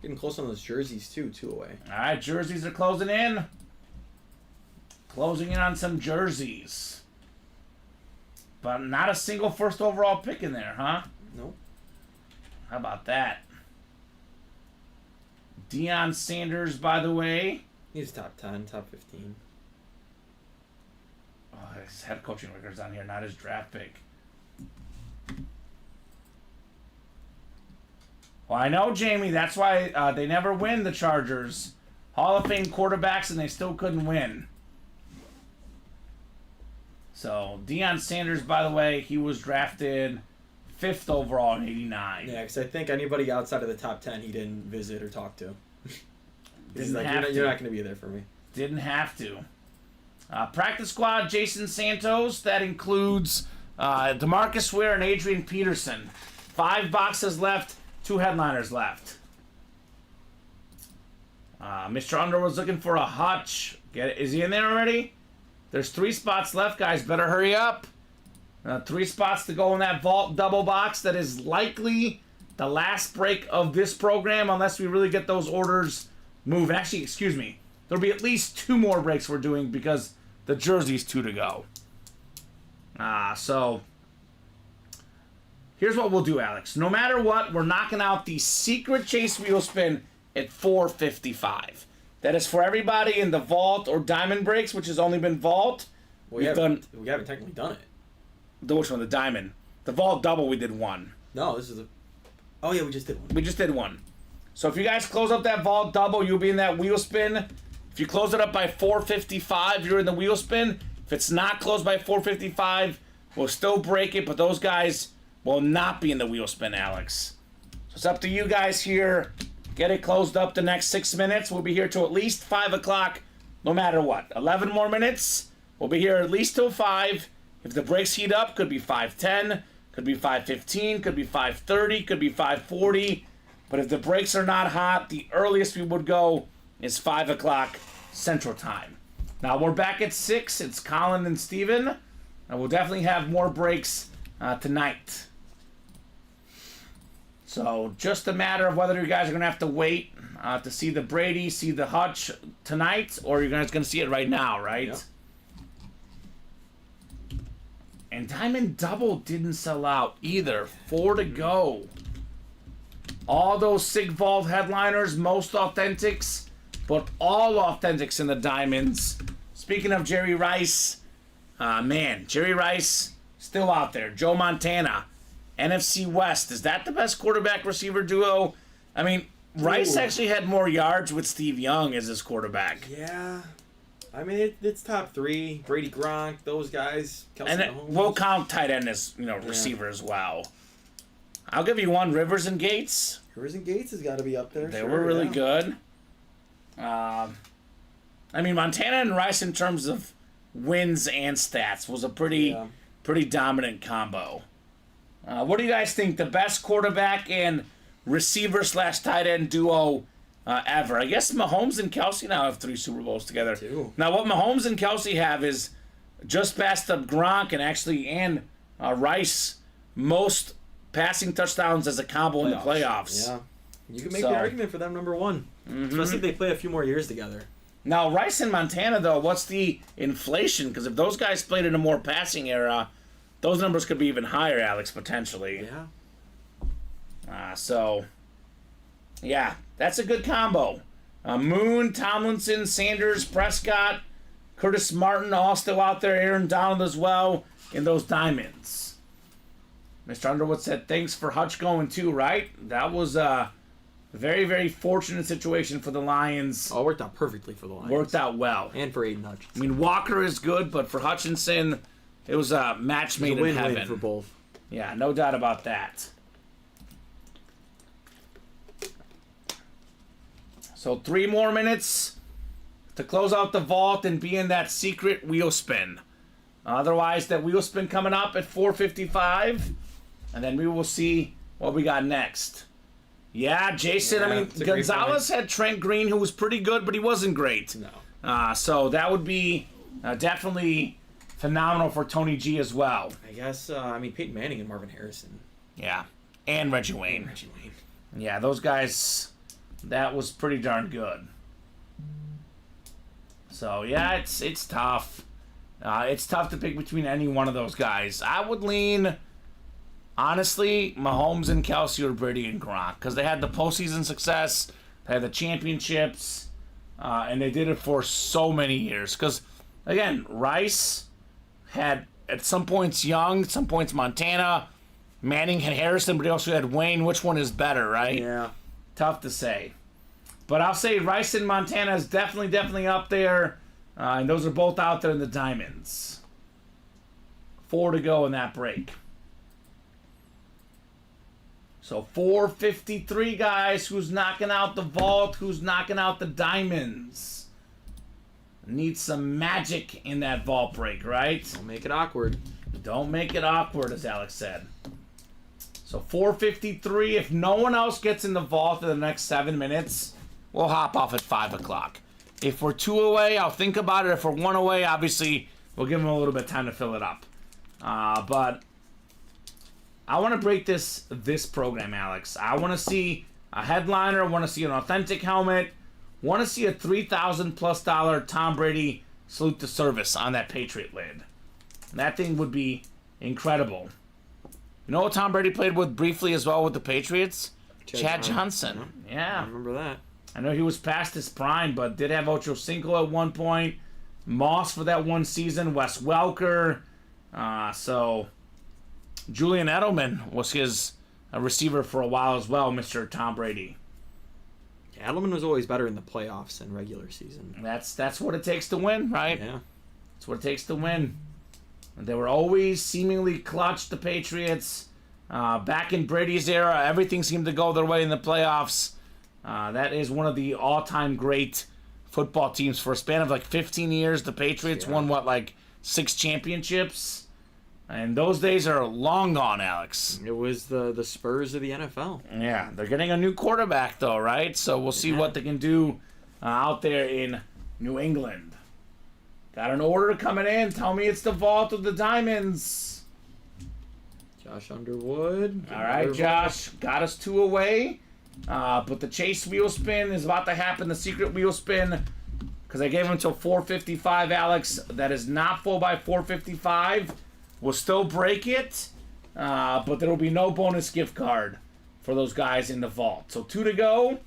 Getting close on those jerseys, too, 2 away. All right, jerseys are closing in. Closing in on some jerseys. But not a single 1st overall pick in there, huh? Nope. How about that? Deion Sanders, by the way. He's top 10, top 15. Oh, his head coaching record's on here, not his draft pick. Well, I know, Jamie. That's why they never win, the Chargers. Hall of Fame quarterbacks, and they still couldn't win. So, Deion Sanders, by the way, he was drafted 5th overall in 89. Yeah, because I think anybody outside of the top 10 he didn't visit or talk to. He's Didn't like, have you're to. not going to be there for me. Didn't have to. Practice squad, Jason Santos. That includes DeMarcus Ware and Adrian Peterson. 5 boxes left, 2 headliners left. Mr. Underwood's looking for a Hutch. Is he in there already? There's 3 spots left, guys. Better hurry up. 3 spots to go in that vault double box. That is likely the last break of this program unless we really get those orders moving. Actually, excuse me. There'll be at least 2 more breaks we're doing because the jersey's 2 to go. So here's what we'll do, Alex. No matter what, we're knocking out the secret chase wheel spin at $4.55. That is for everybody in the vault or diamond breaks, which has only been vault. We haven't technically done it. Which one? The diamond. The vault double, we did 1. No, this is a... Oh, yeah, we just did one. We just did 1. So if you guys close up that vault double, you'll be in that wheel spin. If you close it up by $4.55, you're in the wheel spin. If it's not closed by $4.55, we'll still break it, but those guys will not be in the wheel spin, Alex. So it's up to you guys here. Get it closed up the next 6 minutes. We'll be here till at least 5 o'clock, no matter what. 11 more minutes. We'll be here at least till 5. If the breaks heat up, could be 5:10, could be 5:15, could be 5:30, could be 5:40. But if the breaks are not hot, the earliest we would go is 5 o'clock Central Time. Now we're back at 6. It's Colin and Steven. And we'll definitely have more breaks tonight. So just a matter of whether you guys are going to have to wait to see the Brady, see the Hutch tonight, or you're guys going to see it right now, right? Yeah. And Diamond Double didn't sell out either. 4 to go. All those Sig Vault headliners, most authentics, but all authentics in the Diamonds. Speaking of Jerry Rice, man, Jerry Rice still out there. Joe Montana, NFC West. Is that the best quarterback receiver duo? I mean, Rice actually had more yards with Steve Young as his quarterback. Yeah. I mean, it's top 3. Brady, Gronk, those guys. Kelsey, And Mahomes. we'll count tight end as, receiver as well. I'll give you one, Rivers and Gates. Rivers and Gates has got to be up there. They were really good. I mean, Montana and Rice in terms of wins and stats was a pretty dominant combo. What do you guys think? The best quarterback and receiver/tight end duo ever? I guess Mahomes and Kelsey now have 3 Super Bowls together. 2. Now, what Mahomes and Kelsey have is just past up Gronk and Rice most passing touchdowns as a combo in the playoffs. Yeah. You can make the argument for them number 1. Especially if they play a few more years together. Now, Rice and Montana, though, what's the inflation? Because if those guys played in a more passing era, those numbers could be even higher, Alex, potentially. Yeah. Yeah, that's a good combo. Moon, Tomlinson, Sanders, Prescott, Curtis Martin, all still out there. Aaron Donald as well in those diamonds. Mr. Underwood said, thanks for Hutch going too, right? That was a very, very fortunate situation for the Lions. All worked out perfectly for the Lions. Worked out well. And for Aiden Hutchinson. I mean, Walker is good, but for Hutchinson, it was a match made in heaven. Win-win for both. Yeah, no doubt about that. So 3 more minutes to close out the vault and be in that secret wheel spin. Otherwise, that wheel spin coming up at 4:55, and then we will see what we got next. Yeah, Jason, I mean, Gonzalez had Trent Green, who was pretty good, but he wasn't great. No. So that would be definitely phenomenal for Tony G as well. I guess, Peyton Manning and Marvin Harrison. Yeah, and Reggie Wayne. Yeah, those guys, that was pretty darn good. So, yeah, it's tough. It's tough to pick between any one of those guys. I would lean, honestly, Mahomes and Kelsey or Brady and Gronk, because they had the postseason success, they had the championships, and they did it for so many years. Because, again, Rice had, at some points, Young, some points, Montana. Manning had Harrison, but he also had Wayne. Which one is better, right? Yeah. Tough to say. But I'll say Rice and Montana is definitely up there. And those are both out there in the diamonds. 4 to go in that break. So 4:53, guys. Who's knocking out the vault? Who's knocking out the diamonds? Need some magic in that vault break, right? Don't make it awkward. Don't make it awkward, as Alex said. So 4:53. If no one else gets in the vault in the next 7 minutes, we'll hop off at 5 o'clock. If we're 2 away, I'll think about it. If we're 1 away, obviously, we'll give them a little bit of time to fill it up. But I want to break this program, Alex. I want to see a headliner. I want to see an authentic helmet. Want to see a $3,000+ Tom Brady salute to service on that Patriot lid. That thing would be incredible. You know what Tom Brady played with briefly as well with the Patriots? Chad Johnson. Yeah. I remember that. I know he was past his prime, but did have Ocho Cinco at one point. Moss for that one season. Wes Welker. So Julian Edelman was his receiver for a while as well, Mr. Tom Brady. Edelman was always better in the playoffs than regular season. That's what it takes to win, right? Yeah. That's what it takes to win. And they were always seemingly clutch, the Patriots. Back in Brady's era, everything seemed to go their way in the playoffs. That is one of the all-time great football teams. For a span of like 15 years, the Patriots won, 6 championships? And those days are long gone, Alex. It was the Spurs of the NFL. Yeah, they're getting a new quarterback, though, right? So we'll see what they can do out there in New England. Got an order coming in. Tell me it's the vault of the diamonds. Josh Underwood. All right, Josh. Got us 2 away. But the chase wheel spin is about to happen. The secret wheel spin. Because I gave him until 4:55, Alex. That is not full by 4:55. We'll still break it. But there will be no bonus gift card for those guys in the vault. So 2 to go.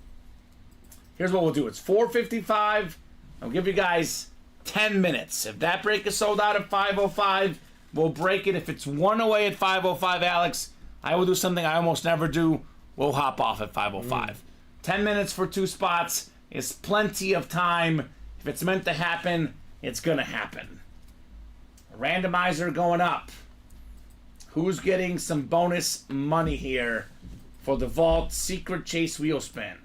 Here's what we'll do. It's 4:55. I'll give you guys 10 minutes. If that break is sold out at 5:05, we'll break it. If it's 1 away at 5:05, Alex, I will do something I almost never do. We'll hop off at 5:05. 10 minutes for 2 spots is plenty of time. If it's meant to happen, it's going to happen. Randomizer going up. Who's getting some bonus money here for the Vault Secret Chase Wheel Spin?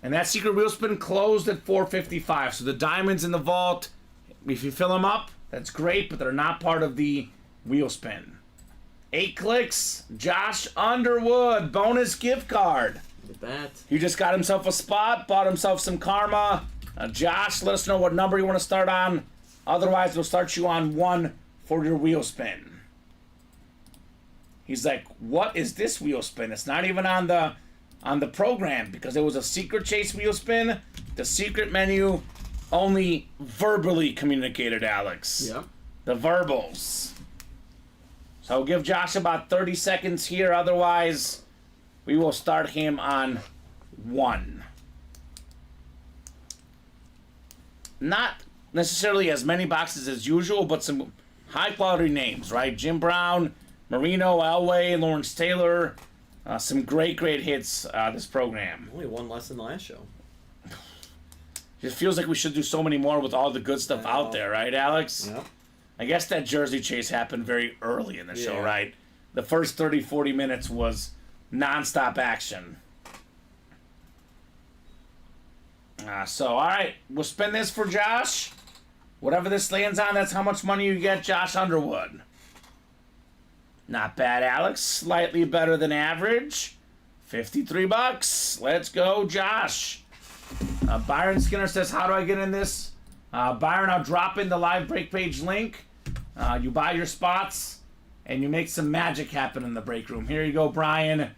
And that Secret Wheel Spin closed at 455. So the diamonds in the Vault, if you fill them up, that's great, but they're not part of the Wheel Spin. 8 clicks. Josh Underwood, bonus gift card. Look at that. He just got himself a spot, bought himself some karma. Josh, let us know what number you want to start on. Otherwise, we'll start you on 1 for your wheel spin. He's like, what is this wheel spin? It's not even on the program because it was a secret chase wheel spin. The secret menu only verbally communicated, Alex. Yep. The verbals. So give Josh about 30 seconds here. Otherwise, we will start him on 1. Not necessarily as many boxes as usual, but some high-quality names, right? Jim Brown, Marino, Elway, Lawrence Taylor. Some great hits this program. Only one less than the last show. It feels like we should do so many more with all the good stuff out there, right, Alex? Yep. I guess that jersey chase happened very early in the show, Yeah. right? The first 30, 40 minutes was nonstop action. So, all right, we'll spin this for Josh. Whatever this lands on, that's how much money you get, Josh Underwood. Not bad, Alex. Slightly better than average. $53. Let's go, Josh. Byron Skinner says, how do I get in this? Byron, I'll drop in the live break page link. You buy your spots, and you make some magic happen in the break room. Here you go, Brian.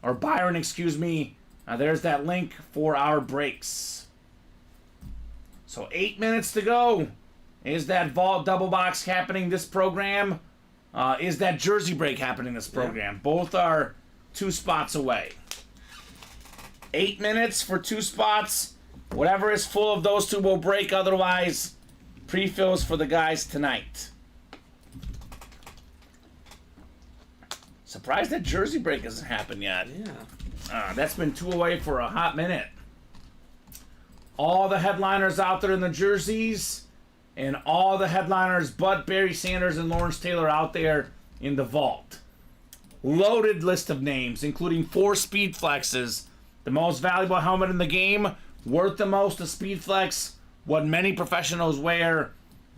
Or Byron, excuse me. There's that link for our breaks. So 8 minutes to go. Is that Vault double box happening this program? Is that jersey break happening this program? Yeah. Both are 2 spots away. 8 minutes for 2 spots. Whatever is full of those 2 will break. Otherwise, pre-fills for the guys tonight. Surprised that jersey break hasn't happened yet. Yeah. That's been 2 away for a hot minute. All the headliners out there in the jerseys, and all the headliners but Barry Sanders and Lawrence Taylor out there in the Vault. Loaded list of names, including 4 Speed Flexes, the most valuable helmet in the game, worth the most, a Speed Flex, what many professionals wear.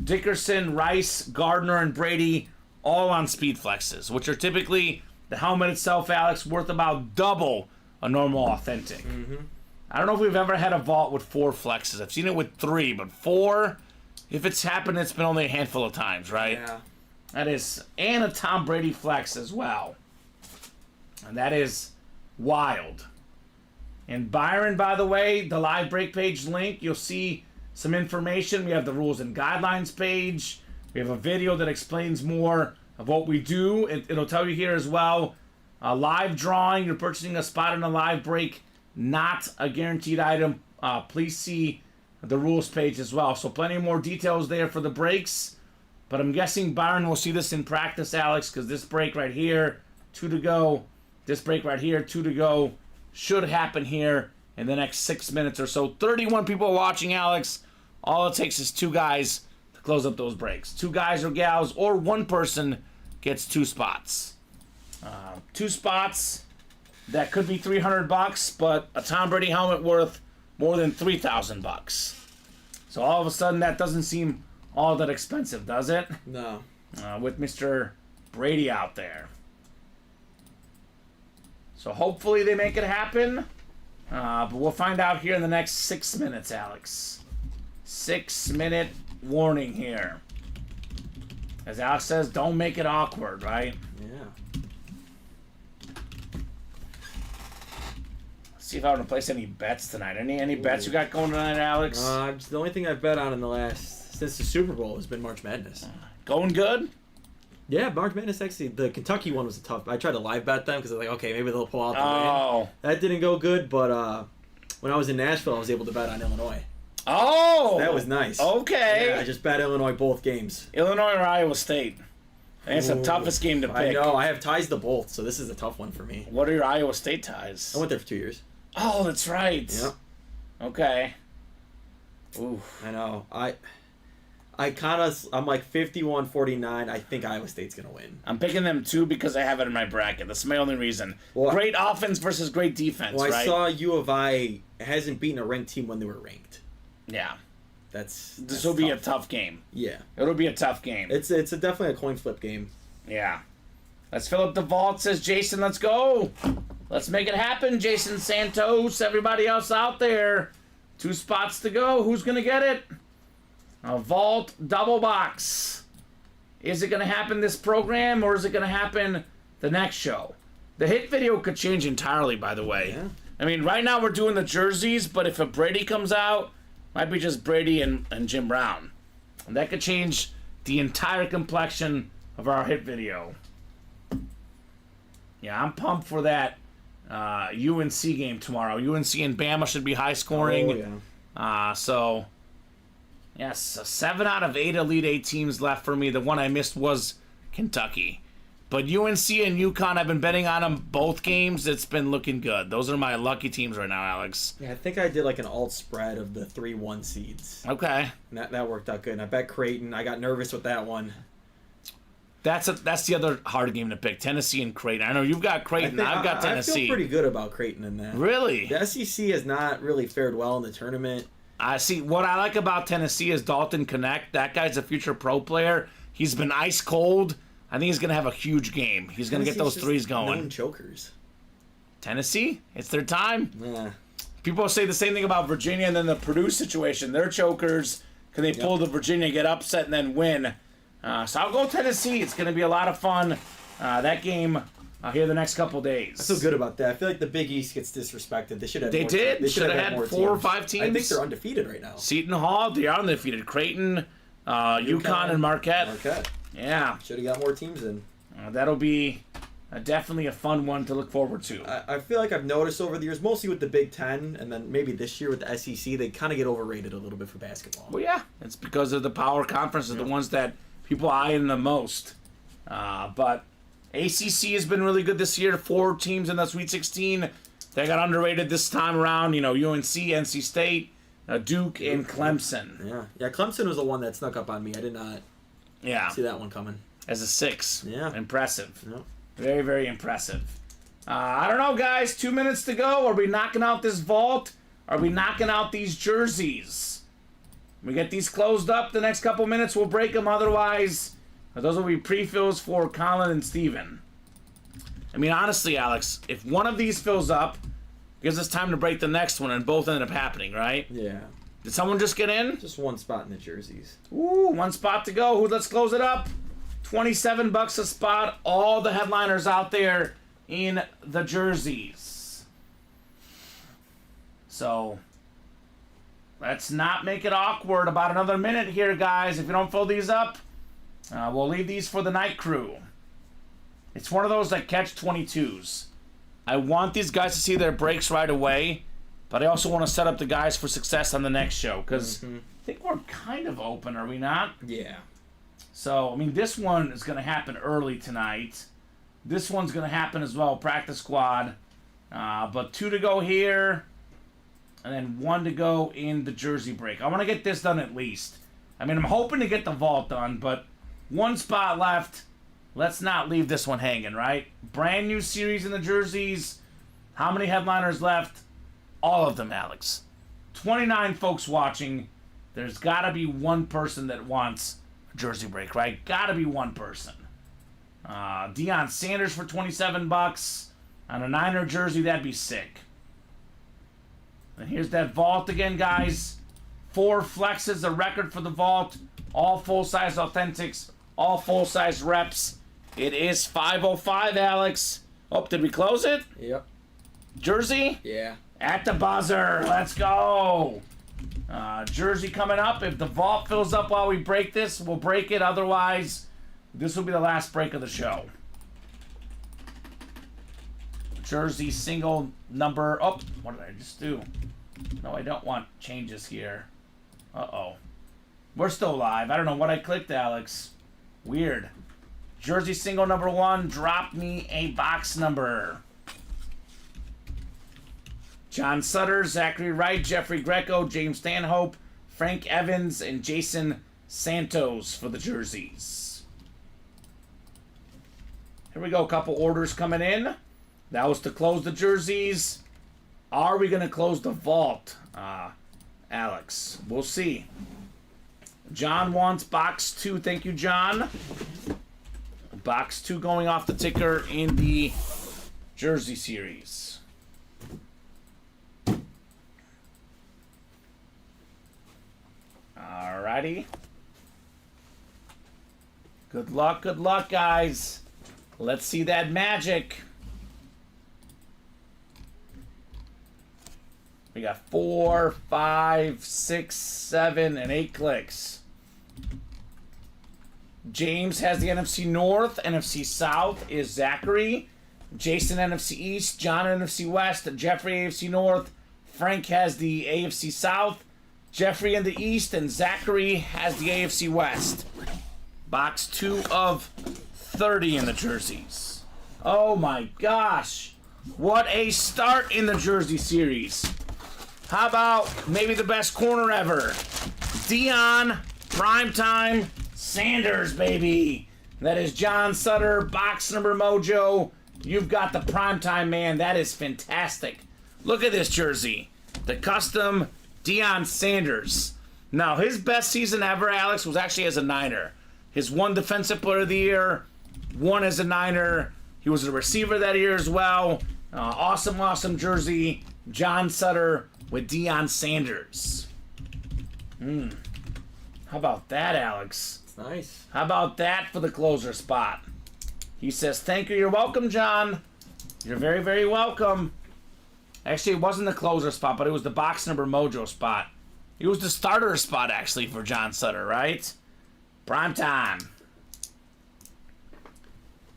Dickerson, Rice, Gardner, and Brady, all on Speed Flexes, which are typically the helmet itself, Alex, worth about double a normal authentic. Mm-hmm. I don't know if we've ever had a Vault with 4 flexes. I've seen it with 3, but 4, if it's happened, it's been only a handful of times, right? Yeah. That is, and a Tom Brady flex as well. And that is wild. And Byron, by the way, the live break page link, you'll see some information. We have the rules and guidelines page. We have a video that explains more of what we do. It'll tell you here as well. A live drawing, you're purchasing a spot in a live break, not a guaranteed item. Please see the rules page as well. So plenty more details there for the breaks. But I'm guessing Byron will see this in practice, Alex, because this break right here, 2 to go. This break right here, 2 to go, should happen here in the next 6 minutes or so. 31 people watching, Alex. All it takes is 2 guys to close up those breaks. 2 guys or gals, or 1 person gets 2 spots. 2 spots. That could be $300, but a Tom Brady helmet worth more than $3,000. So all of a sudden, that doesn't seem all that expensive, does it? No. With Mr. Brady out there. So hopefully they make it happen. But we'll find out here in the next 6 minutes, Alex. 6-minute warning here. As Alex says, don't make it awkward, right? Yeah. See if I want to place any bets tonight. Any bets you got going tonight, Alex? The only thing I've bet on in the last since the Super Bowl has been March Madness. Going good? Yeah, March Madness actually. The Kentucky one was a tough. I tried to live bet them because I was like, okay, maybe they'll pull out the win. That didn't go good, but when I was in Nashville, I was able to bet on Illinois. Oh, So that was nice. Okay. Yeah, I just bet Illinois both games. Illinois or Iowa State? And it's the toughest game to pick. I know. I have ties to both, so this is a tough one for me. What are your Iowa State ties? I went there for 2 years. Oh, that's right. Yeah. Okay. Ooh. I know. I'm like 51-49. I think Iowa State's going to win. I'm picking them too because I have it in my bracket. That's my only reason. Well, great offense versus great defense, well, right? I saw U of I hasn't beaten a ranked team when they were ranked. Yeah. This will be a tough game. Yeah. It'll be a tough game. It's definitely a coin flip game. Yeah. Let's fill up the vault, says Jason. Let's go. Let's make it happen, Jason Santos. Everybody else out there. 2 spots to go. Who's going to get it? A vault double box. Is it going to happen this program or is it going to happen the next show? The hit video could change entirely, by the way. Yeah. I mean, right now we're doing the jerseys, but if a Brady comes out, might be just Brady and Jim Brown. And that could change the entire complexion of our hit video. Yeah, I'm pumped for that UNC game tomorrow. UNC and Bama should be high scoring. Oh, yeah. So, yes, 7 out of 8 Elite 8 teams left for me. The one I missed was Kentucky. But UNC and UConn, I've been betting on them both games. It's been looking good. Those are my lucky teams right now, Alex. Yeah, I think I did like an alt spread of the 3-1 seeds. Okay. And that worked out good. And I bet Creighton. I got nervous with that one. That's the other hard game to pick. Tennessee and Creighton. I know you've got Creighton. I've got Tennessee. I feel pretty good about Creighton in that. Really? The SEC has not really fared well in the tournament. I see. What I like about Tennessee is Dalton Connect. That guy's a future pro player. He's been ice cold. I think he's going to have a huge game. He's going to get those threes going. Known chokers. Tennessee? It's their time. Yeah. People say the same thing about Virginia and then the Purdue situation. They're chokers. Can they pull the Virginia, get upset, and then win? So I'll go Tennessee. It's going to be a lot of fun. That game here the next couple days. I feel good about that. I feel like the Big East gets disrespected. They should have. They more did. They should have had more 4 or teams. 5 teams. I think they're undefeated right now. Seton Hall, they are undefeated. Creighton, UConn, and Marquette. Yeah. Should have got more teams in. That'll be definitely a fun one to look forward to. I feel like I've noticed over the years, mostly with the Big Ten, and then maybe this year with the SEC, they kind of get overrated a little bit for basketball. Well, yeah. It's because of the power conferences, the ones that people eye in the most. But ACC has been really good this year. 4 teams in the Sweet 16. They got underrated this time around. You know, UNC, NC State, Duke, and Clemson. Yeah. Clemson was the one that snuck up on me. I did not see that one coming. As a 6. Yeah. Impressive. Yeah. Very, very impressive. I don't know, guys. 2 minutes to go. Are we knocking out this vault? Are we knocking out these jerseys? We get these closed up the next couple minutes. We'll break them. Otherwise, those will be pre-fills for Colin and Steven. I mean, honestly, Alex, if one of these fills up, gives us time to break the next one, and both ended up happening, right? Yeah. Did someone just get in? Just one spot in the jerseys. Ooh, 1 spot to go. Let's close it up. $27 a spot. All the headliners out there in the jerseys. So, let's not make it awkward. About another minute here, guys. If you don't fill these up, we'll leave these for the night crew. It's one of those like catch-22s. I want these guys to see their breaks right away, but I also want to set up the guys for success on the next show, because I think we're kind of open, are we not? Yeah. So, I mean, this one is going to happen early tonight. This one's going to happen as well, practice squad. But 2 to go here, and then 1 to go in the jersey break. I want to get this done at least. I mean, I'm hoping to get the vault done, but 1 spot left. Let's not leave this one hanging, right? Brand new series in the jerseys. How many headliners left? All of them, Alex. 29 folks watching. There's got to be one person that wants a jersey break, right? Got to be one person. Deion Sanders for $27 on a Niner jersey. That'd be sick. And here's that vault again, guys. 4 flexes, the record for the vault. All full-size authentics. All full-size reps. It is 5:05, Alex. Oh, did we close it? Yep. Jersey? Yeah. At the buzzer. Let's go. Jersey coming up. If the vault fills up while we break this, we'll break it. Otherwise, this will be the last break of the show. Jersey single number. Oh, what did I just do? No, I don't want changes here. Uh-oh. We're still live. I don't know what I clicked, Alex. Weird. Jersey single number 1. Drop me a box number. John Sutter, Zachary Wright, Jeffrey Greco, James Stanhope, Frank Evans and Jason Santos for the jerseys. Here we go, a couple orders coming in. That was to close the jerseys. Are we going to close the vault, Alex? We'll see. John wants box 2. Thank you, John. Box 2 going off the ticker in the jersey series. Alrighty. Good luck, guys. Let's see that magic. We got 4, 5, 6, 7, and 8 clicks. James has the NFC North. NFC South is Zachary. Jason, NFC East. John, NFC West. Jeffrey, AFC North. Frank has the AFC South. Jeffrey in the East. And Zachary has the AFC West. Box 2 of 30 in the jerseys. Oh my gosh. What a start in the jersey series. How about maybe the best corner ever? Deion Primetime Sanders, baby. That is John Sutter, box number mojo. You've got the primetime man. That is fantastic. Look at this jersey. The custom Deion Sanders. Now, his best season ever, Alex, was actually as a Niner. His one defensive player of the year, one as a Niner. He was a receiver that year as well. Awesome jersey. John Sutter with Deion Sanders. How about that, Alex? It's nice. How about that for the closer spot? He says, thank you. You're welcome, John. You're very, very welcome. Actually, it wasn't the closer spot, but it was the box number mojo spot. It was the starter spot, actually, for John Sutter, right? Prime time.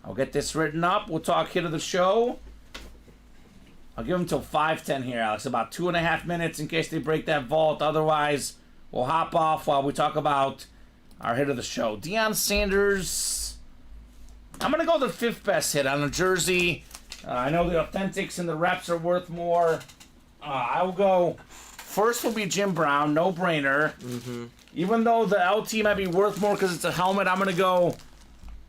I'll get this written up. We'll talk hit of the show. I'll give them till 5:10 here, Alex. About 2.5 minutes in case they break that vault. Otherwise, we'll hop off while we talk about our hit of the show. Deion Sanders. I'm going to go the 5th best hit on the jersey. I know the authentics and the reps are worth more. I will go... First will be Jim Brown. No brainer. Even though the LT might be worth more because it's a helmet, I'm going to go...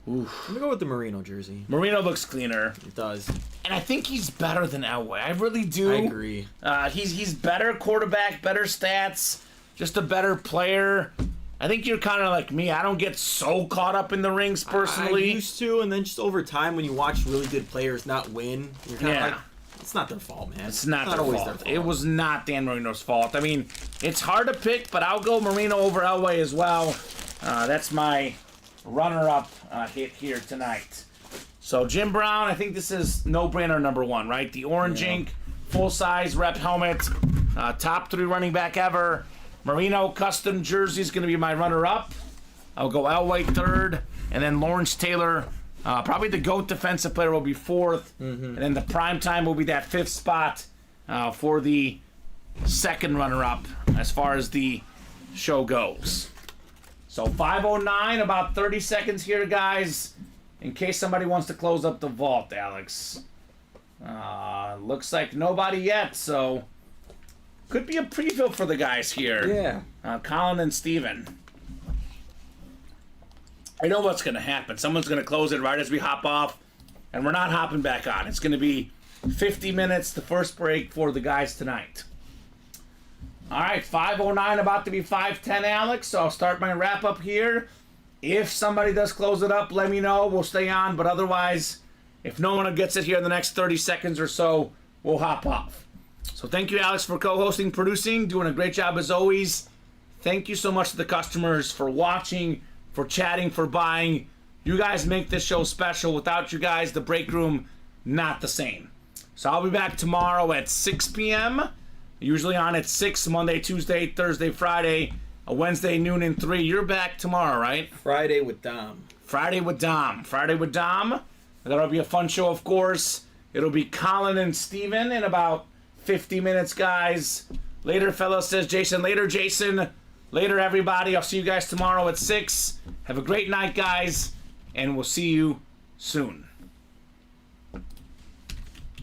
Oof. I'm going to go with the Merino jersey. Merino looks cleaner. It does. And I think he's better than Elway. I really do. I agree. He's better quarterback, better stats, just a better player. I think you're kind of like me. I don't get so caught up in the rings personally. I used to, and then just over time when you watch really good players not win, you're kind of like, it's not their fault, man. It's not always their fault. It was not Dan Marino's fault. I mean, it's hard to pick, but I'll go Marino over Elway as well. That's my runner-up hit here tonight. So Jim Brown, I think this is no-brainer number 1, right? The orange ink, full-size rep helmet, top 3 running back ever. Merino custom jersey is going to be my runner-up. I'll go Elway 3rd, and then Lawrence Taylor, probably the GOAT defensive player, will be 4th, and then the prime time will be that 5th spot for the 2nd runner-up as far as the show goes. So 5:09, about 30 seconds here, guys. In case somebody wants to close up the vault, Alex. Looks like nobody yet, so could be a preview for the guys here. Yeah. Colin and Steven. I know what's going to happen. Someone's going to close it right as we hop off, and we're not hopping back on. It's going to be 50 minutes, the first break for the guys tonight. All right, 5:09, about to be 5:10, Alex, so I'll start my wrap-up here. If somebody does close it up, let me know. We'll stay on, but otherwise, if no one gets it here in the next 30 seconds or so, we'll hop off. So thank you, Alex, for co-hosting, producing, doing a great job as always. Thank you so much to the customers for watching, for chatting, for buying. You guys make this show special. Without you guys, the break room, not the same. So I'll be back tomorrow at 6 p.m., usually on at 6, Monday, Tuesday, Thursday, Friday, a Wednesday, noon, and 3. You're back tomorrow, right? Friday with Dom. Friday with Dom. That'll be a fun show, of course. It'll be Colin and Steven in about 50 minutes, guys. Later, fellas, says Jason. Later, Jason. Later, everybody. I'll see you guys tomorrow at 6. Have a great night, guys, and we'll see you soon.